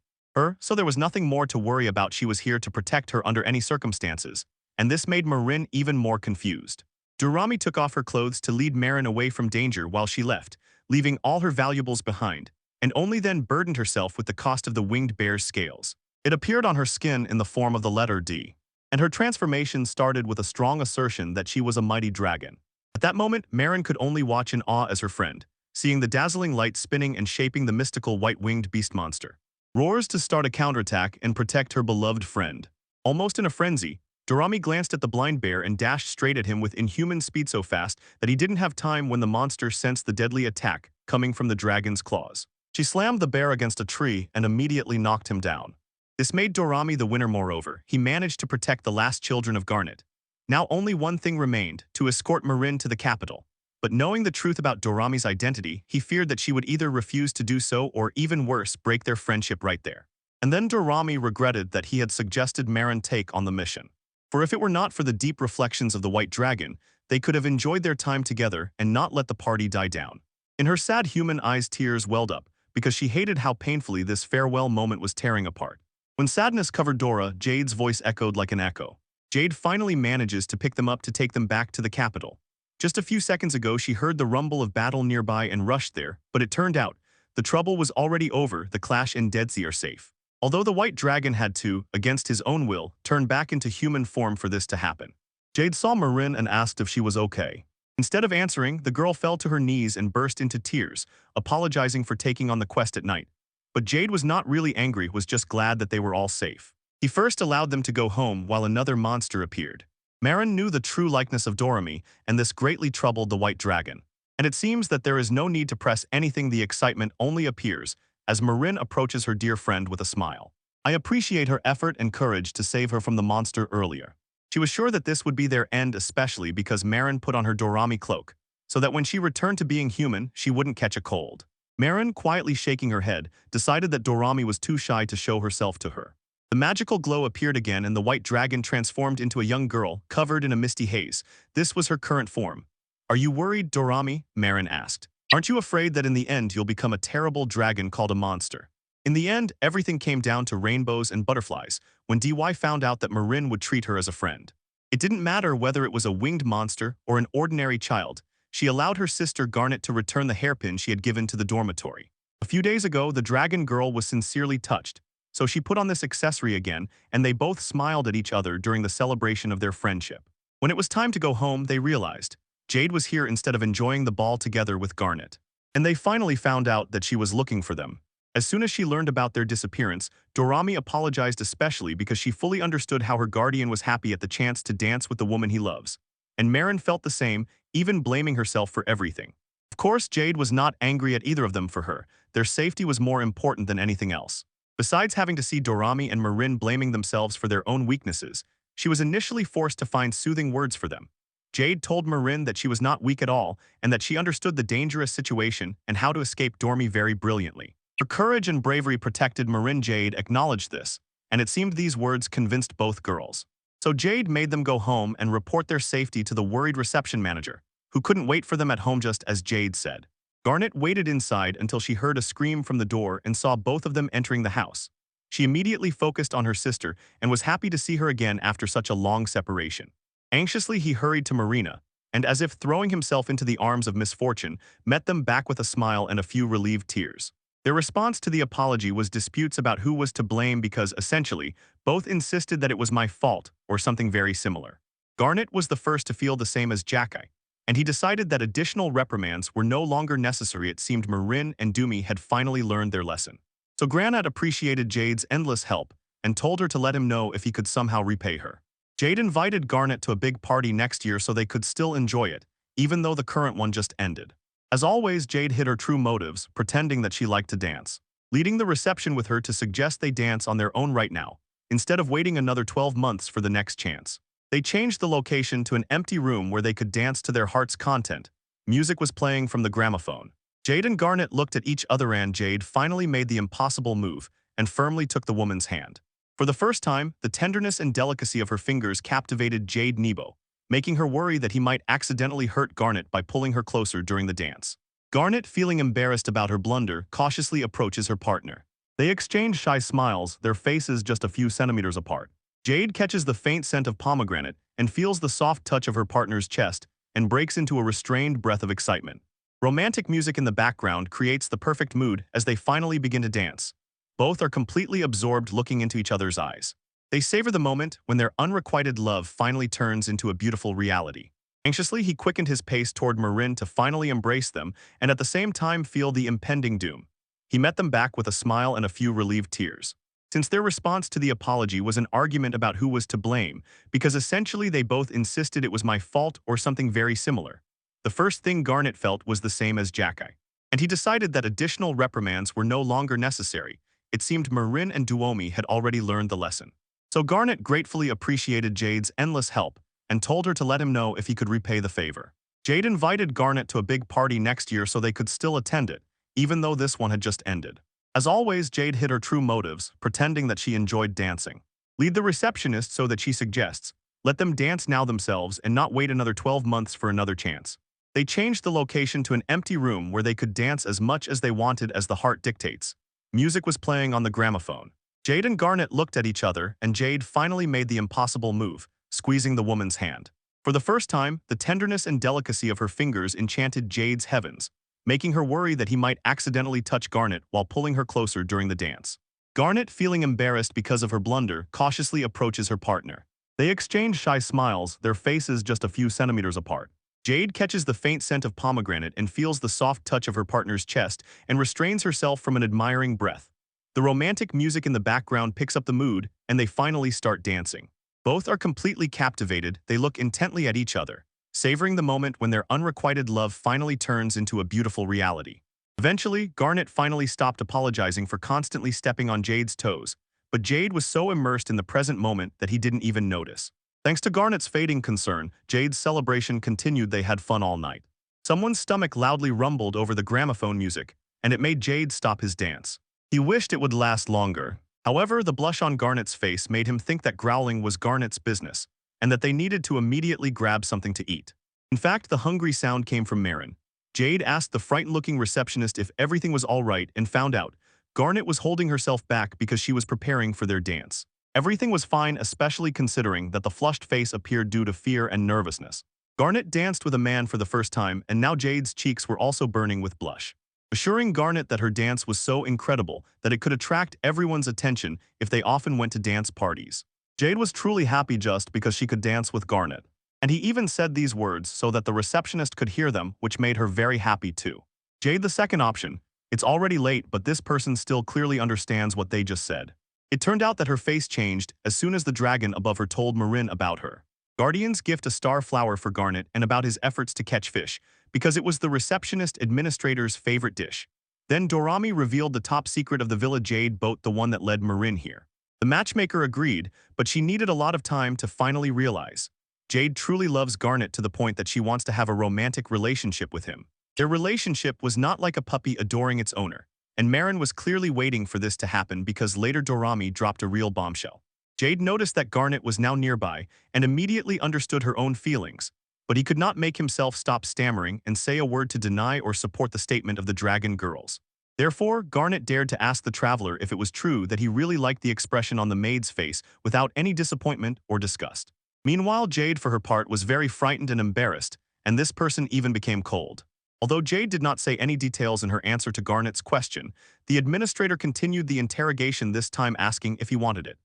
So there was nothing more to worry about. She was here to protect her under any circumstances, and this made Marin even more confused. Dorami took off her clothes to lead Marin away from danger while she left, leaving all her valuables behind, and only then burdened herself with the cost of the winged bear's scales. It appeared on her skin in the form of the letter D, and her transformation started with a strong assertion that she was a mighty dragon. At that moment, Marin could only watch in awe as her friend, seeing the dazzling light spinning and shaping the mystical white-winged beast monster, roars to start a counterattack and protect her beloved friend. Almost in a frenzy, Dorami glanced at the blind bear and dashed straight at him with inhuman speed so fast that he didn't have time when the monster sensed the deadly attack coming from the dragon's claws. She slammed the bear against a tree and immediately knocked him down. This made Dorami the winner. Moreover, he managed to protect the last children of Garnet. Now only one thing remained, to escort Marin to the capital. But knowing the truth about Dorami's identity, he feared that she would either refuse to do so or, even worse, break their friendship right there. And then Dorami regretted that he had suggested Marin take on the mission. For if it were not for the deep reflections of the white dragon, they could have enjoyed their time together and not let the party die down. In her sad human eyes, tears welled up, because she hated how painfully this farewell moment was tearing apart. When sadness covered Dora, Jade's voice echoed like an echo. Jade finally manages to pick them up to take them back to the capital. Just a few seconds ago, she heard the rumble of battle nearby and rushed there, but it turned out, the trouble was already over. The Clash and Dead Sea are safe. Although the white dragon had to, against his own will, turn back into human form for this to happen. Jade saw Marin and asked if she was okay. Instead of answering, the girl fell to her knees and burst into tears, apologizing for taking on the quest at night. But Jade was not really angry, was just glad that they were all safe. He first allowed them to go home while another monster appeared. Marin knew the true likeness of Dorami, and this greatly troubled the white dragon. And it seems that there is no need to press anything. The excitement only appears as Marin approaches her dear friend with a smile. I appreciate her effort and courage to save her from the monster earlier. She was sure that this would be their end, especially because Marin put on her Dorami cloak, so that when she returned to being human, she wouldn't catch a cold. Marin, quietly shaking her head, decided that Dorami was too shy to show herself to her. The magical glow appeared again and the white dragon transformed into a young girl, covered in a misty haze. This was her current form. Are you worried, Dorami? Marin asked. Aren't you afraid that in the end you'll become a terrible dragon called a monster? In the end, everything came down to rainbows and butterflies, when DY found out that Marin would treat her as a friend. It didn't matter whether it was a winged monster or an ordinary child. She allowed her sister Garnet to return the hairpin she had given to the dormitory. A few days ago, the dragon girl was sincerely touched, so she put on this accessory again, and they both smiled at each other during the celebration of their friendship. When it was time to go home, they realized Jade was here instead of enjoying the ball together with Garnet. And they finally found out that she was looking for them. As soon as she learned about their disappearance, Dorami apologized, especially because she fully understood how her guardian was happy at the chance to dance with the woman he loves. And Marin felt the same, even blaming herself for everything. Of course, Jade was not angry at either of them. For her, their safety was more important than anything else. Besides having to see Dorami and Marin blaming themselves for their own weaknesses, she was initially forced to find soothing words for them. Jade told Marin that she was not weak at all and that she understood the dangerous situation and how to escape Dormi very brilliantly. Her courage and bravery protected Marin. Jade acknowledged this, and it seemed these words convinced both girls. So Jade made them go home and report their safety to the worried reception manager, who couldn't wait for them at home just as Jade said. Garnet waited inside until she heard a scream from the door and saw both of them entering the house. She immediately focused on her sister and was happy to see her again after such a long separation. Anxiously, he hurried to Marina, and as if throwing himself into the arms of misfortune, met them back with a smile and a few relieved tears. Their response to the apology was disputes about who was to blame because, essentially, both insisted that it was my fault or something very similar. Garnet was the first to feel the same as Jacky, and he decided that additional reprimands were no longer necessary. It seemed Marin and Dumi had finally learned their lesson. So Granat appreciated Jade's endless help and told her to let him know if he could somehow repay her. Jade invited Garnet to a big party next year so they could still enjoy it, even though the current one just ended. As always, Jade hid her true motives, pretending that she liked to dance, leading the reception with her to suggest they dance on their own right now, instead of waiting another 12 months for the next chance. They changed the location to an empty room where they could dance to their heart's content. Music was playing from the gramophone. Jade and Garnet looked at each other and Jade finally made the impossible move and firmly took the woman's hand. For the first time, the tenderness and delicacy of her fingers captivated Jade Nebo, making her worry that he might accidentally hurt Garnet by pulling her closer during the dance. Garnet, feeling embarrassed about her blunder, cautiously approaches her partner. They exchange shy smiles, their faces just a few centimeters apart. Jade catches the faint scent of pomegranate and feels the soft touch of her partner's chest and breaks into a restrained breath of excitement. Romantic music in the background creates the perfect mood as they finally begin to dance. Both are completely absorbed looking into each other's eyes. They savor the moment when their unrequited love finally turns into a beautiful reality. Anxiously, he quickened his pace toward Marin to finally embrace them and at the same time feel the impending doom. He met them back with a smile and a few relieved tears. Since their response to the apology was an argument about who was to blame, because essentially they both insisted it was my fault or something very similar. The first thing Garnet felt was the same as Jacky, and he decided that additional reprimands were no longer necessary. It seemed Marin and Duomi had already learned the lesson. So Garnet gratefully appreciated Jade's endless help and told her to let him know if he could repay the favor. Jade invited Garnet to a big party next year so they could still attend it, even though this one had just ended. As always, Jade hid her true motives, pretending that she enjoyed dancing. Lead the receptionist so that she suggests, let them dance now themselves and not wait another 12 months for another chance. They changed the location to an empty room where they could dance as much as they wanted as the heart dictates. Music was playing on the gramophone. Jade and Garnet looked at each other, and Jade finally made the impossible move, squeezing the woman's hand. For the first time, the tenderness and delicacy of her fingers enchanted Jade's heavens, making her worry that he might accidentally touch Garnet while pulling her closer during the dance. Garnet, feeling embarrassed because of her blunder, cautiously approaches her partner. They exchange shy smiles, their faces just a few centimeters apart. Jade catches the faint scent of pomegranate and feels the soft touch of her partner's chest and restrains herself from an admiring breath. The romantic music in the background picks up the mood, and they finally start dancing. Both are completely captivated, they look intently at each other, savoring the moment when their unrequited love finally turns into a beautiful reality. Eventually, Garnet finally stopped apologizing for constantly stepping on Jade's toes, but Jade was so immersed in the present moment that he didn't even notice. Thanks to Garnet's fading concern, Jade's celebration continued. They had fun all night. Someone's stomach loudly rumbled over the gramophone music, and it made Jade stop his dance. He wished it would last longer. However, the blush on Garnet's face made him think that growling was Garnet's business, and that they needed to immediately grab something to eat. In fact, the hungry sound came from Marin. Jade asked the frightened-looking receptionist if everything was all right and found out Garnet was holding herself back because she was preparing for their dance. Everything was fine, especially considering that the flushed face appeared due to fear and nervousness. Garnet danced with a man for the first time, and now Jade's cheeks were also burning with blush, assuring Garnet that her dance was so incredible that it could attract everyone's attention if they often went to dance parties. Jade was truly happy just because she could dance with Garnet, and he even said these words so that the receptionist could hear them, which made her very happy too. Jade, the second option. It's already late, but this person still clearly understands what they just said. It turned out that her face changed as soon as the dragon above her told Marin about her. Guardians gift a star flower for Garnet and about his efforts to catch fish, because it was the receptionist administrator's favorite dish. Then Dorami revealed the top secret of the Villa Jade boat, the one that led Marin here. The matchmaker agreed, but she needed a lot of time to finally realize. Jade truly loves Garnet to the point that she wants to have a romantic relationship with him. Their relationship was not like a puppy adoring its owner, and Marin was clearly waiting for this to happen because later Dorami dropped a real bombshell. Jade noticed that Garnet was now nearby and immediately understood her own feelings, but he could not make himself stop stammering and say a word to deny or support the statement of the dragon girls. Therefore, Garnet dared to ask the traveler if it was true that he really liked the expression on the maid's face without any disappointment or disgust. Meanwhile, Jade, for her part, was very frightened and embarrassed, and this person even became cold. Although Jade did not say any details in her answer to Garnet's question, the administrator continued the interrogation, this time asking if he wanted it.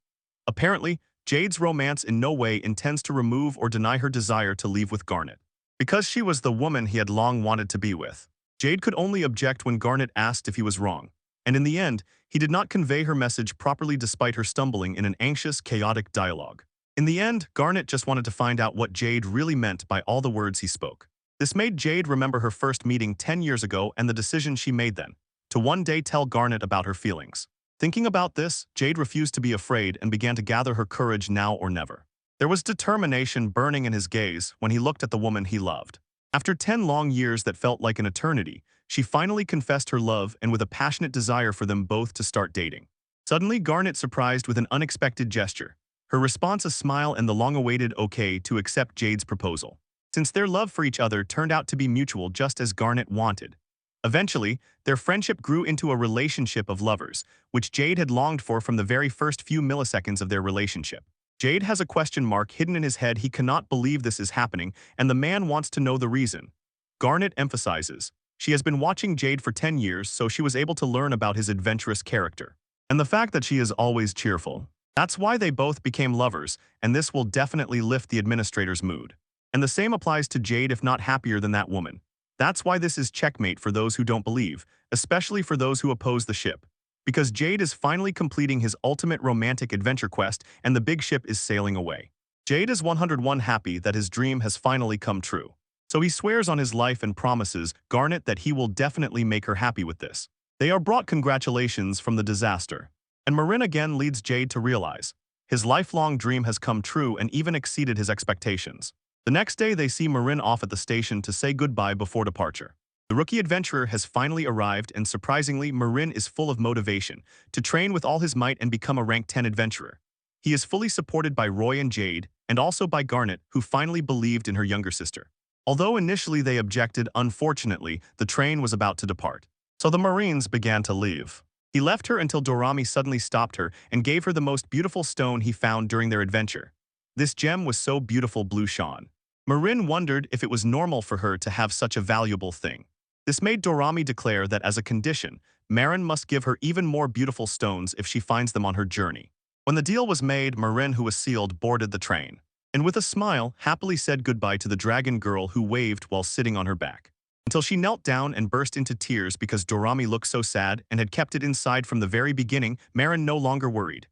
Apparently, Jade's romance in no way intends to remove or deny her desire to leave with Garnet, because she was the woman he had long wanted to be with. Jade could only object when Garnet asked if he was wrong, and in the end, he did not convey her message properly despite her stumbling in an anxious, chaotic dialogue. In the end, Garnet just wanted to find out what Jade really meant by all the words he spoke. This made Jade remember her first meeting 10 years ago and the decision she made then, to one day tell Garnet about her feelings. Thinking about this, Jade refused to be afraid and began to gather her courage now or never. There was determination burning in his gaze when he looked at the woman he loved. After 10 long years that felt like an eternity, she finally confessed her love and with a passionate desire for them both to start dating. Suddenly, Garnet surprised with an unexpected gesture. Her response a smile and the long-awaited okay to accept Jade's proposal. Since their love for each other turned out to be mutual just as Garnet wanted. Eventually, their friendship grew into a relationship of lovers, which Jade had longed for from the very first few milliseconds of their relationship. Jade has a question mark hidden in his head. He cannot believe this is happening, and the man wants to know the reason. Garnet emphasizes, she has been watching Jade for 10 years, so she was able to learn about his adventurous character. and the fact that she is always cheerful. That's why they both became lovers, and this will definitely lift the administrator's mood. And the same applies to Jade if not happier than that woman. That's why this is checkmate for those who don't believe, especially for those who oppose the ship. Because Jade is finally completing his ultimate romantic adventure quest and the big ship is sailing away. Jade is 101 happy that his dream has finally come true. So he swears on his life and promises Garnet that he will definitely make her happy with this. They are brought congratulations from the disaster. And Marin again leads Jade to realize his lifelong dream has come true and even exceeded his expectations. The next day they see Marin off at the station to say goodbye before departure. The rookie adventurer has finally arrived and surprisingly Marin is full of motivation to train with all his might and become a rank 10 adventurer. He is fully supported by Roy and Jade and also by Garnet, who finally believed in her younger sister. Although initially they objected, unfortunately, the train was about to depart. So the Marines began to leave. He left her until Dorami suddenly stopped her and gave her the most beautiful stone he found during their adventure. This gem was so beautiful blue shone. Marin wondered if it was normal for her to have such a valuable thing. This made Dorami declare that as a condition, Marin must give her even more beautiful stones if she finds them on her journey. When the deal was made, Marin, who was sealed, boarded the train, and with a smile, happily said goodbye to the dragon girl who waved while sitting on her back. Until she knelt down and burst into tears because Dorami looked so sad and had kept it inside from the very beginning, Marin no longer worried.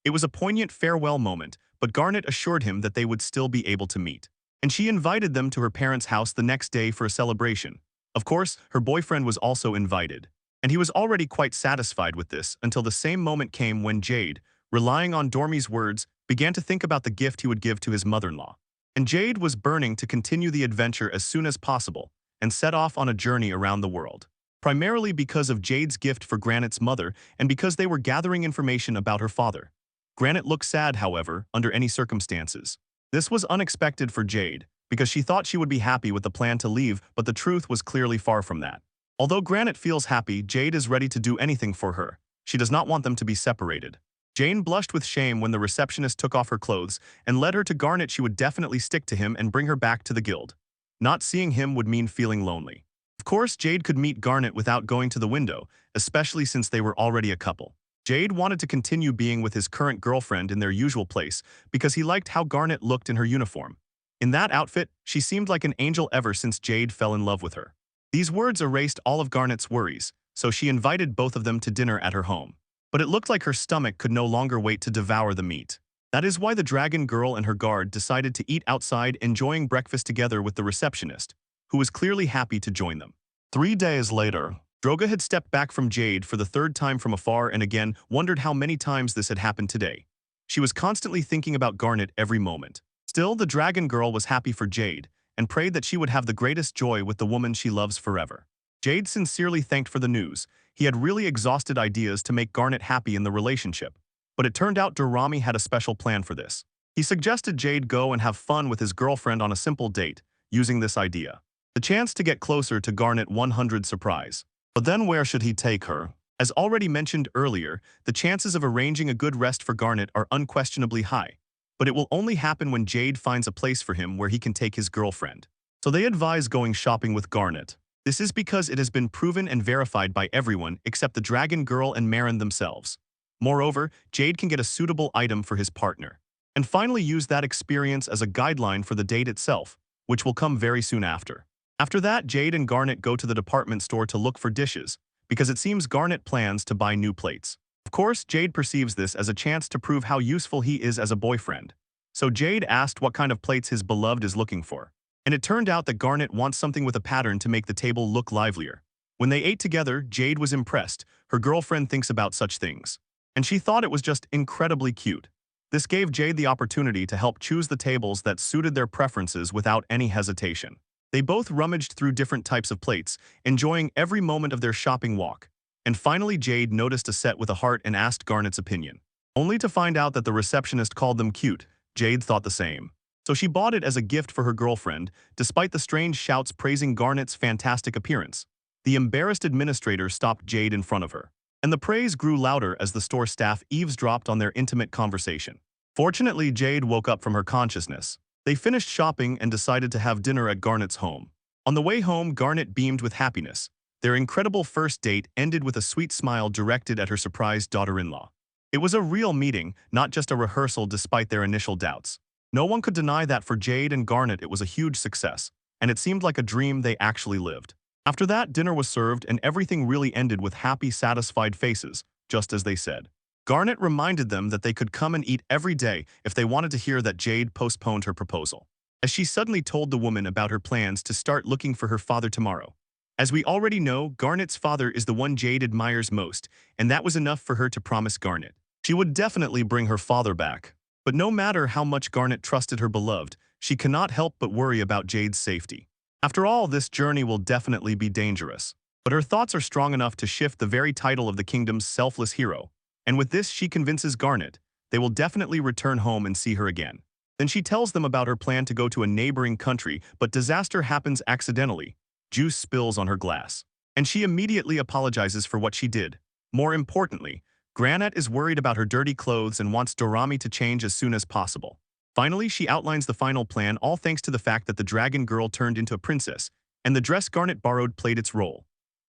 It was a poignant farewell moment, but Garnet assured him that they would still be able to meet. And she invited them to her parents' house the next day for a celebration. Of course, her boyfriend was also invited. And he was already quite satisfied with this until the same moment came when Jade, relying on Dormi's words, began to think about the gift he would give to his mother-in-law. And Jade was burning to continue the adventure as soon as possible and set off on a journey around the world. Primarily because of Jade's gift for Granite's mother and because they were gathering information about her father. Granite looked sad, however, under any circumstances. This was unexpected for Jade, because she thought she would be happy with the plan to leave, but the truth was clearly far from that. Although Granite feels happy, Jade is ready to do anything for her. She does not want them to be separated. Jane blushed with shame when the receptionist took off her clothes and led her to Garnet. She would definitely stick to him and bring her back to the guild. Not seeing him would mean feeling lonely. Of course, Jade could meet Garnet without going to the window, especially since they were already a couple. Jade wanted to continue being with his current girlfriend in their usual place because he liked how Garnet looked in her uniform. In that outfit, she seemed like an angel ever since Jade fell in love with her. These words erased all of Garnet's worries, so she invited both of them to dinner at her home. But it looked like her stomach could no longer wait to devour the meat. That is why the dragon girl and her guard decided to eat outside, enjoying breakfast together with the receptionist, who was clearly happy to join them. 3 days later, Droga had stepped back from Jade for the third time from afar and again wondered how many times this had happened today. She was constantly thinking about Garnet every moment. Still, the dragon girl was happy for Jade and prayed that she would have the greatest joy with the woman she loves forever. Jade sincerely thanked for the news. He had really exhausted ideas to make Garnet happy in the relationship. But it turned out Dorami had a special plan for this. He suggested Jade go and have fun with his girlfriend on a simple date, using this idea. The chance to get closer to Garnet 100 surprise. But then where should he take her? As already mentioned earlier, the chances of arranging a good rest for Garnet are unquestionably high. But it will only happen when Jade finds a place for him where he can take his girlfriend. So they advise going shopping with Garnet. This is because it has been proven and verified by everyone except the dragon girl and Marin themselves. Moreover, Jade can get a suitable item for his partner. And finally use that experience as a guideline for the date itself, which will come very soon after. After that, Jade and Garnet go to the department store to look for dishes, because it seems Garnet plans to buy new plates. Of course, Jade perceives this as a chance to prove how useful he is as a boyfriend. So Jade asked what kind of plates his beloved is looking for. And it turned out that Garnet wants something with a pattern to make the table look livelier. When they ate together, Jade was impressed. Her girlfriend thinks about such things. And she thought it was just incredibly cute. This gave Jade the opportunity to help choose the tables that suited their preferences without any hesitation. They both rummaged through different types of plates, enjoying every moment of their shopping walk. And finally Jade noticed a set with a heart and asked Garnet's opinion. Only to find out that the receptionist called them cute. Jade thought the same. So she bought it as a gift for her girlfriend, despite the strange shouts praising Garnet's fantastic appearance. The embarrassed administrator stopped Jade in front of her. And the praise grew louder as the store staff eavesdropped on their intimate conversation. Fortunately, Jade woke up from her consciousness. They finished shopping and decided to have dinner at Garnet's home. On the way home, Garnet beamed with happiness. Their incredible first date ended with a sweet smile directed at her surprised daughter-in-law. It was a real meeting, not just a rehearsal despite their initial doubts. No one could deny that for Jade and Garnet it was a huge success, and it seemed like a dream they actually lived. After that, dinner was served and everything really ended with happy, satisfied faces, just as they said. Garnet reminded them that they could come and eat every day if they wanted to hear that Jade postponed her proposal, as she suddenly told the woman about her plans to start looking for her father tomorrow. As we already know, Garnet's father is the one Jade admires most, and that was enough for her to promise Garnet she would definitely bring her father back. But no matter how much Garnet trusted her beloved, she cannot help but worry about Jade's safety. After all, this journey will definitely be dangerous. But her thoughts are strong enough to shift the very title of the kingdom's selfless hero, and with this she convinces Garnet they will definitely return home and see her again. Then she tells them about her plan to go to a neighboring country, but disaster happens accidentally. Juice spills on her glass, and she immediately apologizes for what she did. More importantly, Granat is worried about her dirty clothes and wants Dorami to change as soon as possible. Finally, she outlines the final plan, all thanks to the fact that the dragon girl turned into a princess, and the dress Garnet borrowed played its role.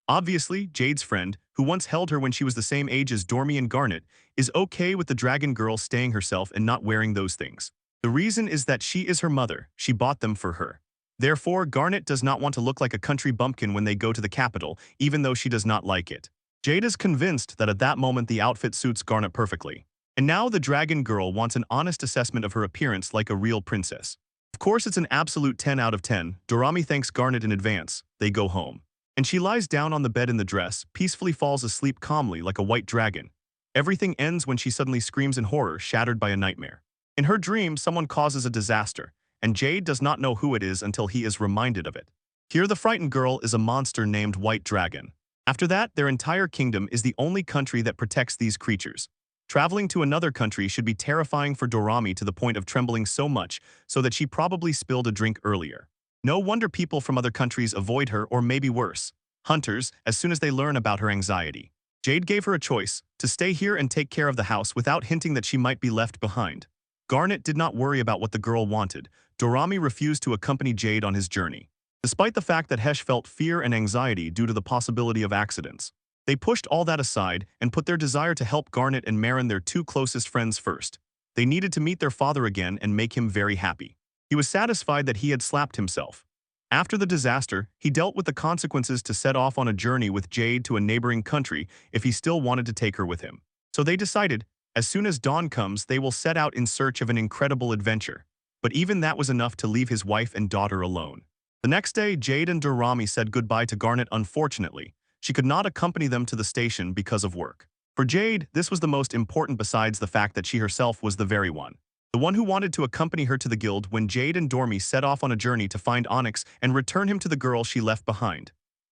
Obviously, Jade's friend, who once held her when she was the same age as Dormi and Garnet, is okay with the dragon girl staying herself and not wearing those things. The reason is that she is her mother, she bought them for her. Therefore, Garnet does not want to look like a country bumpkin when they go to the capital, even though she does not like it. Jade is convinced that at that moment the outfit suits Garnet perfectly. And now the dragon girl wants an honest assessment of her appearance like a real princess. Of course, it's an absolute 10 out of 10. Dorami thanks Garnet in advance. They go home, and she lies down on the bed in the dress, peacefully falls asleep calmly like a white dragon. Everything ends when she suddenly screams in horror, shattered by a nightmare. In her dream, someone causes a disaster, and Jade does not know who it is until he is reminded of it. Here the frightened girl is a monster named White Dragon. After that, their entire kingdom is the only country that protects these creatures. Traveling to another country should be terrifying for Dorami to the point of trembling so much so that she probably spilled a drink earlier. No wonder people from other countries avoid her, or maybe worse, hunters, as soon as they learn about her anxiety. Jade gave her a choice, to stay here and take care of the house without hinting that she might be left behind. Garnet did not worry about what the girl wanted. Dorami refused to accompany Jade on his journey, despite the fact that Hesh felt fear and anxiety due to the possibility of accidents. They pushed all that aside and put their desire to help Garnet and Marin, their two closest friends, first. They needed to meet their father again and make him very happy. He was satisfied that he had slapped himself. After the disaster, he dealt with the consequences to set off on a journey with Jade to a neighboring country if he still wanted to take her with him. So they decided, as soon as dawn comes, they will set out in search of an incredible adventure. But even that was enough to leave his wife and daughter alone. The next day, Jade and Dorami said goodbye to Garnet. Unfortunately, she could not accompany them to the station because of work. For Jade, this was the most important besides the fact that she herself was the very one. The one who wanted to accompany her to the guild when Jade and Dormi set off on a journey to find Onyx and return him to the girl she left behind.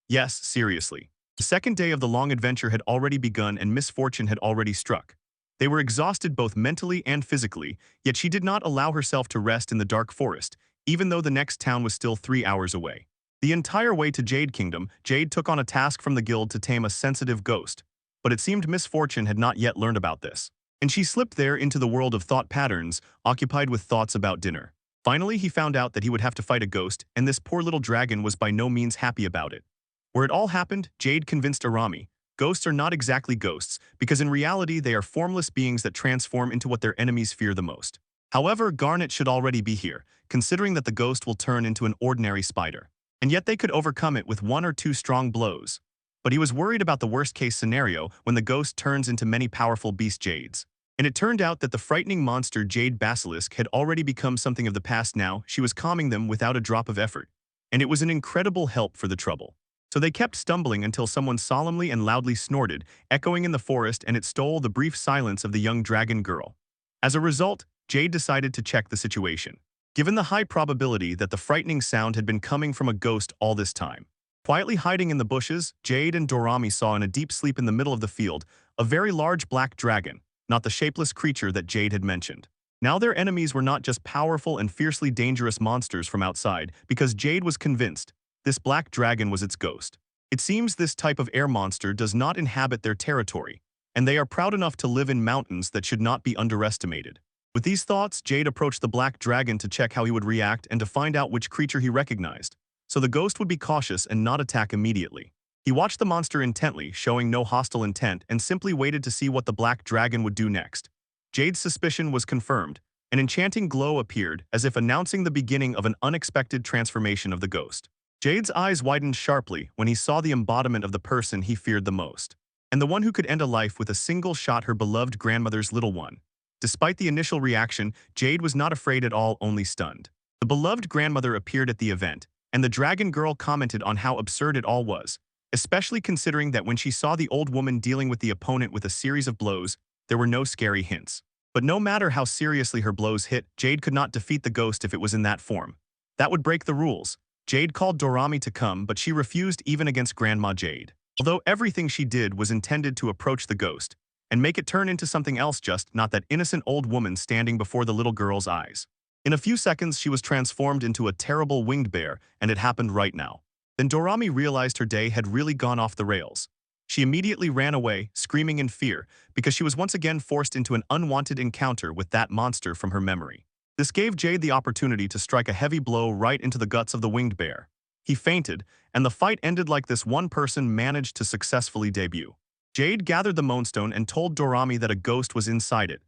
Yes, seriously. The second day of the long adventure had already begun and misfortune had already struck. They were exhausted both mentally and physically, yet she did not allow herself to rest in the dark forest, even though the next town was still 3 hours away. The entire way to Jade Kingdom, Jade took on a task from the guild to tame a sensitive ghost, but it seemed Misfortune had not yet learned about this, and she slipped there into the world of thought patterns, occupied with thoughts about dinner. Finally, he found out that he would have to fight a ghost, and this poor little dragon was by no means happy about it. Where it all happened, Jade convinced Arami, ghosts are not exactly ghosts, because in reality they are formless beings that transform into what their enemies fear the most. However, Garnet should already be here, considering that the ghost will turn into an ordinary spider. And yet they could overcome it with 1 or 2 strong blows. But he was worried about the worst-case scenario when the ghost turns into many powerful beast Jades. And it turned out that the frightening monster Jade Basilisk had already become something of the past now. She was calming them without a drop of effort. And it was an incredible help for the trouble. So they kept stumbling until someone solemnly and loudly snorted, echoing in the forest, and it stole the brief silence of the young dragon girl. As a result, Jade decided to check the situation, given the high probability that the frightening sound had been coming from a ghost all this time. Quietly hiding in the bushes, Jade and Dorami saw in a deep sleep in the middle of the field a very large black dragon, not the shapeless creature that Jade had mentioned. Now their enemies were not just powerful and fiercely dangerous monsters from outside, because Jade was convinced this black dragon was its ghost. It seems this type of air monster does not inhabit their territory, and they are proud enough to live in mountains that should not be underestimated. With these thoughts, Jade approached the black dragon to check how he would react and to find out which creature he recognized, so the ghost would be cautious and not attack immediately. He watched the monster intently, showing no hostile intent, and simply waited to see what the black dragon would do next. Jade's suspicion was confirmed. An enchanting glow appeared, as if announcing the beginning of an unexpected transformation of the ghost. Jade's eyes widened sharply when he saw the embodiment of the person he feared the most, and the one who could end a life with a single shot, her beloved grandmother's little one. Despite the initial reaction, Jade was not afraid at all, only stunned. The beloved grandmother appeared at the event, and the dragon girl commented on how absurd it all was, especially considering that when she saw the old woman dealing with the opponent with a series of blows, there were no scary hints. But no matter how seriously her blows hit, Jade could not defeat the ghost if it was in that form. That would break the rules. Jade called Dorami to come, but she refused even against Grandma Jade. Although everything she did was intended to approach the ghost and make it turn into something else, just not that innocent old woman standing before the little girl's eyes. In a few seconds, she was transformed into a terrible winged bear, and it happened right now. Then Dorami realized her day had really gone off the rails. She immediately ran away, screaming in fear, because she was once again forced into an unwanted encounter with that monster from her memory. This gave Jade the opportunity to strike a heavy blow right into the guts of the winged bear. He fainted, and the fight ended like this one person managed to successfully debut. Jade gathered the moonstone and told Dorami that a ghost was inside it.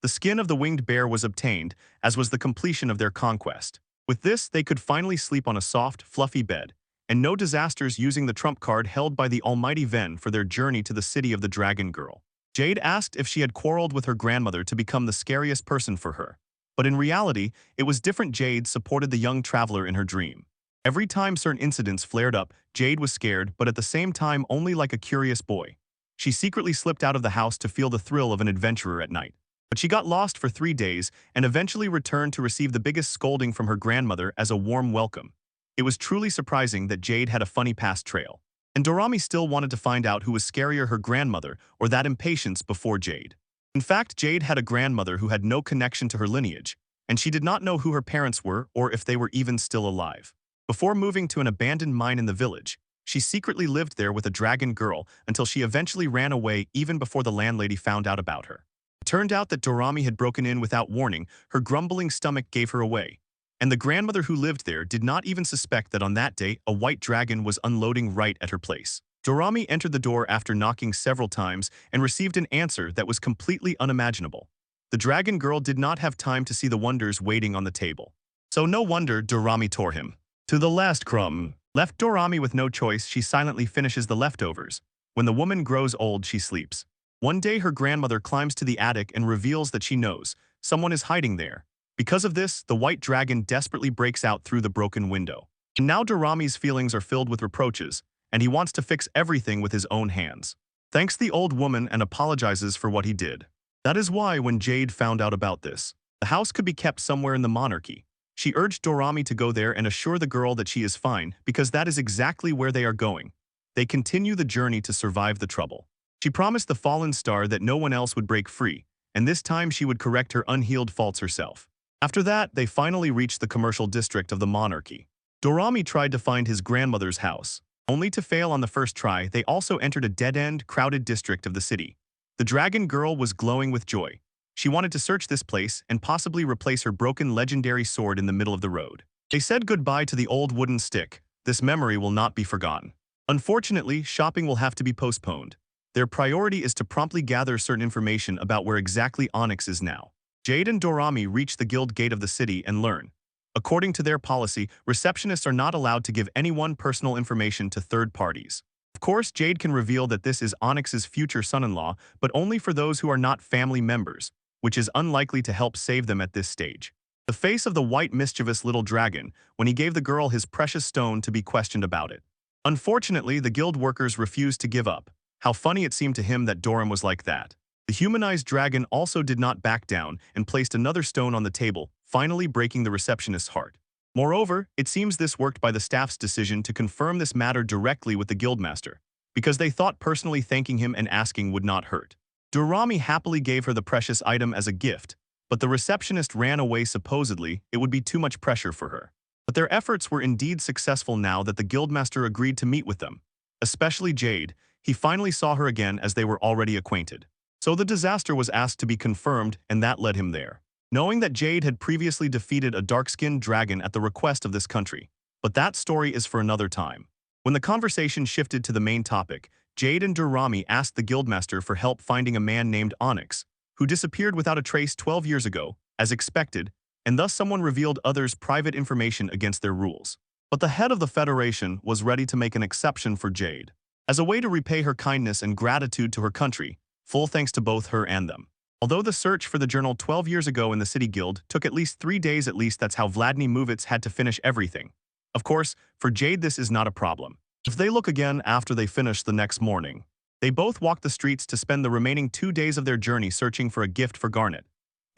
The skin of the winged bear was obtained, as was the completion of their conquest. With this, they could finally sleep on a soft, fluffy bed, and no disasters, using the trump card held by the almighty Ven for their journey to the city of the Dragon Girl. Jade asked if she had quarreled with her grandmother to become the scariest person for her. But in reality, it was different. Jade supported the young traveler in her dream. Every time certain incidents flared up, Jade was scared, but at the same time only like a curious boy. She secretly slipped out of the house to feel the thrill of an adventurer at night. But she got lost for 3 days and eventually returned to receive the biggest scolding from her grandmother as a warm welcome. It was truly surprising that Jade had a funny past trail. And Dorami still wanted to find out who was scarier, her grandmother or that impatience before Jade. In fact, Jade had a grandmother who had no connection to her lineage, and she did not know who her parents were or if they were even still alive. Before moving to an abandoned mine in the village, she secretly lived there with a dragon girl until she eventually ran away even before the landlady found out about her. It turned out that Dorami had broken in without warning. Her grumbling stomach gave her away. And the grandmother who lived there did not even suspect that on that day a white dragon was unloading right at her place. Dorami entered the door after knocking several times and received an answer that was completely unimaginable. The dragon girl did not have time to see the wonders waiting on the table. So no wonder Dorami tore him to the last crumb. Left Dorami with no choice, she silently finishes the leftovers. When the woman grows old, she sleeps. One day her grandmother climbs to the attic and reveals that she knows someone is hiding there. Because of this, the white dragon desperately breaks out through the broken window. And now Dorami's feelings are filled with reproaches, and he wants to fix everything with his own hands. Thanks the old woman and apologizes for what he did. That is why when Jade found out about this, the house could be kept somewhere in the monarchy. She urged Dorami to go there and assure the girl that she is fine, because that is exactly where they are going. They continue the journey to survive the trouble. She promised the fallen star that no one else would break free, and this time she would correct her unhealed faults herself. After that, they finally reached the commercial district of the monarchy. Dorami tried to find his grandmother's house. Only to fail on the first try, they also entered a dead-end, crowded district of the city. The dragon girl was glowing with joy. She wanted to search this place and possibly replace her broken legendary sword in the middle of the road. They said goodbye to the old wooden stick. This memory will not be forgotten. Unfortunately, shopping will have to be postponed. Their priority is to promptly gather certain information about where exactly Onyx is now. Jade and Dorami reach the guild gate of the city and learn. According to their policy, receptionists are not allowed to give anyone personal information to third parties. Of course, Jade can reveal that this is Onyx's future son-in-law, but only for those who are not family members, which is unlikely to help save them at this stage. The face of the white mischievous little dragon when he gave the girl his precious stone to be questioned about it. Unfortunately, the guild workers refused to give up. How funny it seemed to him that Doram was like that. The humanized dragon also did not back down and placed another stone on the table, finally breaking the receptionist's heart. Moreover, it seems this worked by the staff's decision to confirm this matter directly with the guildmaster, because they thought personally thanking him and asking would not hurt. Dorami happily gave her the precious item as a gift, but the receptionist ran away. Supposedly, it would be too much pressure for her. But their efforts were indeed successful now that the guildmaster agreed to meet with them. Especially Jade, he finally saw her again as they were already acquainted. So the disaster was asked to be confirmed, and that led him there. Knowing that Jade had previously defeated a dark-skinned dragon at the request of this country. But that story is for another time. When the conversation shifted to the main topic, Jade and Dorami asked the guildmaster for help finding a man named Onyx, who disappeared without a trace 12 years ago, as expected, and thus someone revealed others' private information against their rules. But the head of the Federation was ready to make an exception for Jade. As a way to repay her kindness and gratitude to her country, full thanks to both her and them. Although the search for the journal 12 years ago in the City Guild took at least 3 days that's how Vladimir Movitz had to finish everything. Of course, for Jade this is not a problem. If they look again after they finish the next morning, they both walk the streets to spend the remaining 2 days of their journey searching for a gift for Garnet.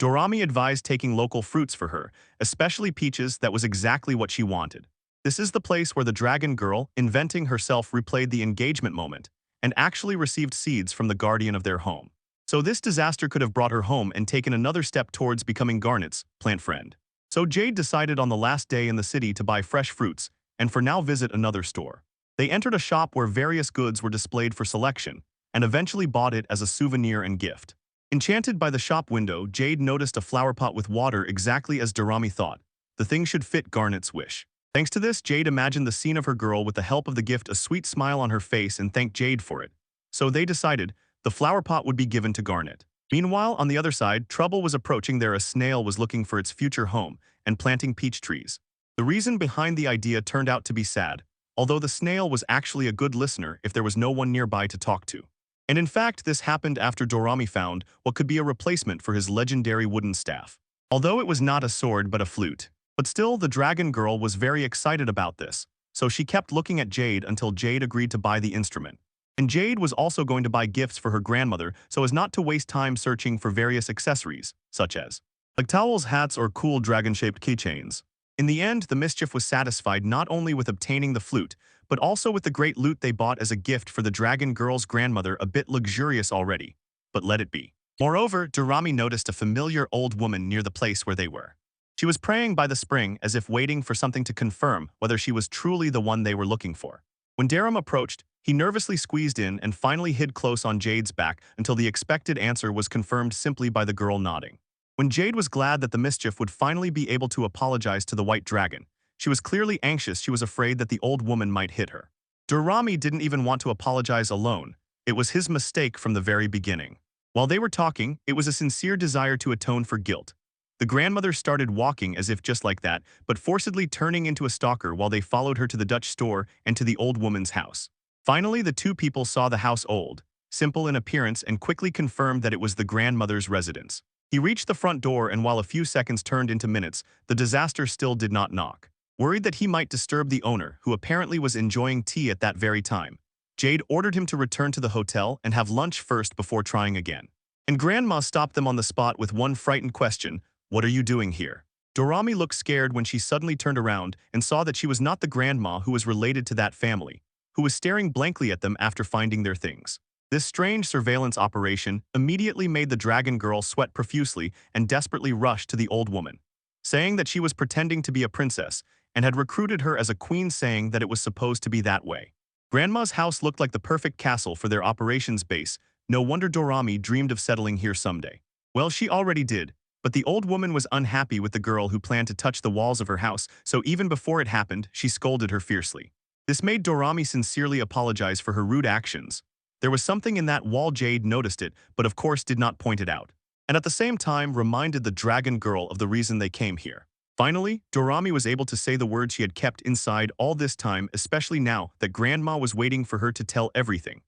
Dorami advised taking local fruits for her, especially peaches. That was exactly what she wanted. This is the place where the dragon girl, inventing herself, replayed the engagement moment and actually received seeds from the guardian of their home. So this disaster could have brought her home and taken another step towards becoming Garnet's plant friend. So Jade decided on the last day in the city to buy fresh fruits and for now visit another store. They entered a shop where various goods were displayed for selection and eventually bought it as a souvenir and gift. Enchanted by the shop window, Jade noticed a flower pot with water exactly as Dorami thought. The thing should fit Garnet's wish. Thanks to this, Jade imagined the scene of her girl with the help of the gift, a sweet smile on her face, and thanked Jade for it. So they decided the flower pot would be given to Garnet. Meanwhile, on the other side, trouble was approaching there. A snail was looking for its future home and planting peach trees. The reason behind the idea turned out to be sad, although the snail was actually a good listener if there was no one nearby to talk to. And in fact, this happened after Dorami found what could be a replacement for his legendary wooden staff. Although it was not a sword but a flute. But still, the dragon girl was very excited about this, so she kept looking at Jade until Jade agreed to buy the instrument. And Jade was also going to buy gifts for her grandmother so as not to waste time searching for various accessories, such as like towels, hats, or cool dragon-shaped keychains. In the end, the mischief was satisfied not only with obtaining the flute, but also with the great loot they bought as a gift for the dragon girl's grandmother, a bit luxurious already. But let it be. Moreover, Dorami noticed a familiar old woman near the place where they were. She was praying by the spring as if waiting for something to confirm whether she was truly the one they were looking for. When Darum approached, he nervously squeezed in and finally hid close on Jade's back until the expected answer was confirmed simply by the girl nodding. When Jade was glad that the mischief would finally be able to apologize to the white dragon, she was clearly anxious. She was afraid that the old woman might hit her. Dorami didn't even want to apologize alone. It was his mistake from the very beginning. While they were talking, it was a sincere desire to atone for guilt. The grandmother started walking as if just like that, but forcibly turning into a stalker while they followed her to the Dutch store and to the old woman's house. Finally, the two people saw the house old, simple in appearance, and quickly confirmed that it was the grandmother's residence. He reached the front door, and while a few seconds turned into minutes, the disaster still did not knock. Worried that he might disturb the owner, who apparently was enjoying tea at that very time, Jade ordered him to return to the hotel and have lunch first before trying again. And Grandma stopped them on the spot with one frightened question: "What are you doing here?" Dorami looked scared when she suddenly turned around and saw that she was not the grandma who was related to that family, who was staring blankly at them after finding their things. This strange surveillance operation immediately made the dragon girl sweat profusely and desperately rushed to the old woman, saying that she was pretending to be a princess and had recruited her as a queen, saying that it was supposed to be that way. Grandma's house looked like the perfect castle for their operations base. No wonder Dorami dreamed of settling here someday. Well, she already did. But the old woman was unhappy with the girl who planned to touch the walls of her house, so even before it happened, she scolded her fiercely. This made Dorami sincerely apologize for her rude actions. There was something in that wall. Jade noticed it, but of course did not point it out. And at the same time reminded the dragon girl of the reason they came here. Finally, Dorami was able to say the words she had kept inside all this time, especially now that Grandma was waiting for her to tell everything.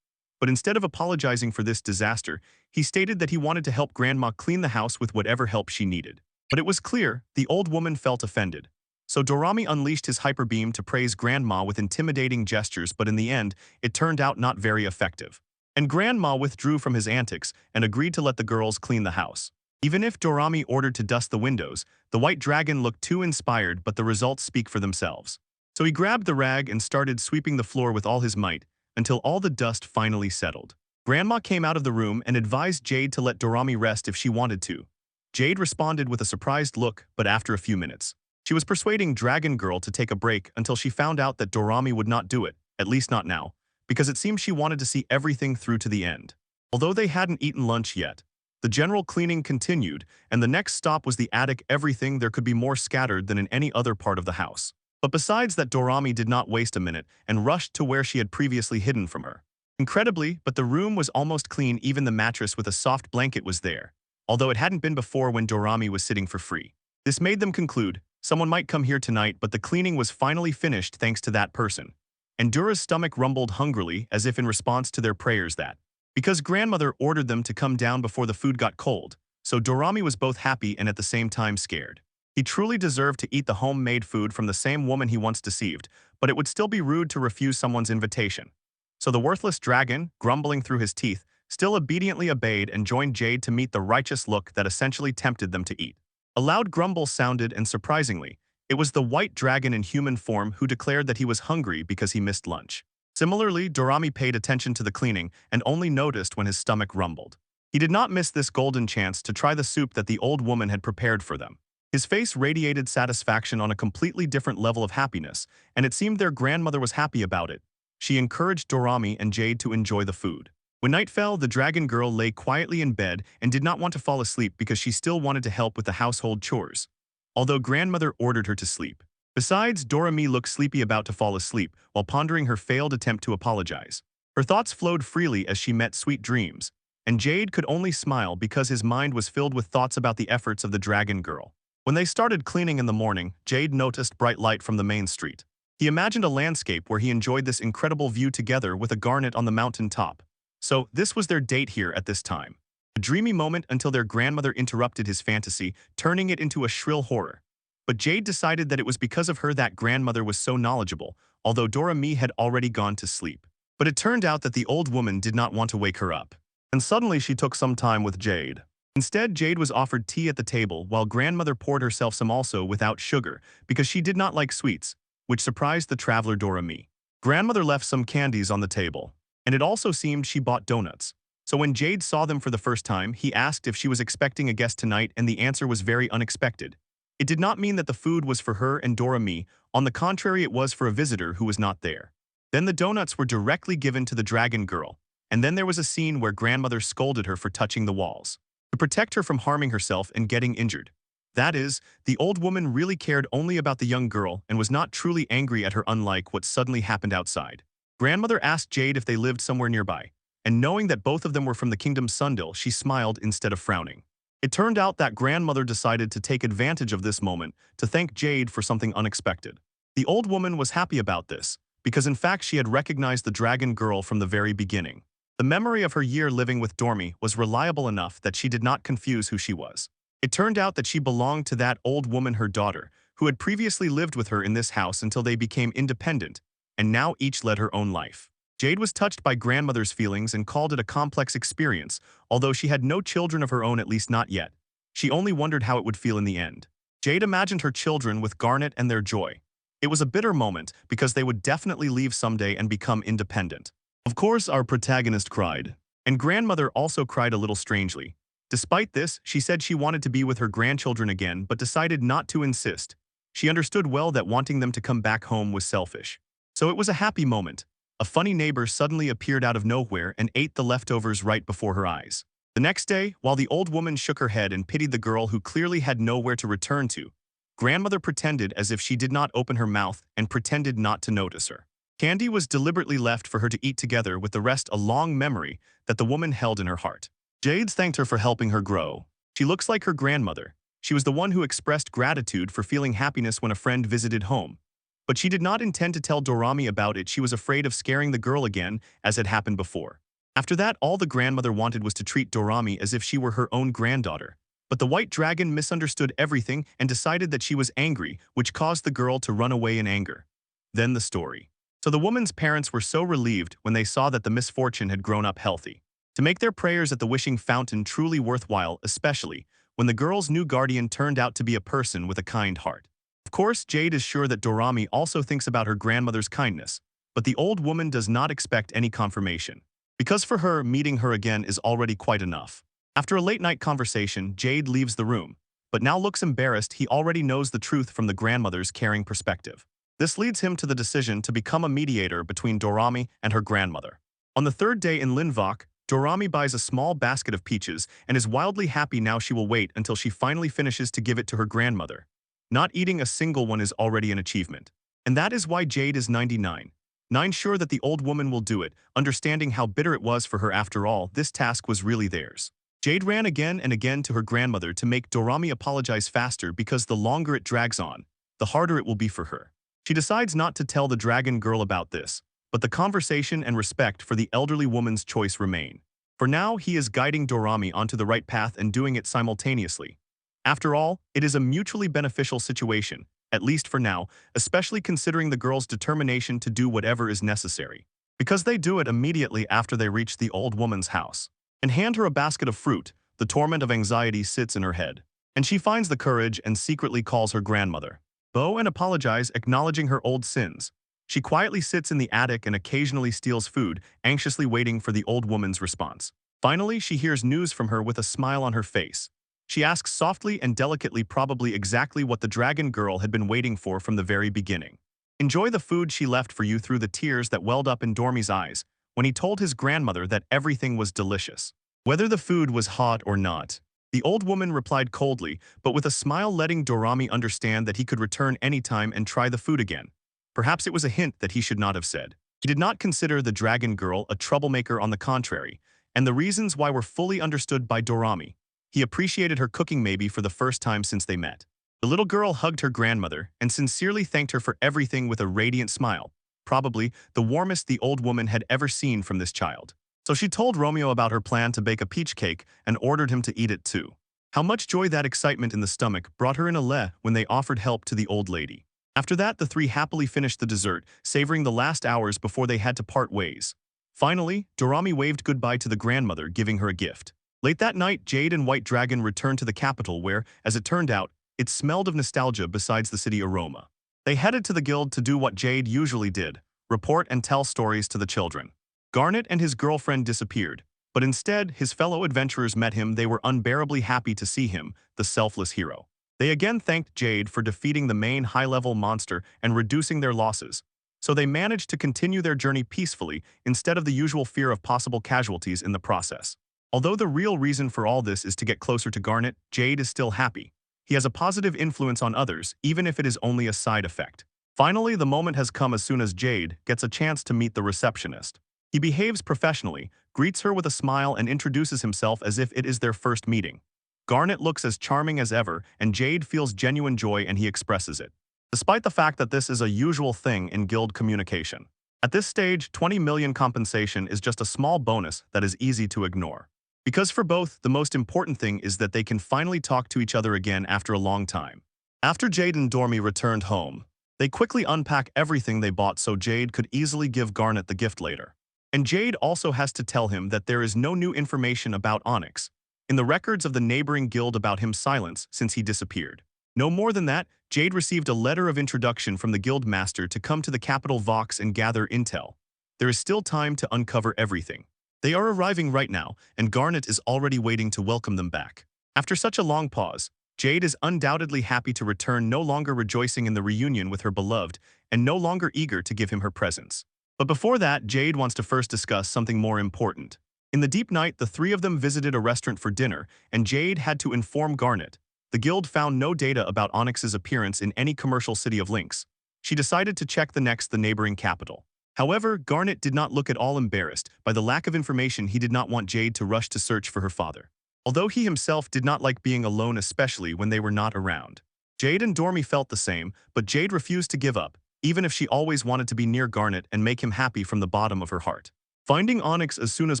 But instead of apologizing for this disaster, he stated that he wanted to help Grandma clean the house with whatever help she needed. But it was clear the old woman felt offended. So Dorami unleashed his hyper beam to praise Grandma with intimidating gestures, but in the end, it turned out not very effective. And Grandma withdrew from his antics and agreed to let the girls clean the house. Even if Dorami ordered to dust the windows, the white dragon looked too inspired, but the results speak for themselves. So he grabbed the rag and started sweeping the floor with all his might, until all the dust finally settled. Grandma came out of the room and advised Jade to let Dorami rest if she wanted to. Jade responded with a surprised look, but after a few minutes, she was persuading Dragon Girl to take a break until she found out that Dorami would not do it, at least not now, because it seemed she wanted to see everything through to the end. Although they hadn't eaten lunch yet, the general cleaning continued, and the next stop was the attic. Everything there could be more scattered than in any other part of the house. But besides that, Dorami did not waste a minute and rushed to where she had previously hidden from her. Incredibly, but the room was almost clean. Even the mattress with a soft blanket was there, although it hadn't been before when Dorami was sitting for free. This made them conclude, someone might come here tonight, but the cleaning was finally finished thanks to that person. And Dura's stomach rumbled hungrily as if in response to their prayers that, because grandmother ordered them to come down before the food got cold, so Dorami was both happy and at the same time scared. He truly deserved to eat the homemade food from the same woman he once deceived, but it would still be rude to refuse someone's invitation. So the worthless dragon, grumbling through his teeth, still obediently obeyed and joined Jade to meet the righteous look that essentially tempted them to eat. A loud grumble sounded, and surprisingly, it was the white dragon in human form who declared that he was hungry because he missed lunch. Similarly, Dorami paid attention to the cleaning and only noticed when his stomach rumbled. He did not miss this golden chance to try the soup that the old woman had prepared for them. His face radiated satisfaction on a completely different level of happiness, and it seemed their grandmother was happy about it. She encouraged Dorami and Jade to enjoy the food. When night fell, the dragon girl lay quietly in bed and did not want to fall asleep because she still wanted to help with the household chores, although grandmother ordered her to sleep. Besides, Dorami looked sleepy, about to fall asleep, while pondering her failed attempt to apologize. Her thoughts flowed freely as she met sweet dreams, and Jade could only smile because his mind was filled with thoughts about the efforts of the dragon girl. When they started cleaning in the morning, Jade noticed bright light from the main street. He imagined a landscape where he enjoyed this incredible view together with a garnet on the mountain top. So, this was their date here at this time. A dreamy moment until their grandmother interrupted his fantasy, turning it into a shrill horror. But Jade decided that it was because of her that grandmother was so knowledgeable, although Dorami had already gone to sleep. But it turned out that the old woman did not want to wake her up. And suddenly she took some time with Jade. Instead, Jade was offered tea at the table while grandmother poured herself some, also without sugar, because she did not like sweets, which surprised the traveler Dorami. Grandmother left some candies on the table, and it also seemed she bought donuts. So when Jade saw them for the first time, he asked if she was expecting a guest tonight, and the answer was very unexpected. It did not mean that the food was for her and Dorami. On the contrary, it was for a visitor who was not there. Then the donuts were directly given to the dragon girl, and then there was a scene where grandmother scolded her for touching the walls, to protect her from harming herself and getting injured. That is, the old woman really cared only about the young girl and was not truly angry at her, unlike what suddenly happened outside. Grandmother asked Jade if they lived somewhere nearby, and knowing that both of them were from the kingdom Sundil, she smiled instead of frowning. It turned out that grandmother decided to take advantage of this moment to thank Jade for something unexpected. The old woman was happy about this, because in fact she had recognized the dragon girl from the very beginning. The memory of her year living with Dormi was reliable enough that she did not confuse who she was. It turned out that she belonged to that old woman, her daughter, who had previously lived with her in this house until they became independent, and now each led her own life. Jade was touched by grandmother's feelings and called it a complex experience, although she had no children of her own, at least not yet. She only wondered how it would feel in the end. Jade imagined her children with Garnet and their joy. It was a bitter moment because they would definitely leave someday and become independent. Of course, our protagonist cried, and grandmother also cried a little strangely. Despite this, she said she wanted to be with her grandchildren again but decided not to insist. She understood well that wanting them to come back home was selfish. So it was a happy moment. A funny neighbor suddenly appeared out of nowhere and ate the leftovers right before her eyes. The next day, while the old woman shook her head and pitied the girl who clearly had nowhere to return to, grandmother pretended as if she did not open her mouth and pretended not to notice her. Candy was deliberately left for her to eat together with the rest, a long memory that the woman held in her heart. Jade thanked her for helping her grow. She looks like her grandmother. She was the one who expressed gratitude for feeling happiness when a friend visited home. But she did not intend to tell Dorami about it. She was afraid of scaring the girl again, as had happened before. After that, all the grandmother wanted was to treat Dorami as if she were her own granddaughter. But the white dragon misunderstood everything and decided that she was angry, which caused the girl to run away in anger. Then the story. So the woman's parents were so relieved when they saw that the misfortune had grown up healthy, to make their prayers at the wishing fountain truly worthwhile, especially when the girl's new guardian turned out to be a person with a kind heart. Of course, Jade is sure that Dorami also thinks about her grandmother's kindness, but the old woman does not expect any confirmation, because for her, meeting her again is already quite enough. After a late-night conversation, Jade leaves the room, but now looks embarrassed. He already knows the truth from the grandmother's caring perspective. This leads him to the decision to become a mediator between Dorami and her grandmother. On the third day in Linvok, Dorami buys a small basket of peaches and is wildly happy. Now she will wait until she finally finishes to give it to her grandmother. Not eating a single one is already an achievement. And that is why Jade is 99. 9 sure that the old woman will do it, understanding how bitter it was for her after all, this task was really theirs. Jade ran again and again to her grandmother to make Dorami apologize faster because the longer it drags on, the harder it will be for her. She decides not to tell the dragon girl about this, but the conversation and respect for the elderly woman's choice remain. For now, he is guiding Dorami onto the right path and doing it simultaneously. After all, it is a mutually beneficial situation, at least for now, especially considering the girl's determination to do whatever is necessary. Because they do it immediately after they reach the old woman's house and hand her a basket of fruit, the torment of anxiety sits in her head. And she finds the courage and secretly calls her grandmother. Bow and apologize, acknowledging her old sins. She quietly sits in the attic and occasionally steals food, anxiously waiting for the old woman's response. Finally, she hears news from her with a smile on her face. She asks softly and delicately, probably exactly what the dragon girl had been waiting for from the very beginning. Enjoy the food she left for you, through the tears that welled up in Dormi's eyes when he told his grandmother that everything was delicious. Whether the food was hot or not, the old woman replied coldly, but with a smile, letting Dorami understand that he could return anytime and try the food again. Perhaps it was a hint that he should not have said. He did not consider the dragon girl a troublemaker, on the contrary, and the reasons why were fully understood by Dorami. He appreciated her cooking maybe for the first time since they met. The little girl hugged her grandmother and sincerely thanked her for everything with a radiant smile, probably the warmest the old woman had ever seen from this child. So she told Romeo about her plan to bake a peach cake and ordered him to eat it too. How much joy that excitement in the stomach brought her in a when they offered help to the old lady. After that, the three happily finished the dessert, savoring the last hours before they had to part ways. Finally, Dorami waved goodbye to the grandmother, giving her a gift. Late that night, Jade and White Dragon returned to the capital where, as it turned out, it smelled of nostalgia besides the city aroma. They headed to the guild to do what Jade usually did, report and tell stories to the children. Garnet and his girlfriend disappeared, but instead, his fellow adventurers met him. They were unbearably happy to see him, the selfless hero. They again thanked Jade for defeating the main high-level monster and reducing their losses, so they managed to continue their journey peacefully instead of the usual fear of possible casualties in the process. Although the real reason for all this is to get closer to Garnet, Jade is still happy. He has a positive influence on others, even if it is only a side effect. Finally, the moment has come as soon as Jade gets a chance to meet the receptionist. He behaves professionally, greets her with a smile, and introduces himself as if it is their first meeting. Garnet looks as charming as ever, and Jade feels genuine joy, and he expresses it, despite the fact that this is a usual thing in guild communication. At this stage, 20 million compensation is just a small bonus that is easy to ignore. Because for both, the most important thing is that they can finally talk to each other again after a long time. After Jade and Dormi returned home, they quickly unpack everything they bought so Jade could easily give Garnet the gift later. And Jade also has to tell him that there is no new information about Onyx in the records of the neighboring guild about him silence since he disappeared. No more than that, Jade received a letter of introduction from the guild master to come to the capital Vox and gather intel. There is still time to uncover everything. They are arriving right now, and Garnet is already waiting to welcome them back. After such a long pause, Jade is undoubtedly happy to return, no longer rejoicing in the reunion with her beloved and no longer eager to give him her presents. But before that, Jade wants to first discuss something more important. In the deep night, the three of them visited a restaurant for dinner, and Jade had to inform Garnet. The guild found no data about Onyx's appearance in any commercial city of Lynx. She decided to check the neighboring capital. However, Garnet did not look at all embarrassed by the lack of information. He did not want Jade to rush to search for her father, although he himself did not like being alone, especially when they were not around. Jade and Dormi felt the same, but Jade refused to give up, even if she always wanted to be near Garnet and make him happy from the bottom of her heart. Finding Onyx as soon as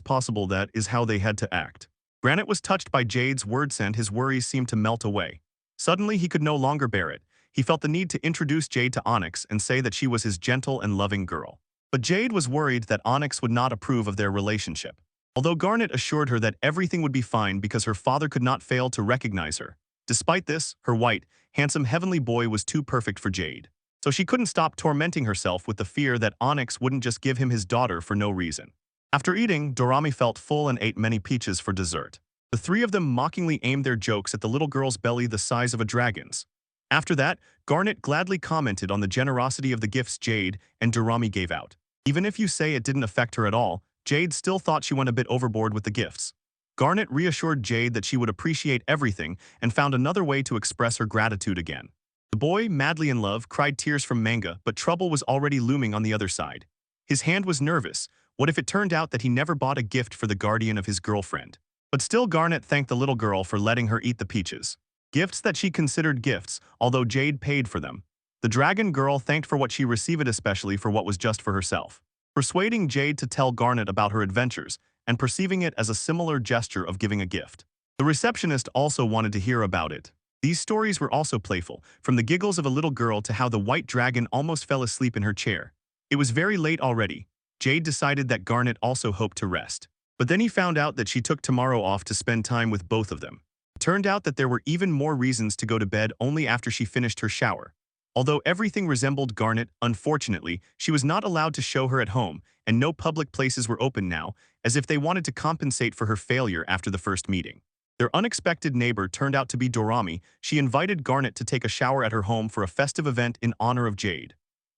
possible, that is how they had to act. Garnet was touched by Jade's words and his worries seemed to melt away. Suddenly, he could no longer bear it. He felt the need to introduce Jade to Onyx and say that she was his gentle and loving girl. But Jade was worried that Onyx would not approve of their relationship. Although Garnet assured her that everything would be fine because her father could not fail to recognize her. Despite this, her white, handsome heavenly boy was too perfect for Jade. So she couldn't stop tormenting herself with the fear that Onyx wouldn't just give him his daughter for no reason. After eating, Dorami felt full and ate many peaches for dessert. The three of them mockingly aimed their jokes at the little girl's belly the size of a dragon's. After that, Garnet gladly commented on the generosity of the gifts Jade and Dorami gave out. Even if you say it didn't affect her at all, Jade still thought she went a bit overboard with the gifts. Garnet reassured Jade that she would appreciate everything and found another way to express her gratitude again. The boy, madly in love, cried tears from Manga, but trouble was already looming on the other side. His hand was nervous. What if it turned out that he never bought a gift for the guardian of his girlfriend? But still Garnet thanked the little girl for letting her eat the peaches. Gifts that she considered gifts, although Jade paid for them. The dragon girl thanked for what she received, especially for what was just for herself, persuading Jade to tell Garnet about her adventures and perceiving it as a similar gesture of giving a gift. The receptionist also wanted to hear about it. These stories were also playful, from the giggles of a little girl to how the white dragon almost fell asleep in her chair. It was very late already. Jade decided that Garnet also hoped to rest. But then he found out that she took tomorrow off to spend time with both of them. It turned out that there were even more reasons to go to bed only after she finished her shower. Although everything resembled Garnet, unfortunately, she was not allowed to show her at home, and no public places were open now, as if they wanted to compensate for her failure after the first meeting. Their unexpected neighbor turned out to be Dorami. She invited Garnet to take a shower at her home for a festive event in honor of Jade.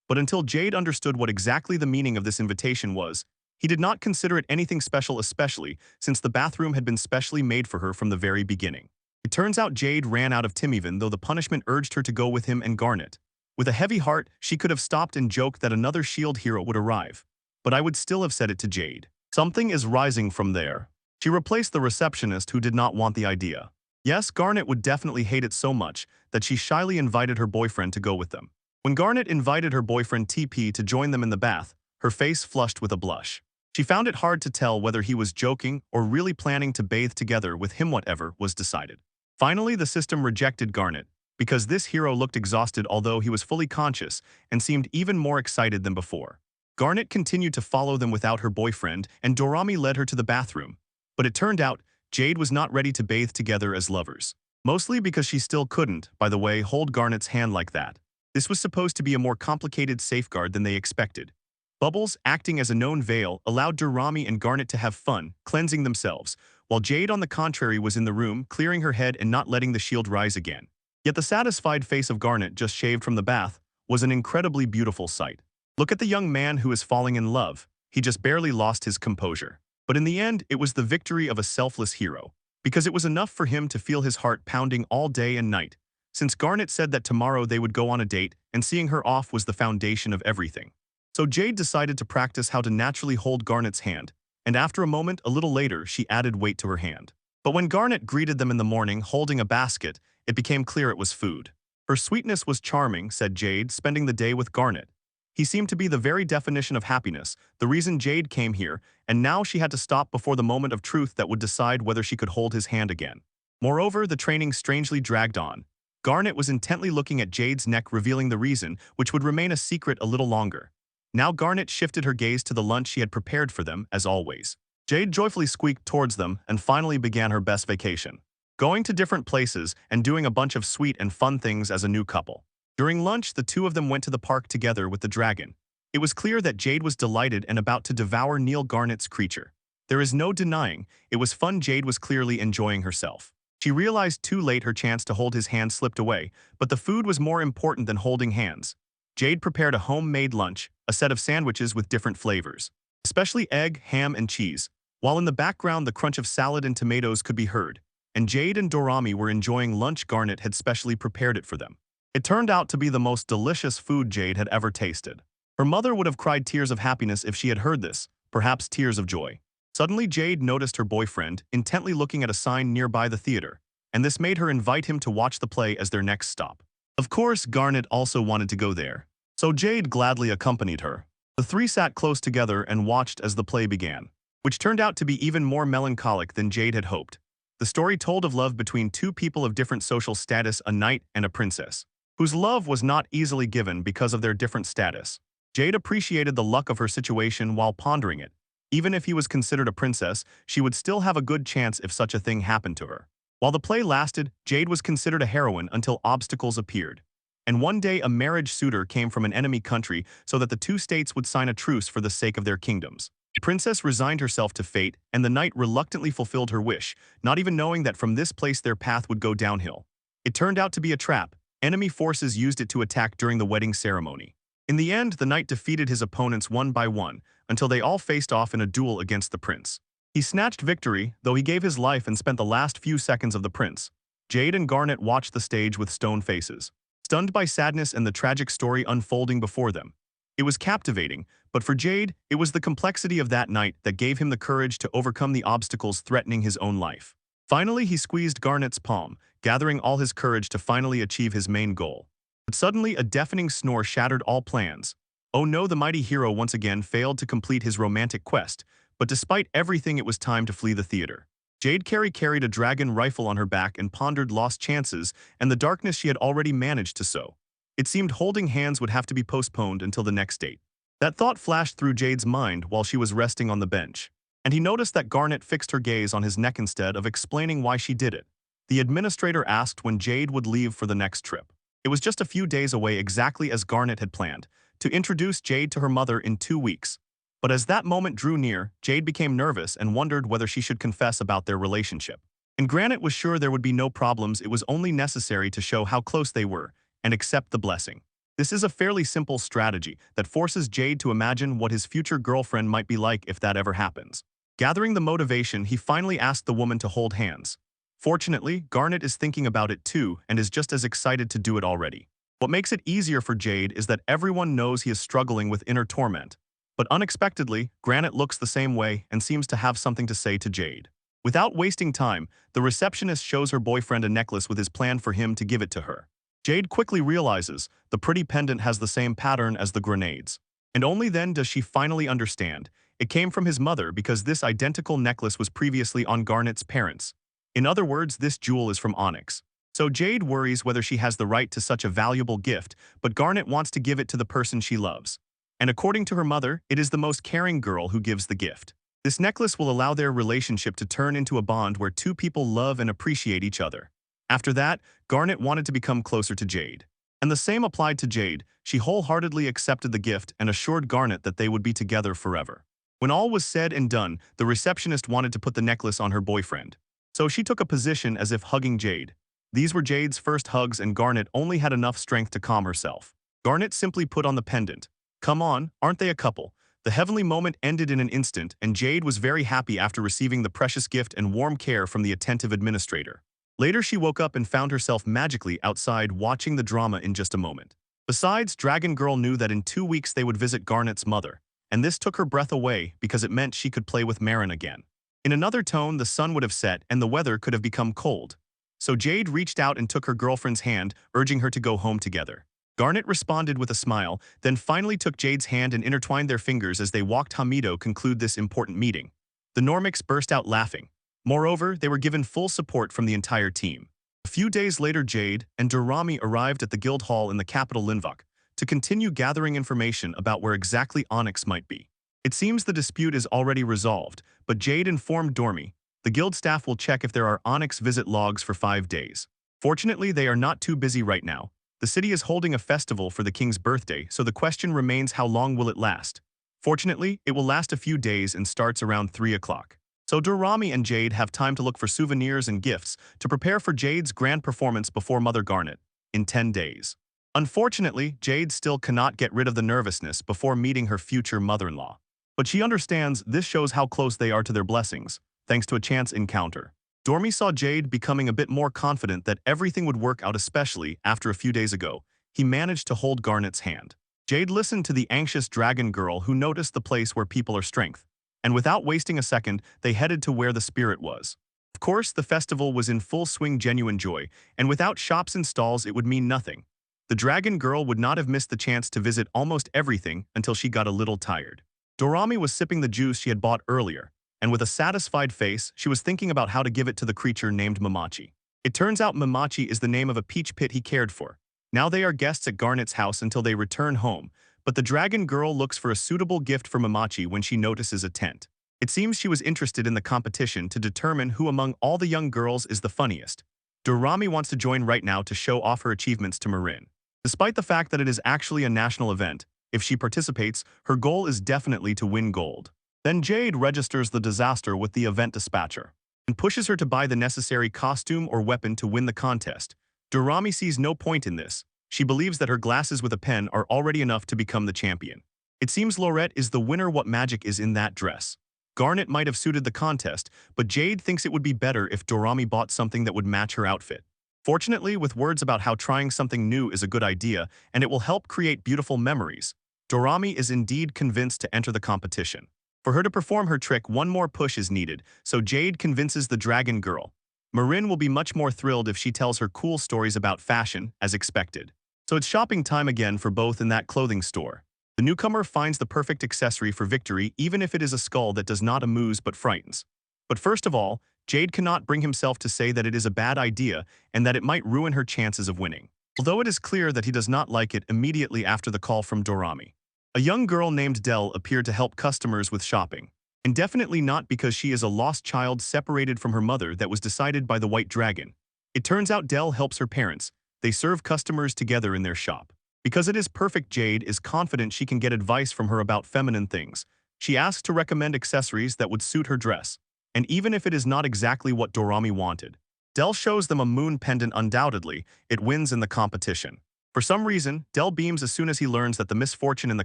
But until Jade understood what exactly the meaning of this invitation was, he did not consider it anything special, especially since the bathroom had been specially made for her from the very beginning. It turns out Jade ran out of time even though the punishment urged her to go with him and Garnet. With a heavy heart, she could have stopped and joked that another shield hero would arrive. But I would still have said it to Jade. Something is rising from there. She replaced the receptionist who did not want the idea. Yes, Garnet would definitely hate it so much that she shyly invited her boyfriend to go with them. When Garnet invited her boyfriend TP to join them in the bath, her face flushed with a blush. She found it hard to tell whether he was joking or really planning to bathe together with him. Whatever was decided. Finally, the system rejected Garnet, because this hero looked exhausted although he was fully conscious and seemed even more excited than before. Garnet continued to follow them without her boyfriend, and Dorami led her to the bathroom. But it turned out, Jade was not ready to bathe together as lovers. Mostly because she still couldn't, by the way, hold Garnet's hand like that. This was supposed to be a more complicated safeguard than they expected. Bubbles, acting as a known veil, allowed Dorami and Garnet to have fun, cleansing themselves, while Jade on the contrary was in the room, clearing her head and not letting the shield rise again. Yet the satisfied face of Garnet, just shaved from the bath, was an incredibly beautiful sight. Look at the young man who is falling in love. He just barely lost his composure. But in the end, it was the victory of a selfless hero, because it was enough for him to feel his heart pounding all day and night. Since Garnet said that tomorrow they would go on a date, and seeing her off was the foundation of everything. So Jade decided to practice how to naturally hold Garnet's hand, and after a moment, a little later, she added weight to her hand. But when Garnet greeted them in the morning holding a basket, it became clear it was food. Her sweetness was charming, said Jade, spending the day with Garnet. He seemed to be the very definition of happiness, the reason Jade came here, and now she had to stop before the moment of truth that would decide whether she could hold his hand again. Moreover, the training strangely dragged on. Garnet was intently looking at Jade's neck, revealing the reason, which would remain a secret a little longer. Now Garnet shifted her gaze to the lunch she had prepared for them, as always. Jade joyfully squeaked towards them and finally began her best vacation, going to different places and doing a bunch of sweet and fun things as a new couple. During lunch, the two of them went to the park together with the dragon. It was clear that Jade was delighted and about to devour Neil Garnet's creature. There is no denying, it was fun. Jade was clearly enjoying herself. She realized too late her chance to hold his hand slipped away, but the food was more important than holding hands. Jade prepared a homemade lunch, a set of sandwiches with different flavors, especially egg, ham, and cheese, while in the background the crunch of salad and tomatoes could be heard, and Jade and Dorami were enjoying lunch. Garnet had specially prepared it for them. It turned out to be the most delicious food Jade had ever tasted. Her mother would have cried tears of happiness if she had heard this, perhaps tears of joy. Suddenly Jade noticed her boyfriend intently looking at a sign nearby the theater, and this made her invite him to watch the play as their next stop. Of course, Garnet also wanted to go there, so Jade gladly accompanied her. The three sat close together and watched as the play began, which turned out to be even more melancholic than Jade had hoped. The story told of love between two people of different social status, a knight and a princess, whose love was not easily given because of their different status. Jade appreciated the luck of her situation while pondering it. Even if he was considered a princess, she would still have a good chance if such a thing happened to her. While the play lasted, Jade was considered a heroine until obstacles appeared. And one day a marriage suitor came from an enemy country so that the two states would sign a truce for the sake of their kingdoms. The princess resigned herself to fate, and the knight reluctantly fulfilled her wish, not even knowing that from this place their path would go downhill. It turned out to be a trap. Enemy forces used it to attack during the wedding ceremony. In the end, the knight defeated his opponents one by one, until they all faced off in a duel against the prince. He snatched victory, though he gave his life and spent the last few seconds of the prince. Jade and Garnet watched the stage with stone faces. stunned by sadness and the tragic story unfolding before them. It was captivating, but for Jade, it was the complexity of that night that gave him the courage to overcome the obstacles threatening his own life. Finally, he squeezed Garnet's palm, gathering all his courage to finally achieve his main goal. But suddenly, a deafening snore shattered all plans. Oh no, the mighty hero once again failed to complete his romantic quest, but despite everything, it was time to flee the theater. Jade carried a dragon rifle on her back and pondered lost chances and the darkness she had already managed to sow. It seemed holding hands would have to be postponed until the next date. That thought flashed through Jade's mind while she was resting on the bench, and he noticed that Garnet fixed her gaze on his neck instead of explaining why she did it. The administrator asked when Jade would leave for the next trip. It was just a few days away, exactly as Garnet had planned, to introduce Jade to her mother in 2 weeks. But as that moment drew near, Jade became nervous and wondered whether she should confess about their relationship. And Granite was sure there would be no problems, it was only necessary to show how close they were and accept the blessing. This is a fairly simple strategy that forces Jade to imagine what his future girlfriend might be like if that ever happens. Gathering the motivation, he finally asked the woman to hold hands. Fortunately, Garnet is thinking about it too and is just as excited to do it already. What makes it easier for Jade is that everyone knows he is struggling with inner torment. But unexpectedly, Granite looks the same way and seems to have something to say to Jade. Without wasting time, the receptionist shows her boyfriend a necklace with his plan for him to give it to her. Jade quickly realizes the pretty pendant has the same pattern as the grenades. And only then does she finally understand. It came from his mother because this identical necklace was previously on Garnet's parents. In other words, this jewel is from Onyx. So Jade worries whether she has the right to such a valuable gift, but Garnet wants to give it to the person she loves. And according to her mother, it is the most caring girl who gives the gift. This necklace will allow their relationship to turn into a bond where two people love and appreciate each other. After that, Garnet wanted to become closer to Jade. And the same applied to Jade. She wholeheartedly accepted the gift and assured Garnet that they would be together forever. When all was said and done, the receptionist wanted to put the necklace on her boyfriend. So she took a position as if hugging Jade. These were Jade's first hugs and Garnet only had enough strength to calm herself. Garnet simply put on the pendant. Come on, aren't they a couple? The heavenly moment ended in an instant, and Jade was very happy after receiving the precious gift and warm care from the attentive administrator. Later, she woke up and found herself magically outside watching the drama in just a moment. Besides, Dragon Girl knew that in 2 weeks they would visit Garnet's mother, and this took her breath away because it meant she could play with Marin again. In another tone, the sun would have set and the weather could have become cold. So Jade reached out and took her girlfriend's hand, urging her to go home together. Garnet responded with a smile, then finally took Jade's hand and intertwined their fingers as they walked Hamido conclude this important meeting. The Normics burst out laughing. Moreover, they were given full support from the entire team. A few days later, Jade and Dorami arrived at the guild hall in the capital Linvok to continue gathering information about where exactly Onyx might be. It seems the dispute is already resolved, but Jade informed Dormi, the guild staff will check if there are Onyx visit logs for 5 days. Fortunately, they are not too busy right now. The city is holding a festival for the king's birthday, so the question remains how long will it last? Fortunately, it will last a few days and starts around 3 o'clock. So Dorami and Jade have time to look for souvenirs and gifts to prepare for Jade's grand performance before Mother Garnet, in 10 days. Unfortunately, Jade still cannot get rid of the nervousness before meeting her future mother-in-law. But she understands this shows how close they are to their blessings, thanks to a chance encounter. Dormi saw Jade becoming a bit more confident that everything would work out, especially after a few days ago. He managed to hold Garnet's hand. Jade listened to the anxious dragon girl who noticed the place where people are strength. And without wasting a second, they headed to where the spirit was. Of course, the festival was in full swing, genuine joy, and without shops and stalls it would mean nothing. The dragon girl would not have missed the chance to visit almost everything until she got a little tired. Dorami was sipping the juice she had bought earlier, and with a satisfied face, she was thinking about how to give it to the creature named Mamachi. It turns out Mamachi is the name of a peach pit he cared for. Now they are guests at Garnet's house until they return home, but the dragon girl looks for a suitable gift for Mamachi when she notices a tent. It seems she was interested in the competition to determine who among all the young girls is the funniest. Dorami wants to join right now to show off her achievements to Marin. Despite the fact that it is actually a national event, if she participates, her goal is definitely to win gold. Then Jade registers the disaster with the event dispatcher and pushes her to buy the necessary costume or weapon to win the contest. Dorami sees no point in this. She believes that her glasses with a pen are already enough to become the champion. It seems Laurette is the winner. What magic is in that dress? Garnet might have suited the contest, but Jade thinks it would be better if Dorami bought something that would match her outfit. Fortunately, with words about how trying something new is a good idea and it will help create beautiful memories, Dorami is indeed convinced to enter the competition. For her to perform her trick, one more push is needed, so Jade convinces the dragon girl. Marin will be much more thrilled if she tells her cool stories about fashion, as expected. So it's shopping time again for both in that clothing store. The newcomer finds the perfect accessory for victory, even if it is a skull that does not amuse but frightens. But first of all, Jade cannot bring himself to say that it is a bad idea and that it might ruin her chances of winning. Although it is clear that he does not like it immediately after the call from Dorami. A young girl named Dell appeared to help customers with shopping. And definitely not because she is a lost child separated from her mother that was decided by the White Dragon. It turns out Dell helps her parents. They serve customers together in their shop. Because it is perfect, Jade is confident she can get advice from her about feminine things. She asks to recommend accessories that would suit her dress. And even if it is not exactly what Dorami wanted, Dell shows them a moon pendant. Undoubtedly, it wins in the competition. For some reason, Dell beams as soon as he learns that the misfortune in the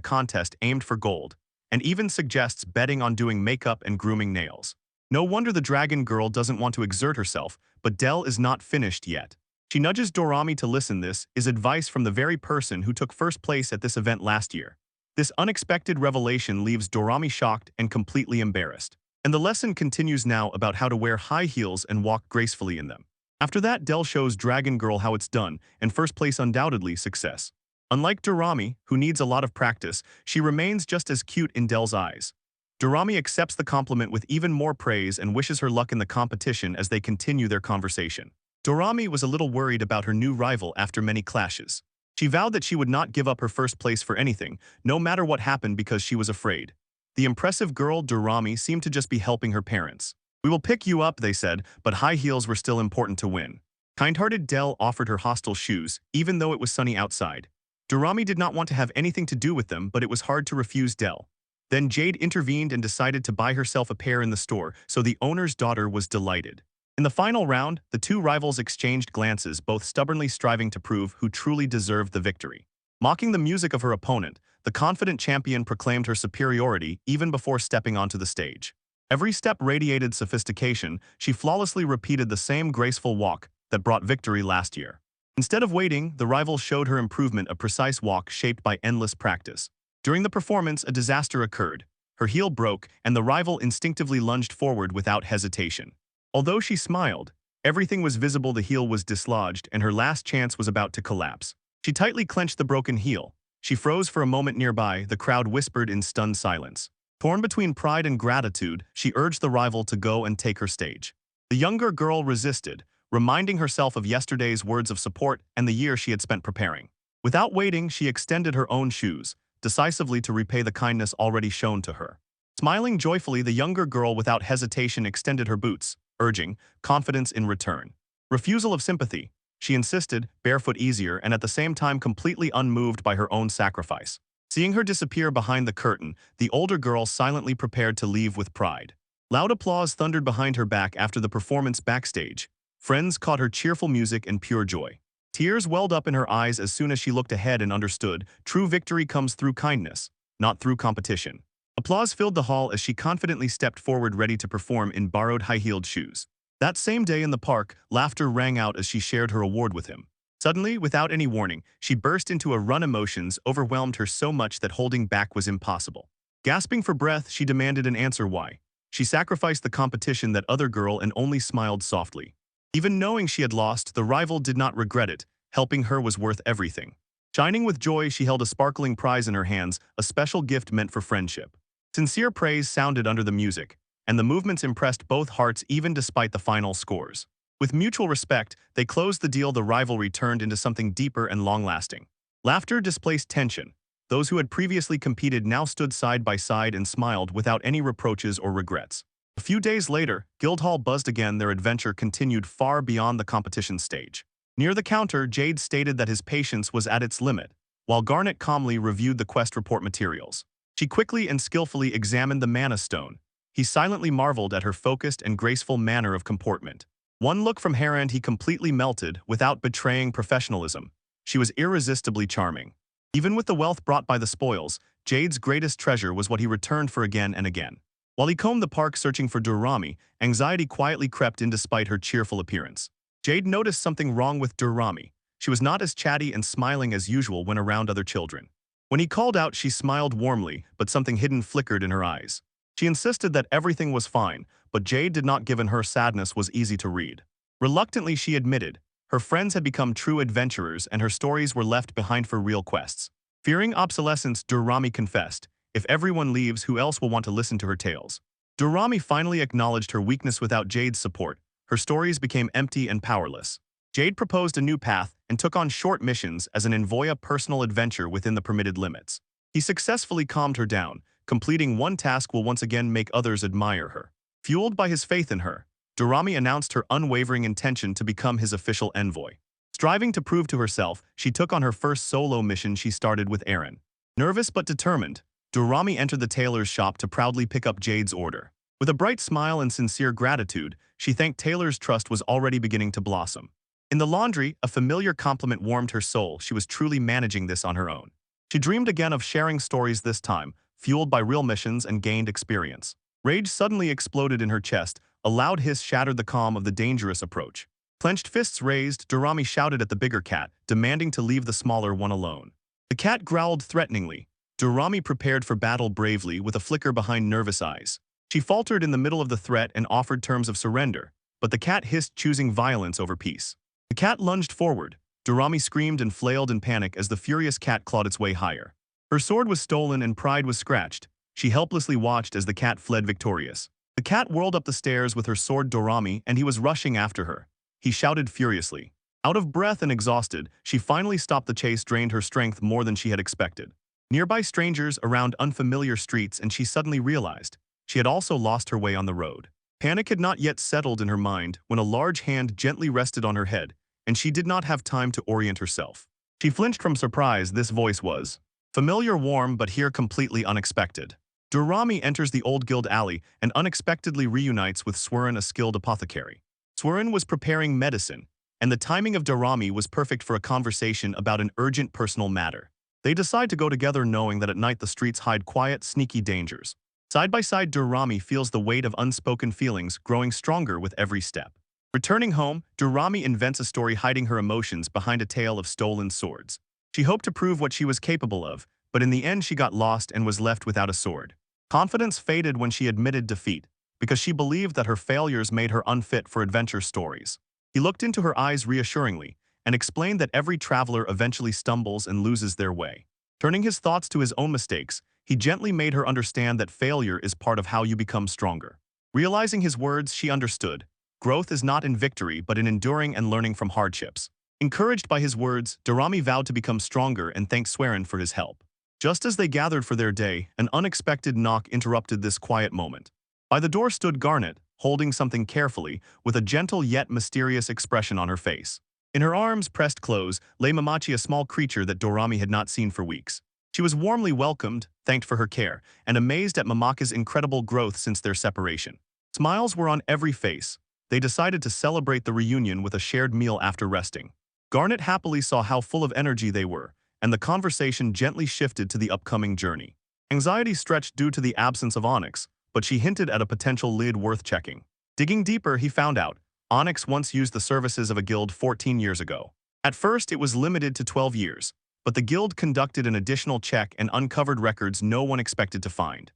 contest aimed for gold, and even suggests betting on doing makeup and grooming nails. No wonder the dragon girl doesn't want to exert herself, but Dell is not finished yet. She nudges Dorami to listen. This is advice from the very person who took first place at this event last year. This unexpected revelation leaves Dorami shocked and completely embarrassed. And the lesson continues now about how to wear high heels and walk gracefully in them. After that, Dell shows Dragon Girl how it's done, and first place undoubtedly success. Unlike Dorami, who needs a lot of practice, she remains just as cute in Dell's eyes. Dorami accepts the compliment with even more praise and wishes her luck in the competition as they continue their conversation. Dorami was a little worried about her new rival after many clashes. She vowed that she would not give up her first place for anything, no matter what happened, because she was afraid. The impressive girl Dorami seemed to just be helping her parents. "We will pick you up," they said, but high heels were still important to win. Kind-hearted Dell offered her hostile shoes, even though it was sunny outside. Dorami did not want to have anything to do with them, but it was hard to refuse Dell. Then Jade intervened and decided to buy herself a pair in the store, so the owner's daughter was delighted. In the final round, the two rivals exchanged glances, both stubbornly striving to prove who truly deserved the victory. Mocking the music of her opponent, the confident champion proclaimed her superiority even before stepping onto the stage. Every step radiated sophistication. She flawlessly repeated the same graceful walk that brought victory last year. Instead of waiting, the rival showed her improvement, a precise walk shaped by endless practice. During the performance, a disaster occurred. Her heel broke, and the rival instinctively lunged forward without hesitation. Although she smiled, everything was visible. The heel was dislodged, and her last chance was about to collapse. She tightly clenched the broken heel. She froze for a moment nearby. The crowd whispered in stunned silence. Torn between pride and gratitude, she urged the rival to go and take her stage. The younger girl resisted, reminding herself of yesterday's words of support and the year she had spent preparing. Without waiting, she extended her own shoes, decisively to repay the kindness already shown to her. Smiling joyfully, the younger girl without hesitation extended her boots, urging confidence in return. Refusal of sympathy. She insisted, barefoot easier, and at the same time completely unmoved by her own sacrifice. Seeing her disappear behind the curtain, the older girl silently prepared to leave with pride. Loud applause thundered behind her back after the performance backstage. Friends caught her cheerful music and pure joy. Tears welled up in her eyes as soon as she looked ahead and understood true victory comes through kindness, not through competition. Applause filled the hall as she confidently stepped forward, ready to perform in borrowed high-heeled shoes. That same day in the park, laughter rang out as she shared her award with him. Suddenly, without any warning, she burst into a run. Emotions overwhelmed her so much that holding back was impossible. Gasping for breath, she demanded an answer why. She sacrificed the competition, that other girl, and only smiled softly. Even knowing she had lost, the rival did not regret it. Helping her was worth everything. Shining with joy, she held a sparkling prize in her hands, a special gift meant for friendship. Sincere praise sounded under the music, and the movements impressed both hearts even despite the final scores. With mutual respect, they closed the deal. The rivalry turned into something deeper and long-lasting. Laughter displaced tension. Those who had previously competed now stood side by side and smiled without any reproaches or regrets. A few days later, Guildhall buzzed again. Their adventure continued far beyond the competition stage. Near the counter, Jade stated that his patience was at its limit, while Garnet calmly reviewed the quest report materials. She quickly and skillfully examined the mana stone. He silently marveled at her focused and graceful manner of comportment. One look from her and he completely melted without betraying professionalism. She was irresistibly charming. Even with the wealth brought by the spoils, Jade's greatest treasure was what he returned for again and again. While he combed the park searching for Dorami, anxiety quietly crept in despite her cheerful appearance. Jade noticed something wrong with Durrami. She was not as chatty and smiling as usual when around other children. When he called out, she smiled warmly, but something hidden flickered in her eyes. She insisted that everything was fine, but Jade did not, given her sadness was easy to read. Reluctantly, she admitted, her friends had become true adventurers and her stories were left behind for real quests. Fearing obsolescence, Durrami confessed, if everyone leaves, who else will want to listen to her tales? Durrami finally acknowledged her weakness. Without Jade's support, her stories became empty and powerless. Jade proposed a new path and took on short missions as an envoy, personal adventure within the permitted limits. He successfully calmed her down. Completing one task will once again make others admire her. Fueled by his faith in her, Durrami announced her unwavering intention to become his official envoy. Striving to prove to herself, she took on her first solo mission. She started with Aaron. Nervous but determined, Durrami entered the tailor's shop to proudly pick up Jade's order. With a bright smile and sincere gratitude, she thanked Taylor's trust was already beginning to blossom. In the laundry, a familiar compliment warmed her soul. She was truly managing this on her own. She dreamed again of sharing stories, this time, fueled by real missions and gained experience. Rage suddenly exploded in her chest. A loud hiss shattered the calm of the dangerous approach. Clenched fists raised, Durrami shouted at the bigger cat, demanding to leave the smaller one alone. The cat growled threateningly. Durrami prepared for battle bravely, with a flicker behind nervous eyes. She faltered in the middle of the threat and offered terms of surrender, but the cat hissed, choosing violence over peace. The cat lunged forward. Durrami screamed and flailed in panic as the furious cat clawed its way higher. Her sword was stolen and pride was scratched. She helplessly watched as the cat fled victorious. The cat whirled up the stairs with her sword Durrami, and he was rushing after her. He shouted furiously. Out of breath and exhausted, she finally stopped. The chase drained her strength more than she had expected. Nearby strangers, around unfamiliar streets, and she suddenly realized she had also lost her way on the road. Panic had not yet settled in her mind when a large hand gently rested on her head, and she did not have time to orient herself. She flinched from surprise. This voice was familiar, warm, but here completely unexpected. Durrami enters the old guild alley and unexpectedly reunites with Swirn, a skilled apothecary. Swirn was preparing medicine, and the timing of Durrami was perfect for a conversation about an urgent personal matter. They decide to go together, knowing that at night the streets hide quiet, sneaky dangers. Side by side, Durrami feels the weight of unspoken feelings growing stronger with every step. Returning home, Durrami invents a story hiding her emotions behind a tale of stolen swords. She hoped to prove what she was capable of, but in the end she got lost and was left without a sword. Confidence faded when she admitted defeat, because she believed that her failures made her unfit for adventure stories. He looked into her eyes reassuringly and explained that every traveler eventually stumbles and loses their way. Turning his thoughts to his own mistakes, he gently made her understand that failure is part of how you become stronger. Realizing his words, she understood. Growth is not in victory, but in enduring and learning from hardships. Encouraged by his words, Durrami vowed to become stronger and thanked Swirn for his help. Just as they gathered for their day, an unexpected knock interrupted this quiet moment. By the door stood Garnet, holding something carefully, with a gentle yet mysterious expression on her face. In her arms, pressed close, lay Mamachi, a small creature that Durrami had not seen for weeks. She was warmly welcomed, thanked for her care, and amazed at Mamachi's incredible growth since their separation. Smiles were on every face. They decided to celebrate the reunion with a shared meal after resting. Garnet happily saw how full of energy they were, and the conversation gently shifted to the upcoming journey. Anxiety stretched due to the absence of Onyx, but she hinted at a potential lead worth checking. Digging deeper, he found out Onyx once used the services of a guild 14 years ago. At first, it was limited to 12 years, but the guild conducted an additional check and uncovered records no one expected to find.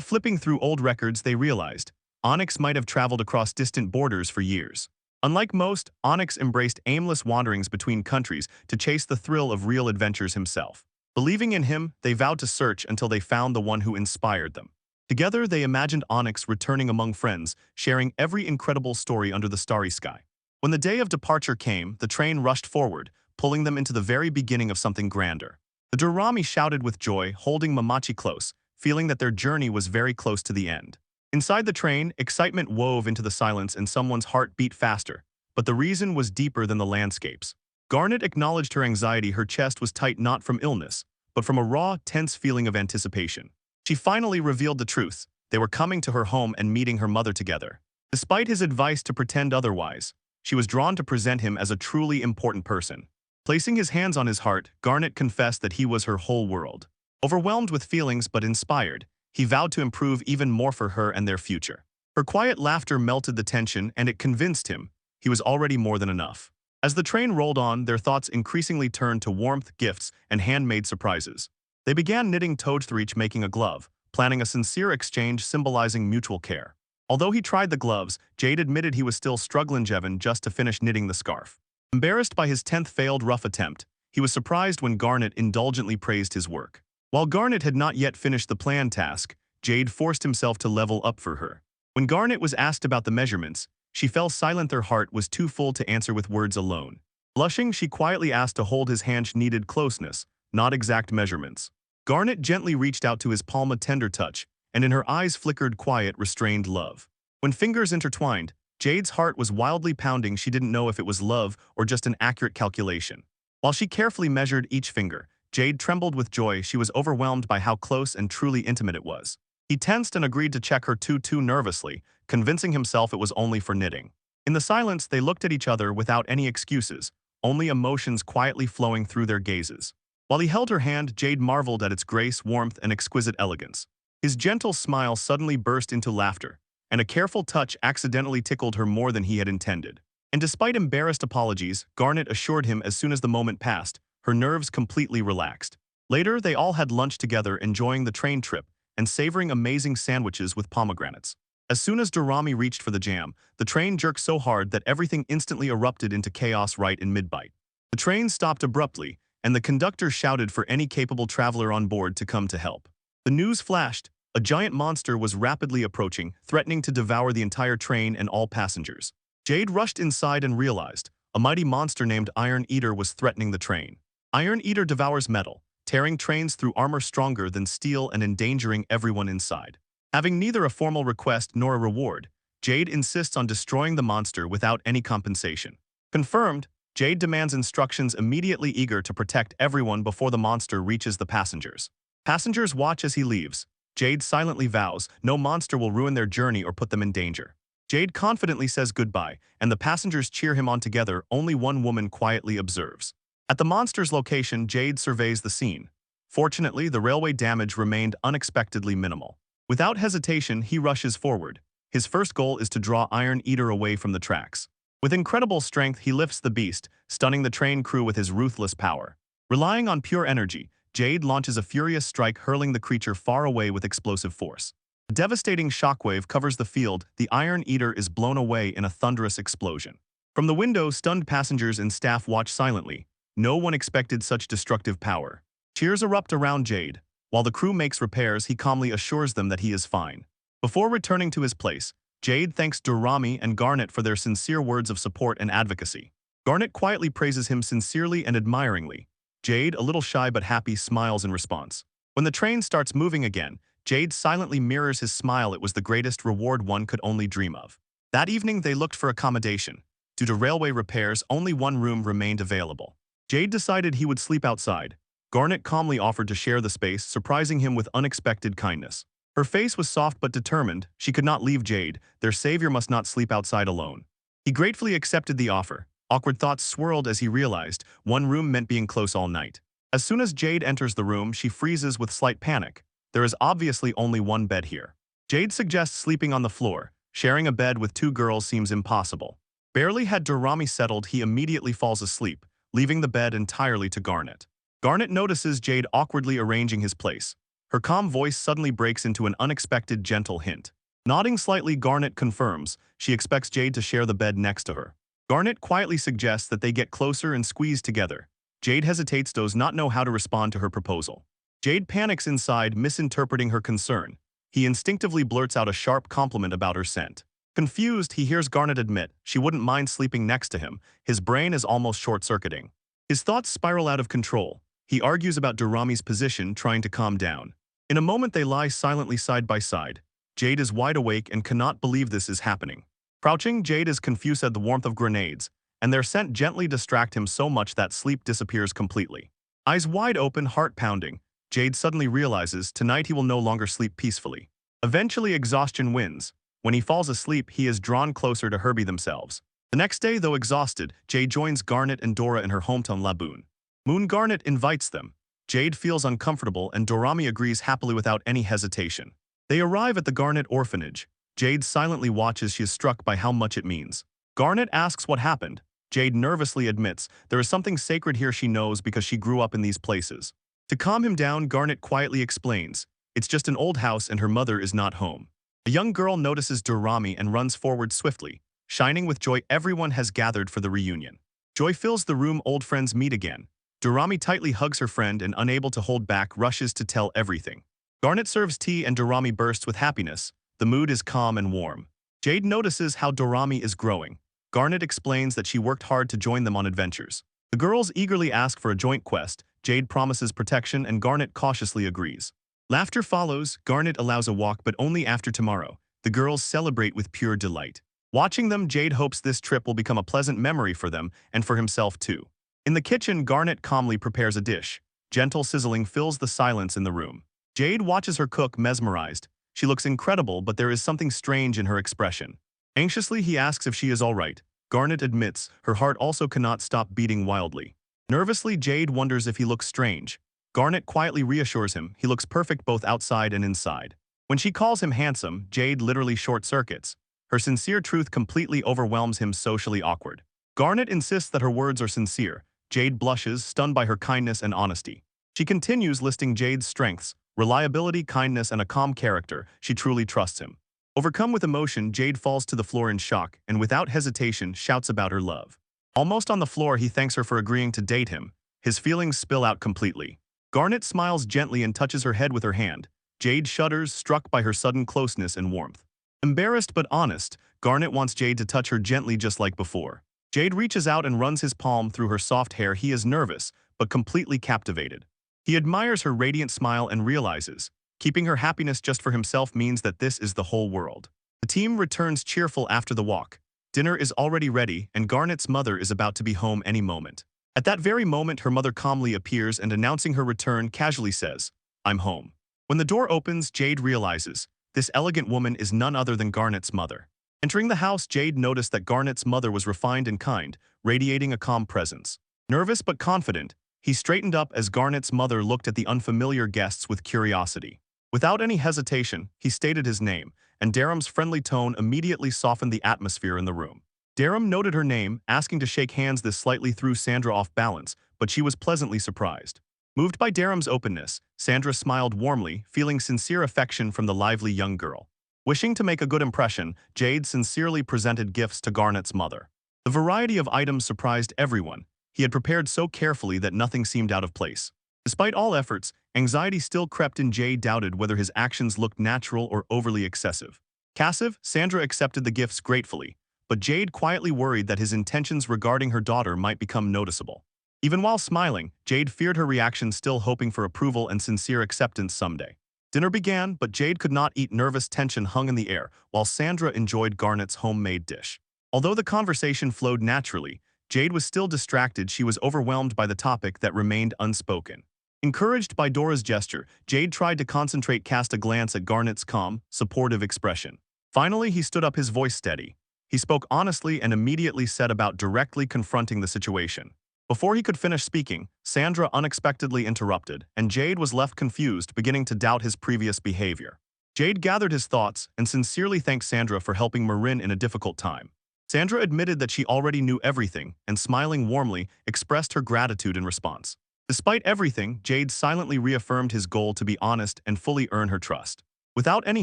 Flipping through old records, they realized Onyx might have traveled across distant borders for years. Unlike most, Onyx embraced aimless wanderings between countries to chase the thrill of real adventures himself. Believing in him, they vowed to search until they found the one who inspired them. Together, they imagined Onyx returning among friends, sharing every incredible story under the starry sky. When the day of departure came, the train rushed forward, pulling them into the very beginning of something grander. The Durrami shouted with joy, holding Mamachi close, feeling that their journey was very close to the end. Inside the train, excitement wove into the silence and someone's heart beat faster, but the reason was deeper than the landscapes. Garnet acknowledged her anxiety. Her chest was tight, not from illness, but from a raw, tense feeling of anticipation. She finally revealed the truth. They were coming to her home and meeting her mother together. Despite his advice to pretend otherwise, she was drawn to present him as a truly important person. Placing his hands on his heart, Garnet confessed that he was her whole world. Overwhelmed with feelings but inspired, he vowed to improve even more for her and their future. Her quiet laughter melted the tension, and it convinced him he was already more than enough. As the train rolled on, their thoughts increasingly turned to warmth, gifts, and handmade surprises. They began knitting together, each making a glove, planning a sincere exchange symbolizing mutual care. Although he tried the gloves, Jade admitted he was still struggling just to finish knitting the scarf. Embarrassed by his 10th failed rough attempt, he was surprised when Garnet indulgently praised his work. While Garnet had not yet finished the planned task, Jade forced himself to level up for her. When Garnet was asked about the measurements, she fell silent. Her heart was too full to answer with words alone. Blushing, she quietly asked to hold his hand. She needed closeness, not exact measurements. Garnet gently reached out to his palm, a tender touch, and in her eyes flickered quiet, restrained love. When fingers intertwined, Jade's heart was wildly pounding. She didn't know if it was love or just an accurate calculation. While she carefully measured each finger, Jade trembled with joy. She was overwhelmed by how close and truly intimate it was. He tensed and agreed to check her too nervously, convincing himself it was only for knitting. In the silence, they looked at each other without any excuses, only emotions quietly flowing through their gazes. While he held her hand, Jade marveled at its grace, warmth, and exquisite elegance. His gentle smile suddenly burst into laughter, and a careful touch accidentally tickled her more than he had intended. And despite embarrassed apologies, Garnet assured him as soon as the moment passed, her nerves completely relaxed. Later, they all had lunch together, enjoying the train trip and savoring amazing sandwiches with pomegranates. As soon as Dorami reached for the jam, the train jerked so hard that everything instantly erupted into chaos right in mid-bite. The train stopped abruptly, and the conductor shouted for any capable traveler on board to come to help. The news flashed. A giant monster was rapidly approaching, threatening to devour the entire train and all passengers. Jade rushed inside and realized a mighty monster named Iron Eater was threatening the train. Iron Eater devours metal, tearing trains through armor stronger than steel and endangering everyone inside. Having neither a formal request nor a reward, Jade insists on destroying the monster without any compensation. Confirmed, Jade demands instructions immediately, eager to protect everyone before the monster reaches the passengers. Passengers watch as he leaves. Jade silently vows no monster will ruin their journey or put them in danger. Jade confidently says goodbye, and the passengers cheer him on together. Only one woman quietly observes. At the monster's location, Jade surveys the scene. Fortunately, the railway damage remained unexpectedly minimal. Without hesitation, he rushes forward. His first goal is to draw Iron Eater away from the tracks. With incredible strength, he lifts the beast, stunning the train crew with his ruthless power. Relying on pure energy, Jade launches a furious strike, hurling the creature far away with explosive force. A devastating shockwave covers the field. The Iron Eater is blown away in a thunderous explosion. From the window, stunned passengers and staff watch silently. No one expected such destructive power. Cheers erupt around Jade. While the crew makes repairs, he calmly assures them that he is fine. Before returning to his place, Jade thanks Dorami and Garnet for their sincere words of support and advocacy. Garnet quietly praises him sincerely and admiringly. Jade, a little shy but happy, smiles in response. When the train starts moving again, Jade silently mirrors his smile. It was the greatest reward one could only dream of. That evening, they looked for accommodation. Due to railway repairs, only one room remained available. Jade decided he would sleep outside. Garnet calmly offered to share the space, surprising him with unexpected kindness. Her face was soft but determined. She could not leave Jade. Their savior must not sleep outside alone. He gratefully accepted the offer. Awkward thoughts swirled as he realized one room meant being close all night. As soon as Jade enters the room, she freezes with slight panic. There is obviously only one bed here. Jade suggests sleeping on the floor. Sharing a bed with two girls seems impossible. Barely had Dorami settled, he immediately falls asleep, leaving the bed entirely to Garnet. Garnet notices Jade awkwardly arranging his place. Her calm voice suddenly breaks into an unexpected gentle hint. Nodding slightly, Garnet confirms she expects Jade to share the bed next to her. Garnet quietly suggests that they get closer and squeeze together. Jade hesitates, does not know how to respond to her proposal. Jade panics inside, misinterpreting her concern. He instinctively blurts out a sharp compliment about her scent. Confused, he hears Garnet admit she wouldn't mind sleeping next to him. His brain is almost short-circuiting. His thoughts spiral out of control. He argues about Dorami's position, trying to calm down. In a moment, they lie silently side by side. Jade is wide awake and cannot believe this is happening. Crouching, Jade is confused at the warmth of grenades, and their scent gently distract him so much that sleep disappears completely. Eyes wide open, heart pounding, Jade suddenly realizes tonight he will no longer sleep peacefully. Eventually, exhaustion wins. When he falls asleep, he is drawn closer to Herbie themselves. The next day, though exhausted, Jade joins Garnet and Dora in her hometown Laboon. Moon Garnet invites them. Jade feels uncomfortable and Dorami agrees happily without any hesitation. They arrive at the Garnet orphanage. Jade silently watches. She is struck by how much it means. Garnet asks what happened. Jade nervously admits there is something sacred here she knows because she grew up in these places. To calm him down, Garnet quietly explains, it's just an old house and her mother is not home. A young girl notices Dorami and runs forward swiftly, shining with joy everyone has gathered for the reunion. Joy fills the room, old friends meet again. Dorami tightly hugs her friend and, unable to hold back, rushes to tell everything. Garnet serves tea and Dorami bursts with happiness. The mood is calm and warm. Jade notices how Dorami is growing. Garnet explains that she worked hard to join them on adventures. The girls eagerly ask for a joint quest. Jade promises protection and Garnet cautiously agrees. Laughter follows. Garnet allows a walk, but only after tomorrow. The girls celebrate with pure delight. Watching them, Jade hopes this trip will become a pleasant memory for them and for himself too. In the kitchen, Garnet calmly prepares a dish. Gentle sizzling fills the silence in the room. Jade watches her cook, mesmerized. She looks incredible, but there is something strange in her expression. Anxiously, he asks if she is all right. Garnet admits her heart also cannot stop beating wildly. Nervously, Jade wonders if he looks strange. Garnet quietly reassures him he looks perfect both outside and inside. When she calls him handsome, Jade literally short-circuits. Her sincere truth completely overwhelms him, socially awkward. Garnet insists that her words are sincere. Jade blushes, stunned by her kindness and honesty. She continues listing Jade's strengths, reliability, kindness, and a calm character. She truly trusts him. Overcome with emotion, Jade falls to the floor in shock and without hesitation shouts about her love. Almost on the floor, he thanks her for agreeing to date him. His feelings spill out completely. Garnet smiles gently and touches her head with her hand. Jade shudders, struck by her sudden closeness and warmth. Embarrassed but honest, Garnet wants Jade to touch her gently just like before. Jade reaches out and runs his palm through her soft hair. He is nervous, but completely captivated. He admires her radiant smile and realizes, keeping her happiness just for himself means that this is the whole world. The team returns cheerful after the walk. Dinner is already ready, and Garnet's mother is about to be home any moment. At that very moment, her mother calmly appears and, announcing her return, casually says, "I'm home." When the door opens, Jade realizes this elegant woman is none other than Garnet's mother. Entering the house, Jade noticed that Garnet's mother was refined and kind, radiating a calm presence. Nervous but confident, he straightened up as Garnet's mother looked at the unfamiliar guests with curiosity. Without any hesitation, he stated his name, and Daram's friendly tone immediately softened the atmosphere in the room. Daram noted her name, asking to shake hands. This slightly threw Sandra off balance, but she was pleasantly surprised. Moved by Daram's openness, Sandra smiled warmly, feeling sincere affection from the lively young girl. Wishing to make a good impression, Jade sincerely presented gifts to Garnet's mother. The variety of items surprised everyone. He had prepared so carefully that nothing seemed out of place. Despite all efforts, anxiety still crept in. Jade doubted whether his actions looked natural or overly excessive. Passive, Sandra accepted the gifts gratefully, but Jade quietly worried that his intentions regarding her daughter might become noticeable. Even while smiling, Jade feared her reaction, still hoping for approval and sincere acceptance someday. Dinner began, but Jade could not eat. Nervous tension hung in the air, while Sandra enjoyed Garnet's homemade dish. Although the conversation flowed naturally, Jade was still distracted. She was overwhelmed by the topic that remained unspoken. Encouraged by Dora's gesture, Jade tried to concentrate, cast a glance at Garnet's calm, supportive expression. Finally, he stood up, his voice steady. He spoke honestly and immediately set about directly confronting the situation. Before he could finish speaking, Sandra unexpectedly interrupted, and Jade was left confused, beginning to doubt his previous behavior. Jade gathered his thoughts and sincerely thanked Sandra for helping Marin in a difficult time. Sandra admitted that she already knew everything and, smiling warmly, expressed her gratitude in response. Despite everything, Jade silently reaffirmed his goal to be honest and fully earn her trust. Without any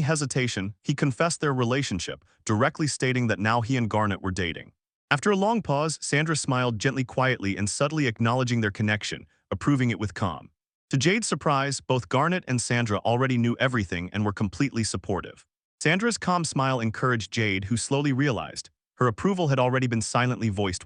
hesitation, he confessed their relationship, directly stating that now he and Garnet were dating. After a long pause, Sandra smiled gently, quietly, and subtly acknowledging their connection, approving it with calm. To Jade's surprise, both Garnet and Sandra already knew everything and were completely supportive. Sandra's calm smile encouraged Jade, who slowly realized her approval had already been silently voiced.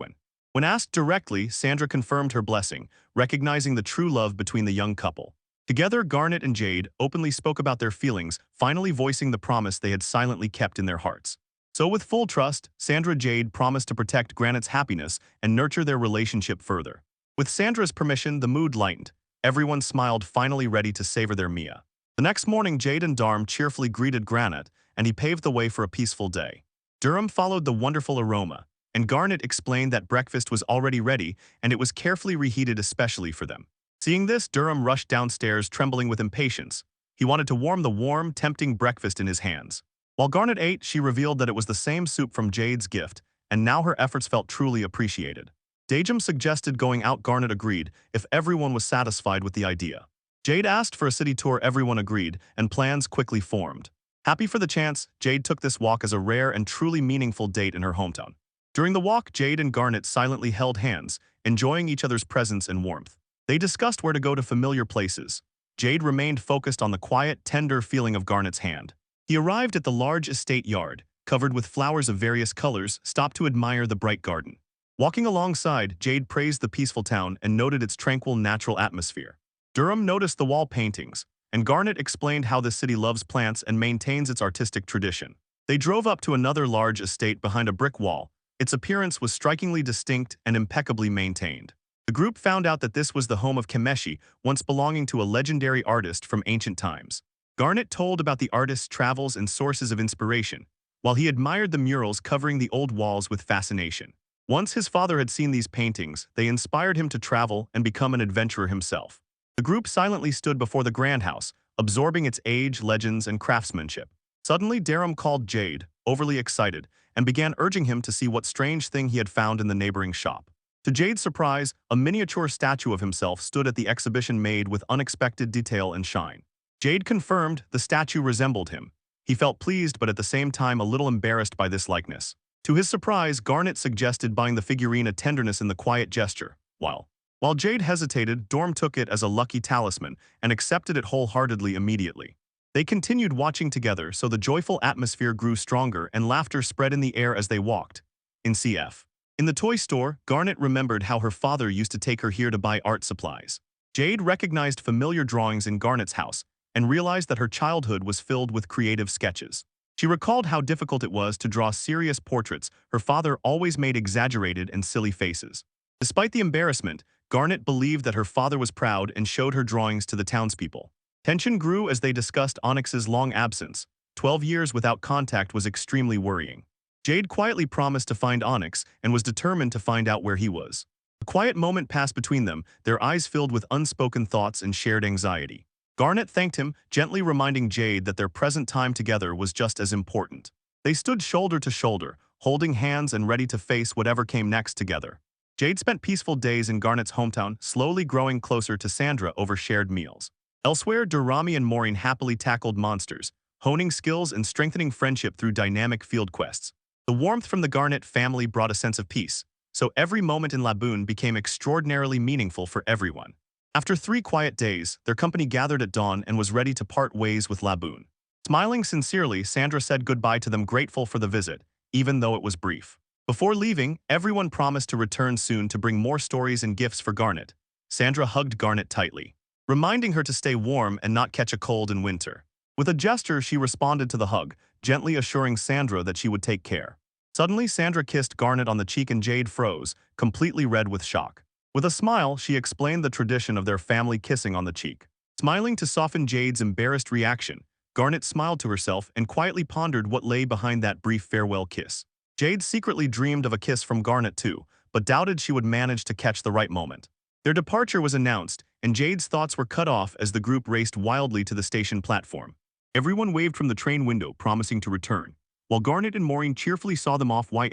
When asked directly, Sandra confirmed her blessing, recognizing the true love between the young couple. Together, Garnet and Jade openly spoke about their feelings, finally voicing the promise they had silently kept in their hearts. So with full trust, Sandra Jade promised to protect Garnet's happiness and nurture their relationship further. With Sandra's permission, the mood lightened. Everyone smiled, finally ready to savor their Mia. The next morning, Jade and Darm cheerfully greeted Garnet, and he paved the way for a peaceful day. Durham followed the wonderful aroma, and Garnet explained that breakfast was already ready and it was carefully reheated especially for them. Seeing this, Durham rushed downstairs, trembling with impatience. He wanted to warm the warm, tempting breakfast in his hands. While Garnet ate, she revealed that it was the same soup from Jade's gift, and now her efforts felt truly appreciated. Dajum suggested going out. Garnet agreed if everyone was satisfied with the idea. Jade asked for a city tour. Everyone agreed, and plans quickly formed. Happy for the chance, Jade took this walk as a rare and truly meaningful date in her hometown. During the walk, Jade and Garnet silently held hands, enjoying each other's presence and warmth. They discussed where to go to familiar places. Jade remained focused on the quiet, tender feeling of Garnet's hand. He arrived at the large estate yard, covered with flowers of various colors, stopped to admire the bright garden. Walking alongside, Jade praised the peaceful town and noted its tranquil natural atmosphere. Durham noticed the wall paintings, and Garnet explained how the city loves plants and maintains its artistic tradition. They drove up to another large estate behind a brick wall. Its appearance was strikingly distinct and impeccably maintained. The group found out that this was the home of Kemeshi, once belonging to a legendary artist from ancient times. Garnet told about the artist's travels and sources of inspiration, while he admired the murals covering the old walls with fascination. Once his father had seen these paintings, they inspired him to travel and become an adventurer himself. The group silently stood before the grand house, absorbing its age, legends, and craftsmanship. Suddenly, Durham called Jade, overly excited, and began urging him to see what strange thing he had found in the neighboring shop. To Jade's surprise, a miniature statue of himself stood at the exhibition made with unexpected detail and shine. Jade confirmed the statue resembled him. He felt pleased but at the same time a little embarrassed by this likeness. To his surprise, Garnet suggested buying the figurine, a tenderness in the quiet gesture. While Jade hesitated, Dorm took it as a lucky talisman and accepted it wholeheartedly immediately. They continued watching together, so the joyful atmosphere grew stronger and laughter spread in the air as they walked. In the toy store, Garnet remembered how her father used to take her here to buy art supplies. Jade recognized familiar drawings in Garnet's house and realized that her childhood was filled with creative sketches. She recalled how difficult it was to draw serious portraits. Her father always made exaggerated and silly faces. Despite the embarrassment, Garnet believed that her father was proud and showed her drawings to the townspeople. Tension grew as they discussed Onyx's long absence. 12 years without contact was extremely worrying. Jade quietly promised to find Onyx and was determined to find out where he was. A quiet moment passed between them, their eyes filled with unspoken thoughts and shared anxiety. Garnet thanked him, gently reminding Jade that their present time together was just as important. They stood shoulder to shoulder, holding hands and ready to face whatever came next together. Jade spent peaceful days in Garnet's hometown, slowly growing closer to Sandra over shared meals. Elsewhere, Durrami and Maureen happily tackled monsters, honing skills and strengthening friendship through dynamic field quests. The warmth from the Garnet family brought a sense of peace, so every moment in Laboon became extraordinarily meaningful for everyone. After 3 quiet days, their company gathered at dawn and was ready to part ways with Laboon. Smiling sincerely, Sandra said goodbye to them, grateful for the visit, even though it was brief. Before leaving, everyone promised to return soon to bring more stories and gifts for Garnet. Sandra hugged Garnet tightly, reminding her to stay warm and not catch a cold in winter. With a gesture, she responded to the hug, gently assuring Sandra that she would take care. Suddenly, Sandra kissed Garnet on the cheek and Jade froze, completely red with shock. With a smile, she explained the tradition of their family kissing on the cheek. Smiling to soften Jade's embarrassed reaction, Garnet smiled to herself and quietly pondered what lay behind that brief farewell kiss. Jade secretly dreamed of a kiss from Garnet too, but doubted she would manage to catch the right moment. Their departure was announced, and Jade's thoughts were cut off as the group raced wildly to the station platform. Everyone waved from the train window, promising to return, while Garnet and Maureen cheerfully saw them off. When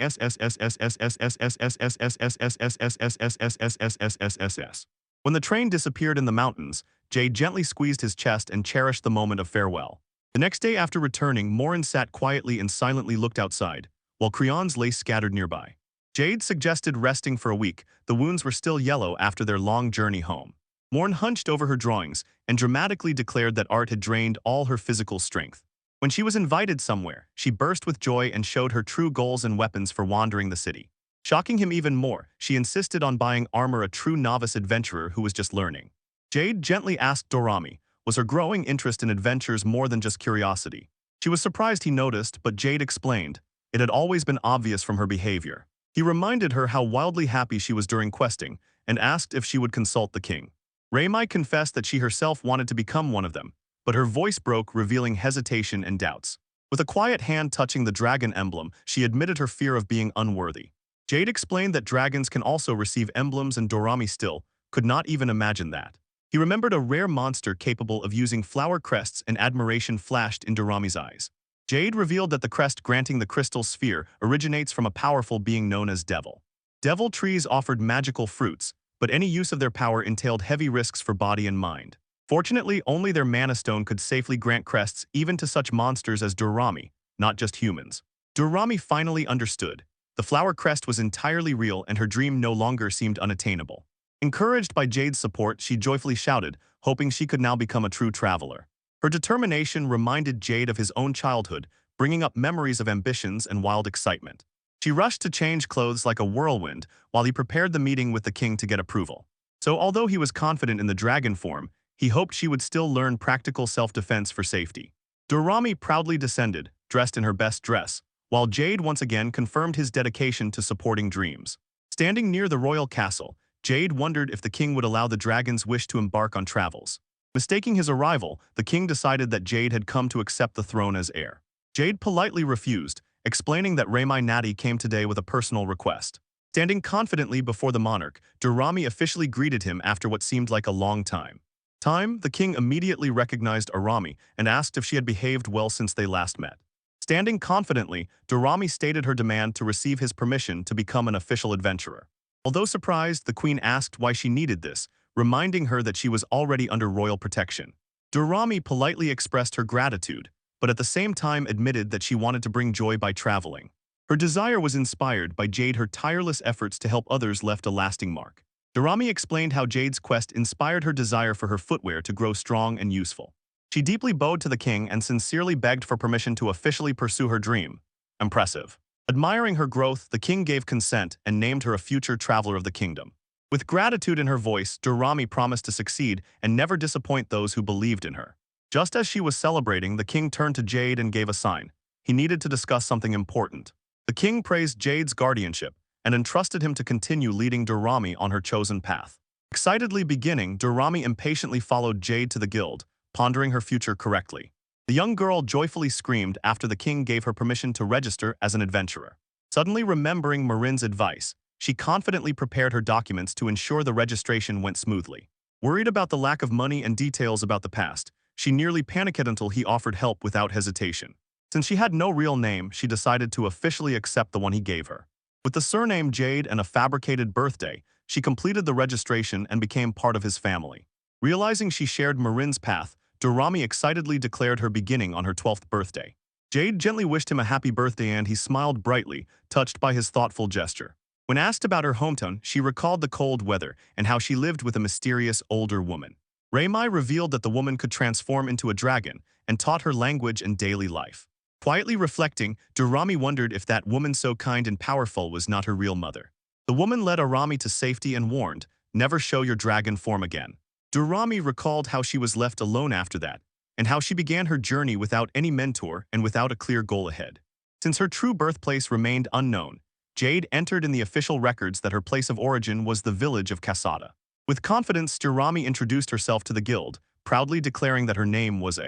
the train disappeared in the mountains, Jade gently squeezed his chest and cherished the moment of farewell. The next day after returning, Maureen sat quietly and silently looked outside, while crayons lay scattered nearby. Jade suggested resting for a week. The wounds were still yellow after their long journey home. Maureen hunched over her drawings and dramatically declared that art had drained all her physical strength. When she was invited somewhere, she burst with joy and showed her true goals and weapons for wandering the city. Shocking him even more, she insisted on buying armor, a true novice adventurer who was just learning. Jade gently asked Dorami, was her growing interest in adventures more than just curiosity? She was surprised he noticed, but Jade explained, it had always been obvious from her behavior. He reminded her how wildly happy she was during questing and asked if she would consult the king. Reimai confessed that she herself wanted to become one of them, but her voice broke, revealing hesitation and doubts. With a quiet hand touching the dragon emblem, she admitted her fear of being unworthy. Jade explained that dragons can also receive emblems, and Dorami still could not even imagine that. He remembered a rare monster capable of using flower crests, and admiration flashed in Dorami's eyes. Jade revealed that the crest granting the crystal sphere originates from a powerful being known as Devil. Devil trees offered magical fruits, but any use of their power entailed heavy risks for body and mind. Fortunately, only their mana stone could safely grant crests even to such monsters as Dorami, not just humans. Dorami finally understood. The flower crest was entirely real and her dream no longer seemed unattainable. Encouraged by Jade's support, she joyfully shouted, hoping she could now become a true traveler. Her determination reminded Jade of his own childhood, bringing up memories of ambitions and wild excitement. She rushed to change clothes like a whirlwind while he prepared the meeting with the king to get approval. So although he was confident in the dragon form, he hoped she would still learn practical self-defense for safety. Dorami proudly descended, dressed in her best dress, while Jade once again confirmed his dedication to supporting dreams. Standing near the royal castle, Jade wondered if the king would allow the dragon's wish to embark on travels. Mistaking his arrival, the king decided that Jade had come to accept the throne as heir. Jade politely refused, explaining that REINCARNATES came today with a personal request. Standing confidently before the monarch, Dorami officially greeted him after what seemed like a long time. The king immediately recognized Arami and asked if she had behaved well since they last met. Standing confidently, Dorami stated her demand to receive his permission to become an official adventurer. Although surprised, the queen asked why she needed this, reminding her that she was already under royal protection. Dorami politely expressed her gratitude, but at the same time admitted that she wanted to bring joy by traveling. Her desire was inspired by Jade. Her tireless efforts to help others left a lasting mark. Dorami explained how Jade's quest inspired her desire for her footwear to grow strong and useful. She deeply bowed to the king and sincerely begged for permission to officially pursue her dream. Impressive. Admiring her growth, the king gave consent and named her a future traveler of the kingdom. With gratitude in her voice, Dorami promised to succeed and never disappoint those who believed in her. Just as she was celebrating, the king turned to Jade and gave a sign. He needed to discuss something important. The king praised Jade's guardianship and entrusted him to continue leading Dorami on her chosen path. Excitedly beginning, Dorami impatiently followed Jade to the guild, pondering her future correctly. The young girl joyfully screamed after the king gave her permission to register as an adventurer. Suddenly remembering Marin's advice, she confidently prepared her documents to ensure the registration went smoothly. Worried about the lack of money and details about the past, she nearly panicked until he offered help without hesitation. Since she had no real name, she decided to officially accept the one he gave her. With the surname Jade and a fabricated birthday, she completed the registration and became part of his family. Realizing she shared Marin's path, Dorami excitedly declared her beginning on her 12th birthday. Jade gently wished him a happy birthday and he smiled brightly, touched by his thoughtful gesture. When asked about her hometown, she recalled the cold weather and how she lived with a mysterious older woman. Reimai revealed that the woman could transform into a dragon and taught her language and daily life. Quietly reflecting, Dorami wondered if that woman so kind and powerful was not her real mother. The woman led Arami to safety and warned, "Never show your dragon form again." Dorami recalled how she was left alone after that, and how she began her journey without any mentor and without a clear goal ahead. Since her true birthplace remained unknown, Jade entered in the official records that her place of origin was the village of Kasada. With confidence, Dorami introduced herself to the guild, proudly declaring that her name was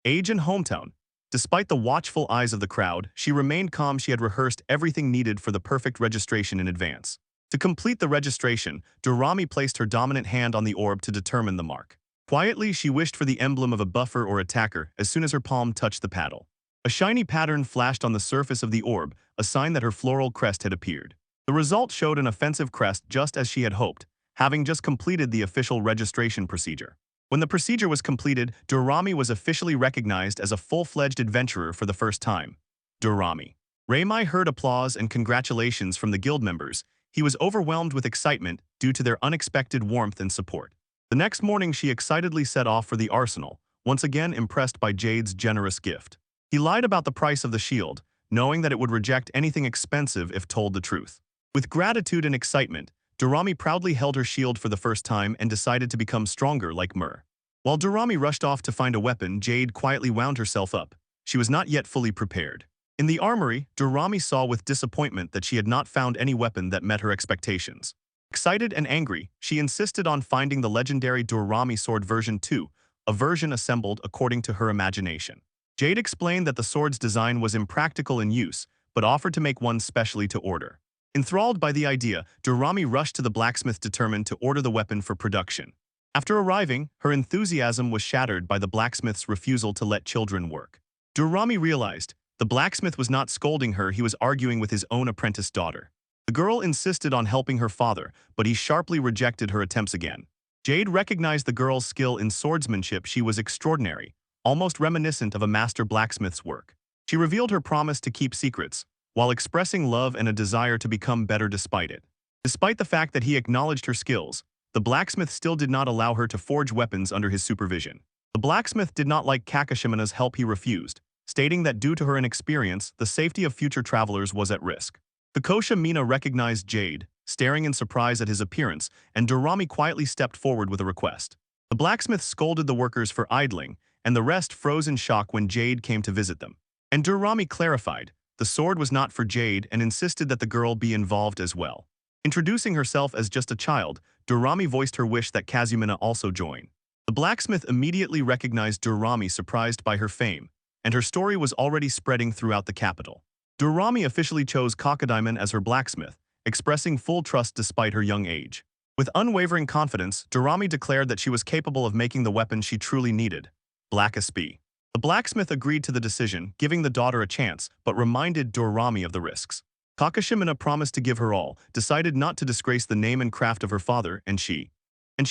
age and hometown. Despite the watchful eyes of the crowd, she remained calm. She had rehearsed everything needed for the perfect registration in advance. To complete the registration, Dorami placed her dominant hand on the orb to determine the mark. Quietly, she wished for the emblem of a buffer or attacker as soon as her palm touched the paddle. A shiny pattern flashed on the surface of the orb, a sign that her floral crest had appeared. The result showed an offensive crest just as she had hoped, having just completed the official registration procedure. When the procedure was completed, Dorami was officially recognized as a full-fledged adventurer for the first time. Dorami. Reimai heard applause and congratulations from the guild members. He was overwhelmed with excitement due to their unexpected warmth and support. The next morning, she excitedly set off for the arsenal, once again impressed by Jade's generous gift. He lied about the price of the shield, knowing that it would reject anything expensive if told the truth. With gratitude and excitement, Dorami proudly held her shield for the first time and decided to become stronger like Mur. While Dorami rushed off to find a weapon, Jade quietly wound herself up. She was not yet fully prepared. In the armory, Dorami saw with disappointment that she had not found any weapon that met her expectations. Excited and angry, she insisted on finding the legendary Dorami sword version 2, a version assembled according to her imagination. Jade explained that the sword's design was impractical in use, but offered to make one specially to order. Enthralled by the idea, Dorami rushed to the blacksmith determined to order the weapon for production. After arriving, her enthusiasm was shattered by the blacksmith's refusal to let children work. Dorami realized The blacksmith was not scolding her, he was arguing with his own apprentice daughter. The girl insisted on helping her father, but he sharply rejected her attempts again. Jade recognized the girl's skill in swordsmanship. She was extraordinary, almost reminiscent of a master blacksmith's work. She revealed her promise to keep secrets, while expressing love and a desire to become better despite it. Despite the fact that he acknowledged her skills, the blacksmith still did not allow her to forge weapons under his supervision. The blacksmith did not like Kakashimina's help. He refused, stating that due to her inexperience, the safety of future travelers was at risk. Kakosha Mina recognized Jade, staring in surprise at his appearance, and Dorami quietly stepped forward with a request. The blacksmith scolded the workers for idling, and the rest froze in shock when Jade came to visit them. And Dorami clarified, the sword was not for Jade and insisted that the girl be involved as well. Introducing herself as just a child, Dorami voiced her wish that Kazumina also join. The blacksmith immediately recognized Dorami, surprised by her fame, and her story was already spreading throughout the capital. Dorami officially chose Kakadiamon as her blacksmith, expressing full trust despite her young age. With unwavering confidence, Dorami declared that she was capable of making the weapon she truly needed, Black SP. The blacksmith agreed to the decision, giving the daughter a chance, but reminded Dorami of the risks. Kakashimina promised to give her all, decided not to disgrace the name and craft of her father, and she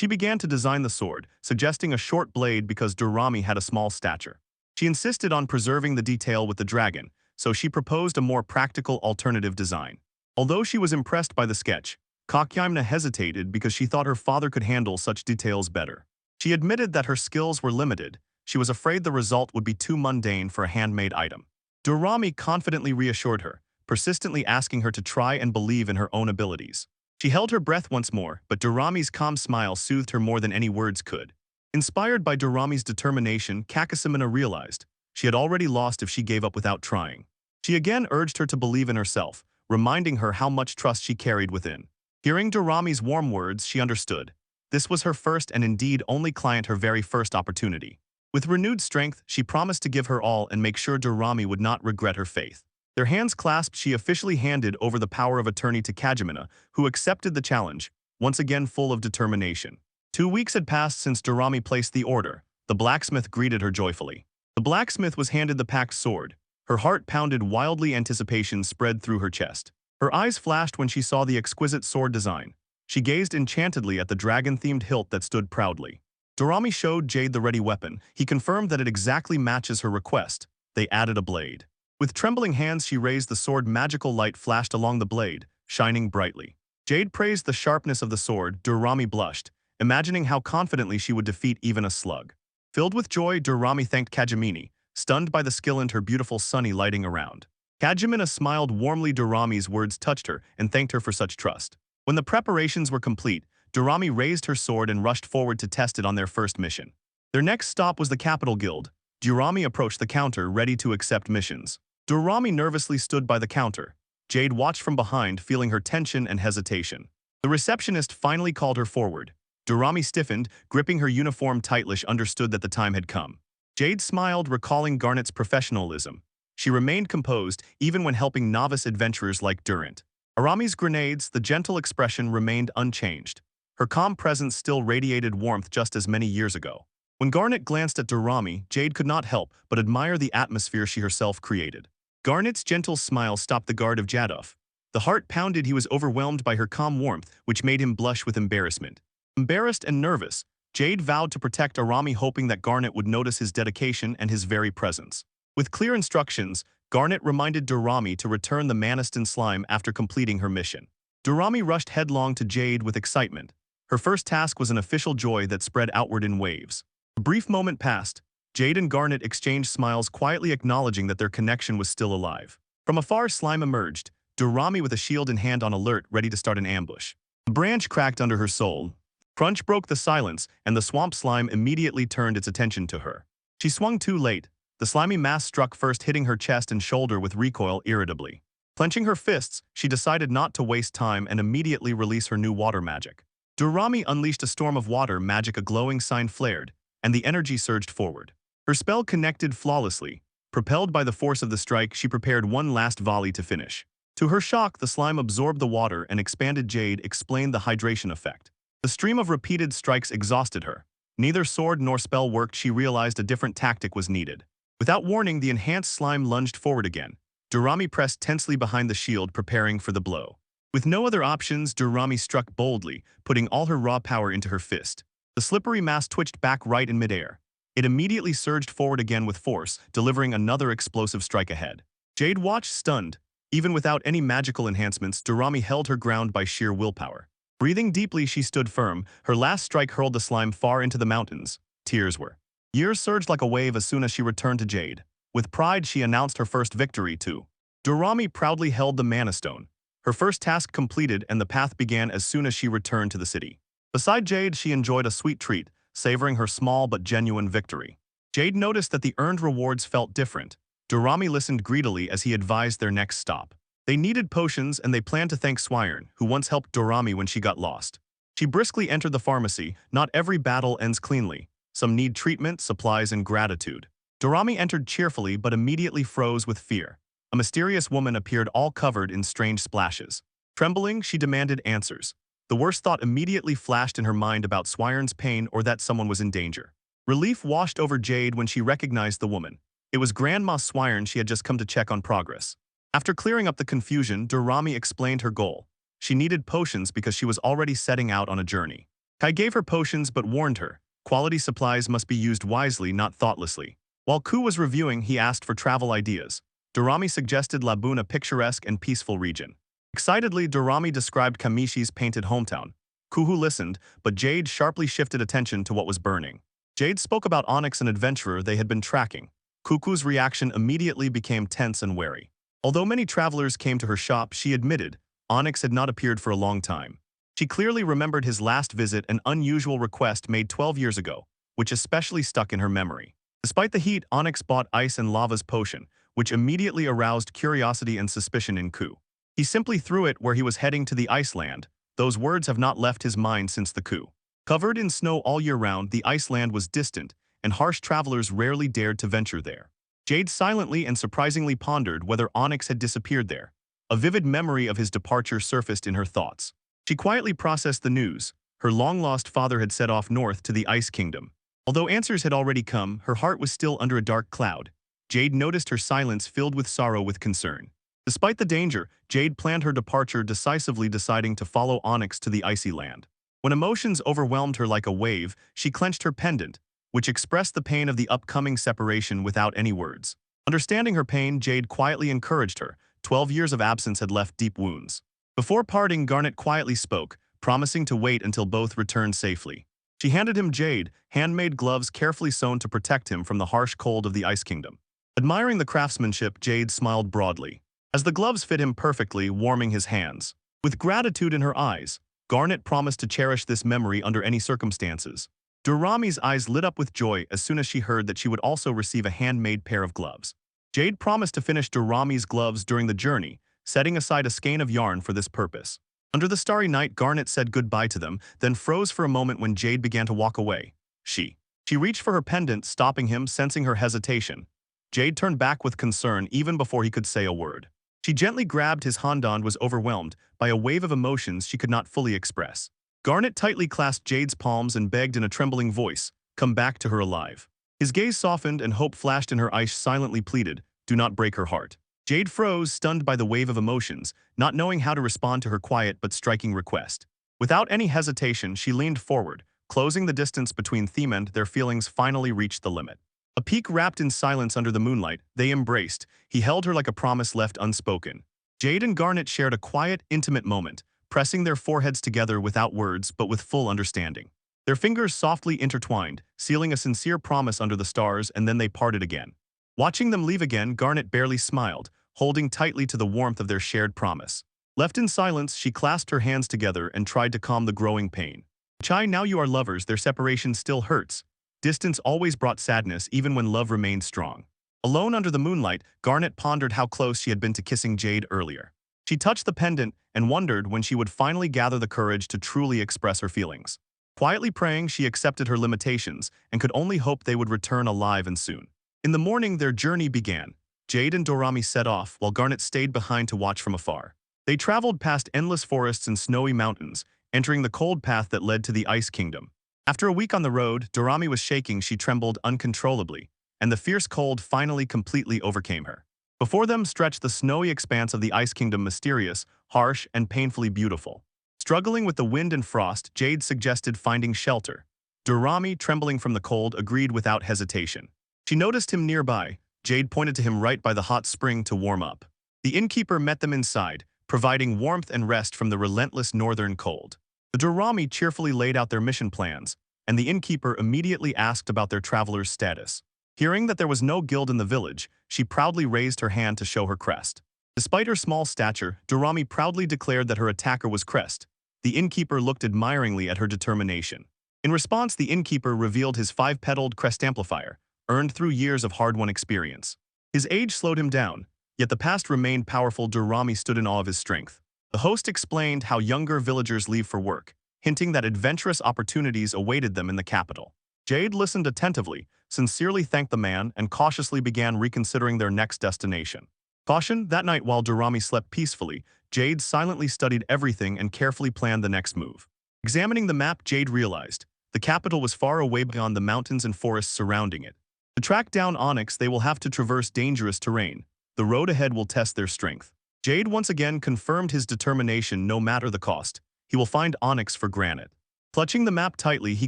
began to design the sword, suggesting a short blade because Dorami had a small stature. She insisted on preserving the detail with the dragon, so she proposed a more practical alternative design. Although she was impressed by the sketch, Kakyaimna hesitated because she thought her father could handle such details better. She admitted that her skills were limited. She was afraid the result would be too mundane for a handmade item. Dorami confidently reassured her, persistently asking her to try and believe in her own abilities. She held her breath once more, but Dorami's calm smile soothed her more than any words could. Inspired by Dorami's determination, Kakasamina realized she had already lost if she gave up without trying. She again urged her to believe in herself, reminding her how much trust she carried within. Hearing Dorami's warm words, she understood. This was her first and indeed only client, her very first opportunity. With renewed strength, she promised to give her all and make sure Dorami would not regret her faith. Their hands clasped, she officially handed over the power of attorney to Kajimina, who accepted the challenge, once again full of determination. 2 weeks had passed since Dorami placed the order. The blacksmith greeted her joyfully. The blacksmith was handed the packed sword. Her heart pounded wildly, anticipation spread through her chest. Her eyes flashed when she saw the exquisite sword design. She gazed enchantedly at the dragon-themed hilt that stood proudly. Dorami showed Jade the ready weapon. He confirmed that it exactly matches her request. They added a blade. With trembling hands, she raised the sword. Magical light flashed along the blade, shining brightly. Jade praised the sharpness of the sword. Dorami blushed, imagining how confidently she would defeat even a slug. Filled with joy, Dorami thanked Kajimini, stunned by the skill and her beautiful sunny lighting around. Kajimina smiled warmly. Dorami's words touched her and thanked her for such trust. When the preparations were complete, Dorami raised her sword and rushed forward to test it on their first mission. Their next stop was the Capital Guild. Dorami approached the counter, ready to accept missions. Dorami nervously stood by the counter. Jade watched from behind, feeling her tension and hesitation. The receptionist finally called her forward. Dorami stiffened, gripping her uniform tightly. She understood that the time had come. Jade smiled, recalling Garnet's professionalism. She remained composed, even when helping novice adventurers like Durant. Arami's grenades, the gentle expression remained unchanged. Her calm presence still radiated warmth, just as many years ago. When Garnet glanced at Dorami, Jade could not help but admire the atmosphere she herself created. Garnet's gentle smile stopped the guard of Jadov. The heart pounded. He was overwhelmed by her calm warmth, which made him blush with embarrassment. Embarrassed and nervous, Jade vowed to protect Arami, hoping that Garnet would notice his dedication and his very presence. With clear instructions, Garnet reminded Dorami to return the Maniston slime after completing her mission. Dorami rushed headlong to Jade with excitement. Her first task was an official joy that spread outward in waves. A brief moment passed. Jade and Garnet exchanged smiles, quietly acknowledging that their connection was still alive. From afar, slime emerged, Dorami with a shield in hand on alert, ready to start an ambush. A branch cracked under her soul. Crunch broke the silence, and the swamp slime immediately turned its attention to her. She swung too late. The slimy mass struck first, hitting her chest and shoulder with recoil irritably. Clenching her fists, she decided not to waste time and immediately release her new water magic. Dorami unleashed a storm of water magic. A glowing sign flared, and the energy surged forward. Her spell connected flawlessly. Propelled by the force of the strike, she prepared one last volley to finish. To her shock, the slime absorbed the water and expanded. Jade explained the hydration effect. The stream of repeated strikes exhausted her. Neither sword nor spell worked. She realized a different tactic was needed. Without warning, the enhanced slime lunged forward again. Dorami pressed tensely behind the shield, preparing for the blow. With no other options, Dorami struck boldly, putting all her raw power into her fist. The slippery mass twitched back right in midair. It immediately surged forward again with force, delivering another explosive strike ahead. Jade watched, stunned. Even without any magical enhancements, Dorami held her ground by sheer willpower. Breathing deeply, she stood firm. Her last strike hurled the slime far into the mountains. Tears were. Years surged like a wave as soon as she returned to Jade. With pride, she announced her first victory, too. Dorami proudly held the Mana Stone. Her first task completed, and the path began as soon as she returned to the city. Beside Jade, she enjoyed a sweet treat, savoring her small but genuine victory. Jade noticed that the earned rewards felt different. Dorami listened greedily as he advised their next stop. They needed potions, and they planned to thank Swirn, who once helped Dorami when she got lost. She briskly entered the pharmacy. Not every battle ends cleanly. Some need treatment, supplies, and gratitude. Dorami entered cheerfully but immediately froze with fear. A mysterious woman appeared, all covered in strange splashes. Trembling, she demanded answers. The worst thought immediately flashed in her mind about Swirn's pain or that someone was in danger. Relief washed over Jade when she recognized the woman. It was Grandma Swirn. She had just come to check on progress. After clearing up the confusion, Dorami explained her goal. She needed potions because she was already setting out on a journey. Kai gave her potions but warned her, quality supplies must be used wisely, not thoughtlessly. While Ku was reviewing, he asked for travel ideas. Dorami suggested Labun, a picturesque and peaceful region. Excitedly, Dorami described Kamishi's painted hometown. Kuhu listened, but Jade sharply shifted attention to what was burning. Jade spoke about Onyx, an adventurer they had been tracking. Kuku's reaction immediately became tense and wary. Although many travelers came to her shop, she admitted, Onyx had not appeared for a long time. She clearly remembered his last visit, an unusual request made 12 years ago, which especially stuck in her memory. Despite the heat, Onyx bought Ice and Lava's potion, which immediately aroused curiosity and suspicion in Ku. He simply threw it where he was heading, to the Iceland. Those words have not left his mind since the coup. Covered in snow all year round, the Iceland was distant, and harsh travelers rarely dared to venture there. Jade silently and surprisingly pondered whether Onyx had disappeared there. A vivid memory of his departure surfaced in her thoughts. She quietly processed the news. Her long-lost father had set off north to the Ice Kingdom. Although answers had already come, her heart was still under a dark cloud. Jade noticed her silence, filled with sorrow with concern. Despite the danger, Jade planned her departure decisively, deciding to follow Onyx to the icy land. When emotions overwhelmed her like a wave, she clenched her pendant, which expressed the pain of the upcoming separation without any words. Understanding her pain, Jade quietly encouraged her. 12 years of absence had left deep wounds. Before parting, Garnet quietly spoke, promising to wait until both returned safely. She handed him Jade, handmade gloves carefully sewn to protect him from the harsh cold of the Ice Kingdom. Admiring the craftsmanship, Jade smiled broadly, as the gloves fit him perfectly, warming his hands. With gratitude in her eyes, Garnet promised to cherish this memory under any circumstances. Dorami's eyes lit up with joy as soon as she heard that she would also receive a handmade pair of gloves. Jade promised to finish Dorami's gloves during the journey, setting aside a skein of yarn for this purpose. Under the starry night, Garnet said goodbye to them, then froze for a moment when Jade began to walk away. She reached for her pendant, stopping him, sensing her hesitation. Jade turned back with concern even before he could say a word. She gently grabbed his hand and was overwhelmed by a wave of emotions she could not fully express. Garnet tightly clasped Jade's palms and begged in a trembling voice, "Come back to her alive." His gaze softened and hope flashed in her eyes, silently pleaded, "Do not break her heart." Jade froze, stunned by the wave of emotions, not knowing how to respond to her quiet but striking request. Without any hesitation, she leaned forward, closing the distance between them, and their feelings finally reached the limit. A peak wrapped in silence under the moonlight, they embraced. He held her like a promise left unspoken. Jade and Garnet shared a quiet, intimate moment, pressing their foreheads together without words but with full understanding. Their fingers softly intertwined, sealing a sincere promise under the stars, and then they parted again. Watching them leave again, Garnet barely smiled, holding tightly to the warmth of their shared promise. Left in silence, she clasped her hands together and tried to calm the growing pain. "Chai, now you are lovers, their separation still hurts." Distance always brought sadness, even when love remained strong. Alone under the moonlight, Garnet pondered how close she had been to kissing Jade earlier. She touched the pendant and wondered when she would finally gather the courage to truly express her feelings. Quietly praying, she accepted her limitations and could only hope they would return alive and soon. In the morning, their journey began. Jade and Dorami set off, while Garnet stayed behind to watch from afar. They traveled past endless forests and snowy mountains, entering the cold path that led to the Ice Kingdom. After a week on the road, Dorami was shaking. She trembled uncontrollably. and the fierce cold finally completely overcame her. Before them stretched the snowy expanse of the Ice Kingdom, mysterious, harsh, and painfully beautiful. Struggling with the wind and frost, Jade suggested finding shelter. Dorami, trembling from the cold, agreed without hesitation. She noticed him nearby. Jade pointed to him right by the hot spring to warm up. The innkeeper met them inside, providing warmth and rest from the relentless northern cold. The Dorami cheerfully laid out their mission plans, and the innkeeper immediately asked about their traveler's status. Hearing that there was no guild in the village, she proudly raised her hand to show her crest. Despite her small stature, Dorami proudly declared that her attacker was Crest. The innkeeper looked admiringly at her determination. In response, the innkeeper revealed his 5-pedaled crest amplifier, earned through years of hard-won experience. His age slowed him down, yet the past remained powerful. Dorami stood in awe of his strength. The host explained how younger villagers leave for work, hinting that adventurous opportunities awaited them in the capital. Jade listened attentively, sincerely thanked the man, and cautiously began reconsidering their next destination. That night while Dorami slept peacefully, Jade silently studied everything and carefully planned the next move. Examining the map, Jade realized the capital was far away beyond the mountains and forests surrounding it. To track down Onyx, they will have to traverse dangerous terrain. The road ahead will test their strength. Jade once again confirmed his determination no matter the cost. He will find Onyx for Granite. Clutching the map tightly, he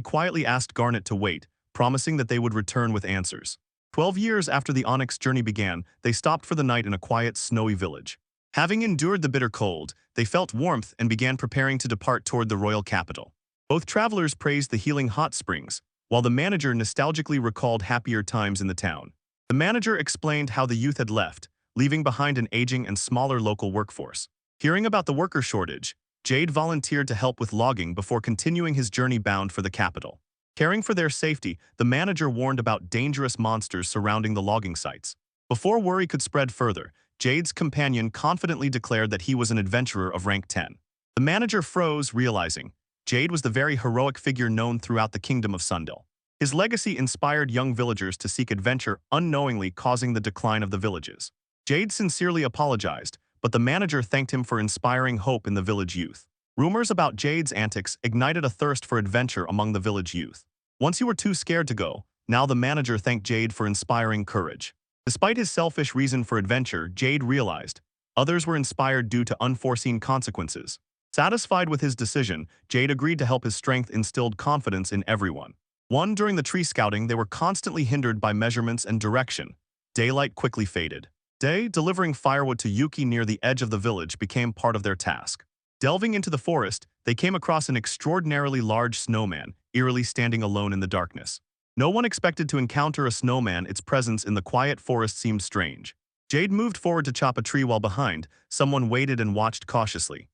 quietly asked Garnet to wait, promising that they would return with answers. 12 years after the Onyx journey began, they stopped for the night in a quiet, snowy village. Having endured the bitter cold, they felt warmth and began preparing to depart toward the royal capital. Both travelers praised the healing hot springs, while the manager nostalgically recalled happier times in the town. The manager explained how the youth had left, leaving behind an aging and smaller local workforce. Hearing about the worker shortage, Jade volunteered to help with logging before continuing his journey bound for the capital. Caring for their safety, the manager warned about dangerous monsters surrounding the logging sites. Before worry could spread further, Jade's companion confidently declared that he was an adventurer of rank 10. The manager froze, realizing Jade was the very heroic figure known throughout the Kingdom of Sundel. His legacy inspired young villagers to seek adventure, unknowingly causing the decline of the villages. Jade sincerely apologized, but the manager thanked him for inspiring hope in the village youth. Rumors about Jade's antics ignited a thirst for adventure among the village youth. Once you were too scared to go, now the manager thanked Jade for inspiring courage. Despite his selfish reason for adventure, Jade realized others were inspired due to unforeseen consequences. Satisfied with his decision, Jade agreed to help. His strength instilled confidence in everyone. During the tree scouting, they were constantly hindered by measurements and direction. Daylight quickly faded. Delivering firewood to Yuki near the edge of the village became part of their task. Delving into the forest, they came across an extraordinarily large snowman, eerily standing alone in the darkness. No one expected to encounter a snowman. Its presence in the quiet forest seemed strange. Jade moved forward to chop a tree while behind. Someone waited and watched cautiously.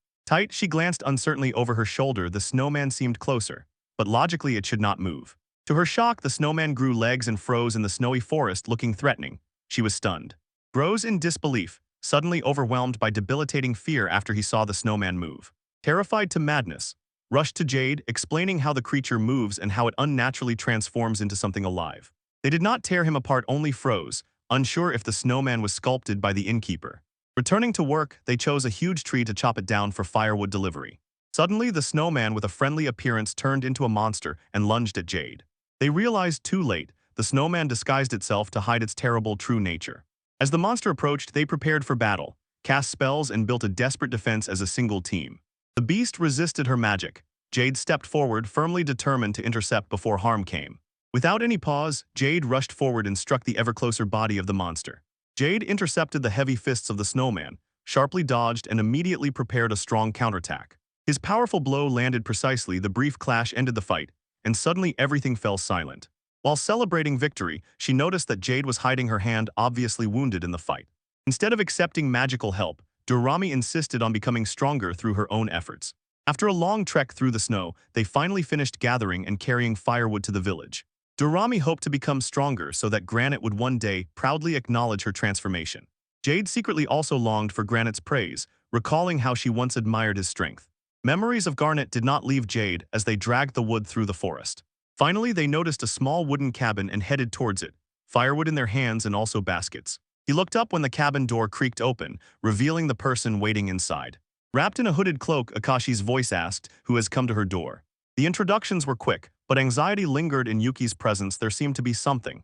She glanced uncertainly over her shoulder. The snowman seemed closer, but logically it should not move. To her shock, the snowman grew legs and froze in the snowy forest, looking threatening. She was stunned. Froze in disbelief, suddenly overwhelmed by debilitating fear after he saw the snowman move. Terrified to madness, rushed to Jade, explaining how the creature moves and how it unnaturally transforms into something alive. They did not tear him apart, only froze, unsure if the snowman was sculpted by the innkeeper. Returning to work, they chose a huge tree to chop it down for firewood delivery. Suddenly, the snowman with a friendly appearance turned into a monster and lunged at Jade. They realized too late, the snowman disguised itself to hide its terrible true nature. As the monster approached, they prepared for battle, cast spells, and built a desperate defense as a single team. The beast resisted her magic. Jade stepped forward, firmly determined to intercept before harm came. Without any pause, Jade rushed forward and struck the ever-closer body of the monster. Jade intercepted the heavy fists of the snowman, sharply dodged, and immediately prepared a strong counterattack. His powerful blow landed precisely. The brief clash ended the fight, and suddenly everything fell silent. While celebrating victory, she noticed that Jade was hiding her hand, obviously wounded in the fight. Instead of accepting magical help, Dorami insisted on becoming stronger through her own efforts. After a long trek through the snow, they finally finished gathering and carrying firewood to the village. Dorami hoped to become stronger so that Granite would one day proudly acknowledge her transformation. Jade secretly also longed for Granite's praise, recalling how she once admired his strength. Memories of Garnet did not leave Jade as they dragged the wood through the forest. Finally, they noticed a small wooden cabin and headed towards it, firewood in their hands and also baskets. He looked up when the cabin door creaked open, revealing the person waiting inside. Wrapped in a hooded cloak, Akashi's voice asked, "Who has come to her door?" The introductions were quick, but anxiety lingered in Yuki's presence. There seemed to be something.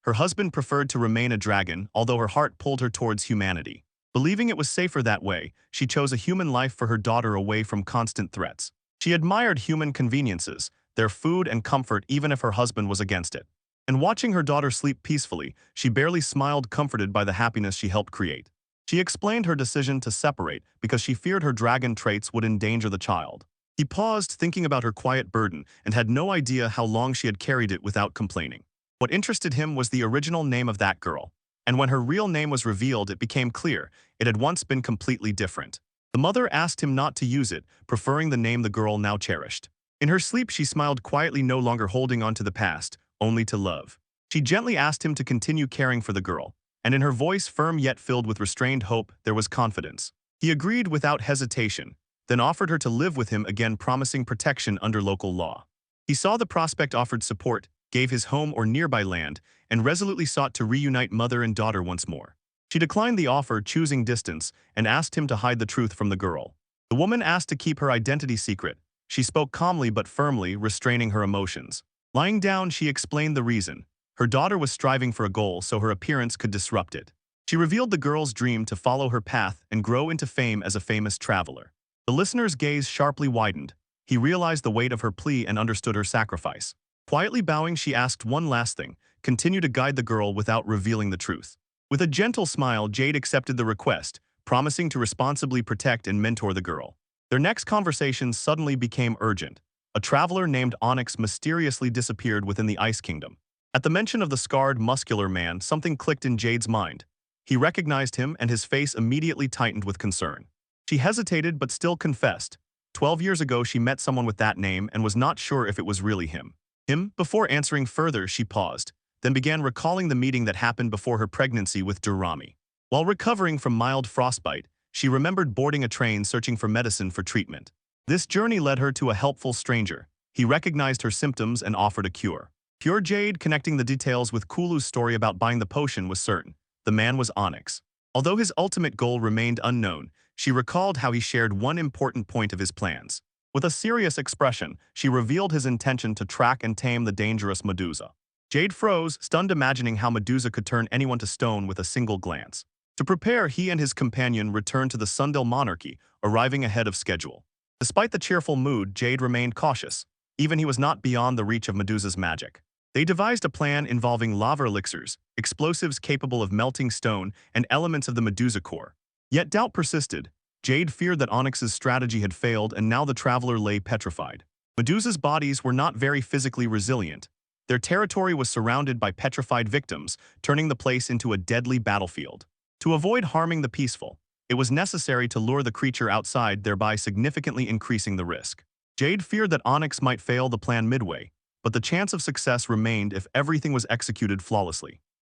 Her husband preferred to remain a dragon, although her heart pulled her towards humanity. Believing it was safer that way, she chose a human life for her daughter away from constant threats. She admired human conveniences, their food and comfort even if her husband was against it. And watching her daughter sleep peacefully, she barely smiled, comforted by the happiness she helped create. She explained her decision to separate because she feared her dragon traits would endanger the child. He paused, thinking about her quiet burden, and had no idea how long she had carried it without complaining. What interested him was the original name of that girl. And when her real name was revealed, it became clear it had once been completely different. The mother asked him not to use it, preferring the name the girl now cherished. In her sleep, she smiled quietly, no longer holding on to the past, only to love. She gently asked him to continue caring for the girl, and in her voice, firm yet filled with restrained hope, there was confidence. He agreed without hesitation, then offered her to live with him again, promising protection under local law. He saw the prospect, offered support, gave his home or nearby land, and resolutely sought to reunite mother and daughter once more. She declined the offer, choosing distance, and asked him to hide the truth from the girl. The woman asked to keep her identity secret. She spoke calmly but firmly, restraining her emotions. Lying down, she explained the reason. Her daughter was striving for a goal, so her appearance could disrupt it. She revealed the girl's dream to follow her path and grow into fame as a famous traveler. The listener's gaze sharply widened. He realized the weight of her plea and understood her sacrifice. Quietly bowing, she asked one last thing: continue to guide the girl without revealing the truth. With a gentle smile, Jade accepted the request, promising to responsibly protect and mentor the girl. Their next conversation suddenly became urgent. A traveler named Onyx mysteriously disappeared within the Ice Kingdom. At the mention of the scarred, muscular man, something clicked in Jade's mind. He recognized him, and his face immediately tightened with concern. She hesitated but still confessed. 12 years ago, she met someone with that name and was not sure if it was really him. Before answering further, she paused, then began recalling the meeting that happened before her pregnancy with Durrami. While recovering from mild frostbite, she remembered boarding a train searching for medicine for treatment. This journey led her to a helpful stranger. He recognized her symptoms and offered a cure. Pure Jade, connecting the details with Kulu's story about buying the potion, was certain. The man was Onyx. Although his ultimate goal remained unknown, she recalled how he shared one important point of his plans. With a serious expression, she revealed his intention to track and tame the dangerous Medusa. Jade froze, stunned, imagining how Medusa could turn anyone to stone with a single glance. To prepare, he and his companion returned to the Sundel monarchy, arriving ahead of schedule. Despite the cheerful mood, Jade remained cautious. Even he was not beyond the reach of Medusa's magic. They devised a plan involving lava elixirs, explosives capable of melting stone, and elements of the Medusa core. Yet doubt persisted. Jade feared that Onyx's strategy had failed, and now the traveler lay petrified. Medusa's bodies were not very physically resilient. Their territory was surrounded by petrified victims, turning the place into a deadly battlefield. To avoid harming the peaceful, it was necessary to lure the creature outside, thereby significantly increasing the risk. Jade feared that Onyx might fail the plan midway, but the chance of success remained if everything was executed flawlessly.